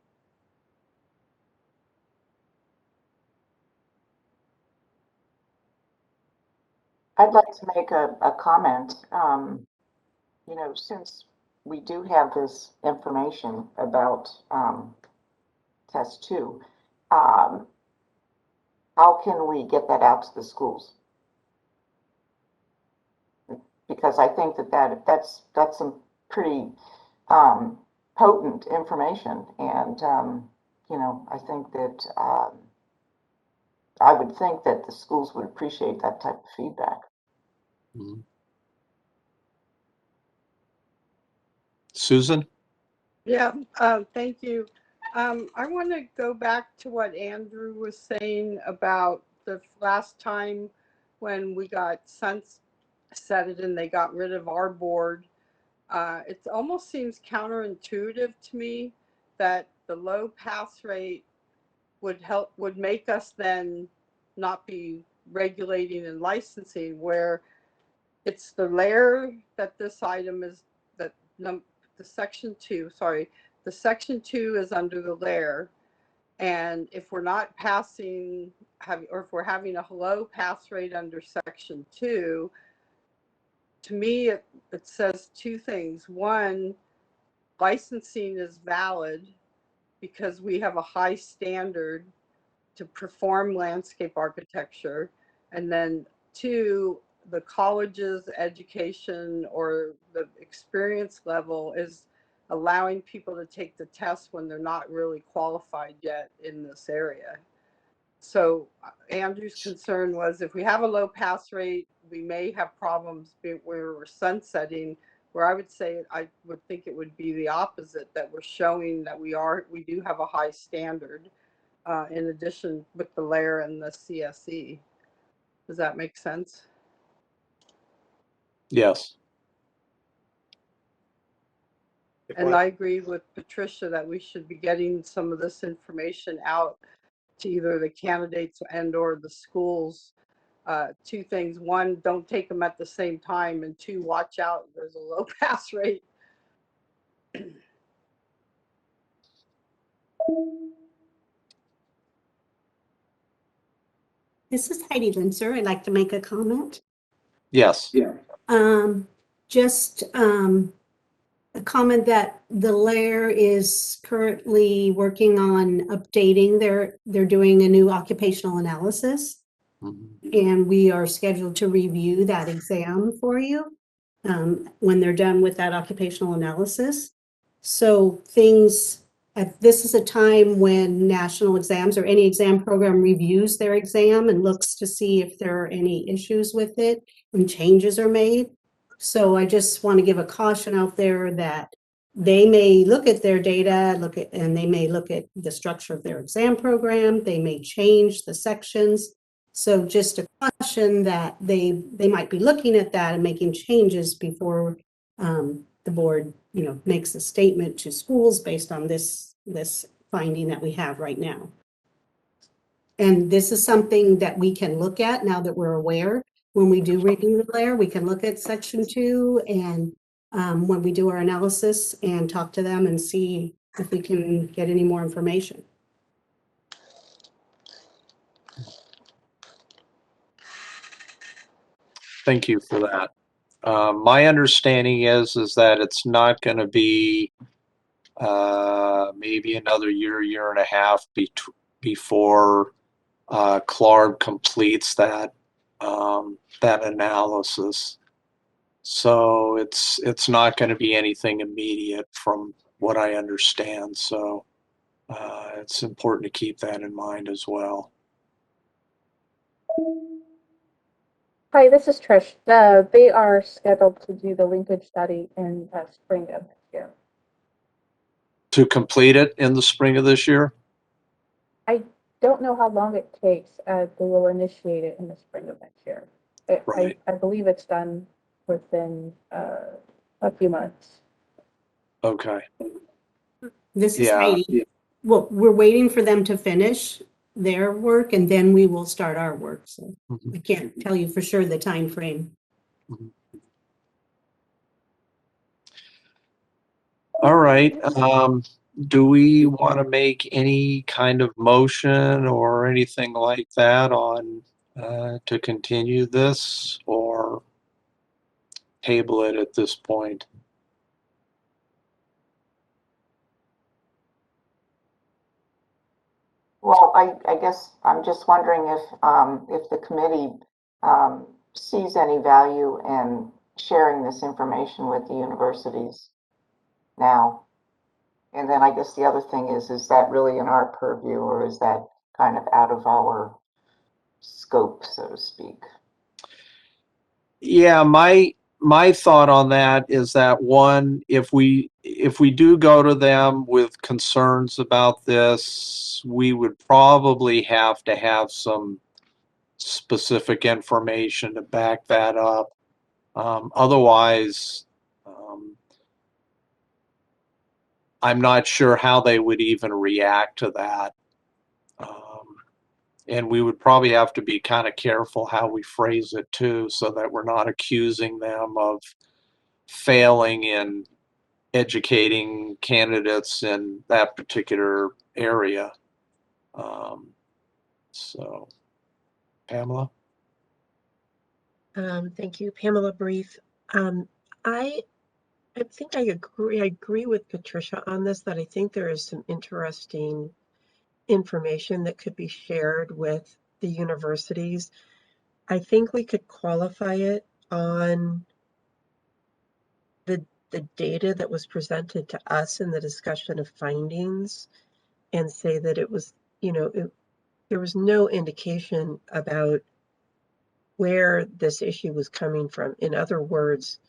I'd like to make a comment. You know, since we do have this information about test 2, how can we get that out to the schools? Because I think that's some pretty potent information, and you know, I think that I would think that the schools would appreciate that type of feedback. Mm-hmm. Susan? Yeah, thank you. I want to go back to what Andrew was saying about the last time when we got sunsetted and they got rid of our board. It almost seems counterintuitive to me that the low pass rate would make us then not be regulating and licensing, where it's the layer that this item is, that the section 2, sorry, the section 2 is under the layer. And if we're not passing, or if we're having a low pass rate under section 2, to me, it says two things. One, licensing is valid because we have a high standard to perform landscape architecture. And then 2, the college's education or the experience level is allowing people to take the test when they're not really qualified yet in this area. So Andrew's concern was, if we have a low pass rate, we may have problems where we're sunsetting, where I would say, I would think it would be the opposite, that we're showing that we do have a high standard, in addition with the layer and the CSE. Does that make sense? Yes. And I agree with Patricia that we should be getting some of this information out to either the candidates and or the schools. 2 things. 1, don't take them at the same time. And 2, watch out, there's a low pass rate. This is Heidi Linzer. I'd like to make a comment. Yes. Yeah. just a comment that the Lair is currently working on updating they're doing a new occupational analysis. And we are scheduled to review that exam for you when they're done with that occupational analysis. So this is a time when national exams or any exam program reviews their exam and looks to see if there are any issues with it when changes are made. So I just want to give a caution out there that they may look at their data, and they may look at the structure of their exam program. They may change the sections. So just a caution that they might be looking at that and making changes before the board, makes a statement to schools based on this finding that we have right now. And this is something that we can look at now that we're aware. When we do review the Lair, we can look at section 2 and when we do our analysis and talk to them and see if we can get any more information. Thank you for that. My understanding is that it's not going to be maybe another year and a half before Clark completes that analysis. So it's not going to be anything immediate from what I understand. So it's important to keep that in mind as well. Hi, this is Trish. They are scheduled to do the linkage study in spring of next year. To complete it in the spring of this year? I don't know how long it takes. They will initiate it in the spring of next year. Right. I believe it's done within a few months. Okay. This is Heidi. Well, we're waiting for them to finish their work and then we will start our work. So I can't tell you for sure the time frame. All right. Do we want to make any kind of motion or anything like that on to continue this or table it at this point? Well, I guess I'm just wondering if the committee sees any value in sharing this information with the universities now. And then I guess the other thing is that really in our purview, or is that kind of out of our scope, so to speak? Yeah, my thought on that is that one, if we do go to them with concerns about this, we would probably have to have some specific information to back that up. Otherwise, I'm not sure how they would even react to that. And we would probably have to be kind of careful how we phrase it too, so that we're not accusing them of failing in educating candidates in that particular area. So, Pamela? Thank you, Pamela Brief. I think I agree with Patricia on this, that I think there is some interesting information that could be shared with the universities. I think we could qualify it on the data that was presented to us in the discussion of findings and say that it was, there was no indication about where this issue was coming from. In other words,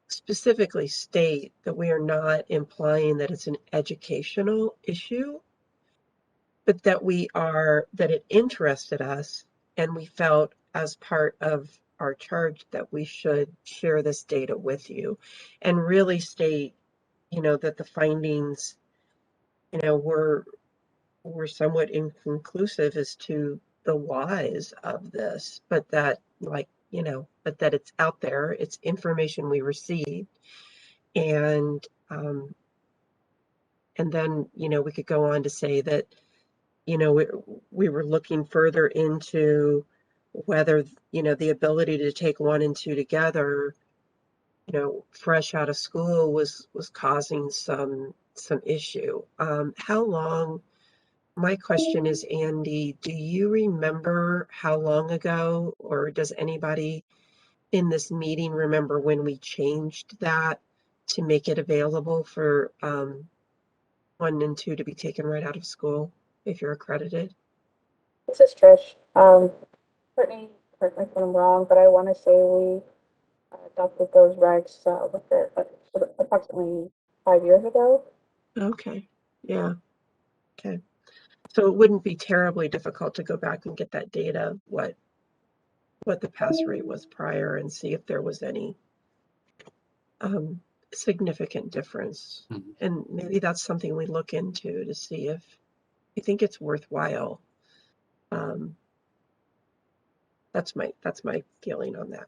specifically state that we are not implying that it's an educational issue, but that that it interested us and we felt as part of our charge that we should share this data with you and really state, that the findings, were somewhat inconclusive as to the whys of this, but that but that it's out there, it's information we received, and then, we could go on to say that, we were looking further into whether, the ability to take 1 and 2 together fresh out of school was causing some issue. How long? My question is, Andy, do you remember how long ago, or does anybody in this meeting remember when we changed that to make it available for 1 and 2 to be taken right out of school if you're accredited? This is Trish. Courtney, correct me if I'm wrong, but I want to say we adopted those regs with it approximately 5 years ago. Okay, yeah, okay. So it wouldn't be terribly difficult to go back and get that data, what the pass rate was prior, and see if there was any significant difference. Mhm. And maybe that's something we look into to see if you think it's worthwhile. That's my feeling on that.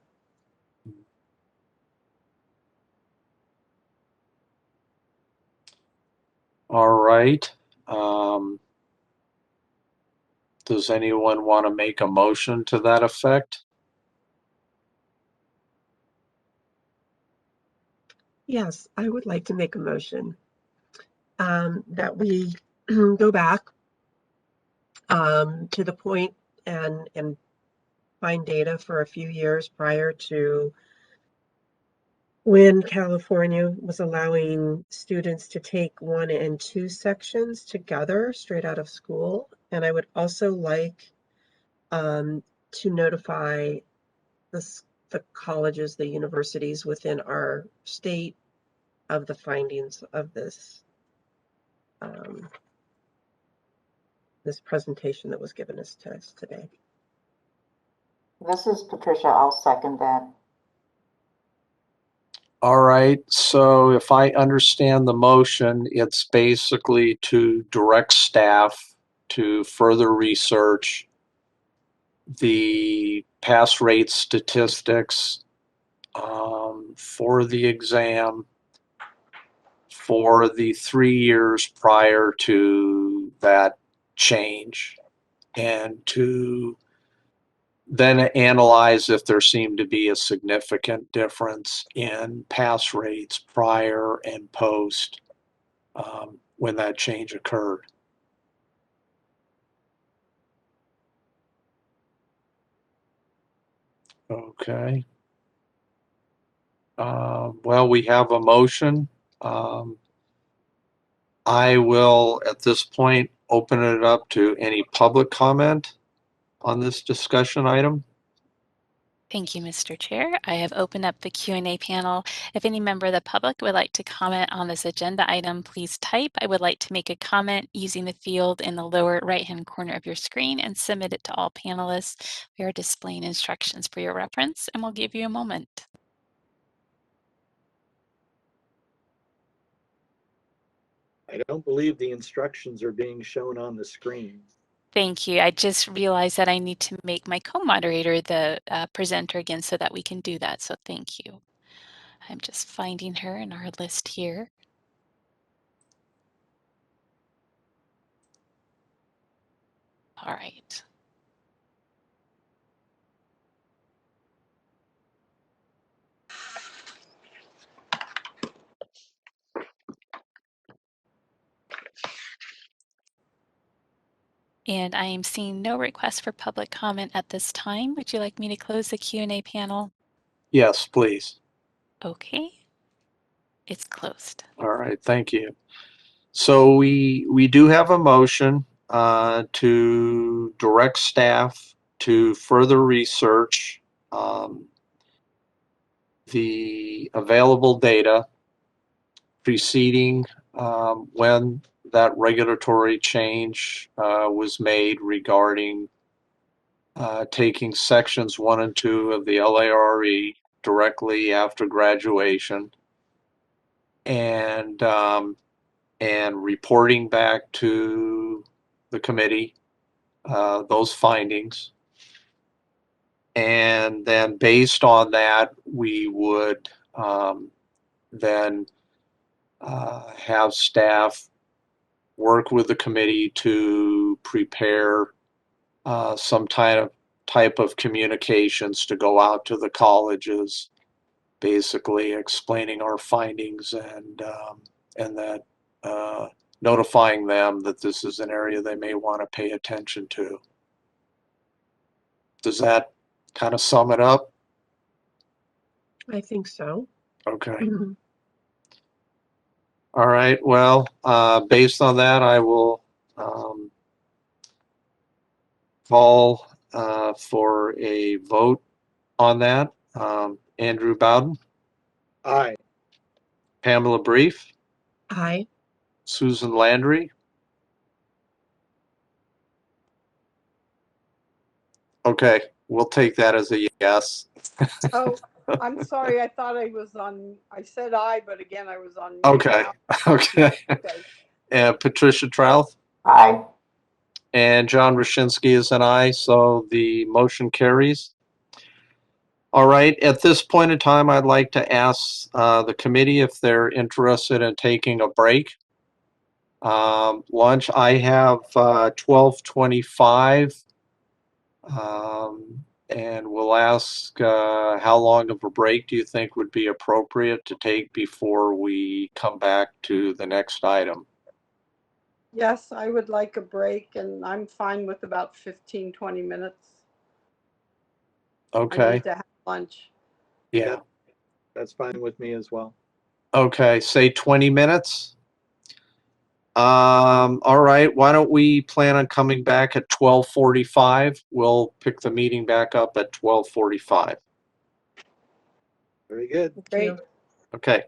All right. Does anyone want to make a motion to that effect? Yes, I would like to make a motion that we go back to the point and find data for a few years prior to when California was allowing students to take 1 and 2 sections together straight out of school. And I would also like to notify the colleges, the universities within our state of the findings of this this presentation that was given to us today. This is Patricia. I'll second that. All right, so if I understand the motion, it's basically to direct staff to further research the pass rate statistics for the exam for the 3 years prior to that change, and to then analyze if there seemed to be a significant difference in pass rates prior and post when that change occurred. Okay. Well, we have a motion. I will, at this point, open it up to any public comment on this discussion item. Thank you, Mr. Chair. I have opened up the Q&A panel. If any member of the public would like to comment on this agenda item, please type. I would like to make a comment using the field in the lower right-hand corner of your screen and submit it to all panelists. We are displaying instructions for your reference, and we'll give you a moment. I don't believe the instructions are being shown on the screen. Thank you. I just realized that I need to make my co-moderator the presenter again so that we can do that. So thank you. I'm just finding her in our list here. All right. And I am seeing no request for public comment at this time. Would you like me to close the Q&A panel? Yes, please. Okay. It's closed. All right, thank you. So we do have a motion to direct staff to further research the available data preceding when that regulatory change was made regarding taking sections 1 and 2 of the LARE directly after graduation, and reporting back to the committee those findings. And then based on that, we would then have staff work with the committee to prepare some type of communications to go out to the colleges basically explaining our findings and that notifying them that this is an area they may want to pay attention to. Does that kind of sum it up? I think so. Okay. Mhm. All right. Well, based on that, I will call for a vote on that. Andrew Bowden, Aye. Pamela Brief, Aye. Susan Landry. Okay, we'll take that as a yes. Oh, I'm sorry. I thought I said aye, but again, I was on mute. Okay, now. okay. Okay. And Patricia Trouth Aye. and John Roshinsky is an aye, so the motion carries. All right, at this point in time, I'd like to ask the committee if they're interested in taking a break. Lunch, I have 12:25, and we'll ask how long of a break do you think would be appropriate to take before we come back to the next item? Yes, I would like a break, and I'm fine with about 15, 20 minutes. I Okay, need to have lunch. yeah, That's fine with me as well. okay, say 20 minutes. All right, why don't we plan on coming back at 12:45? We'll pick the meeting back up at 12:45. Very good. Thank Great. you. Okay.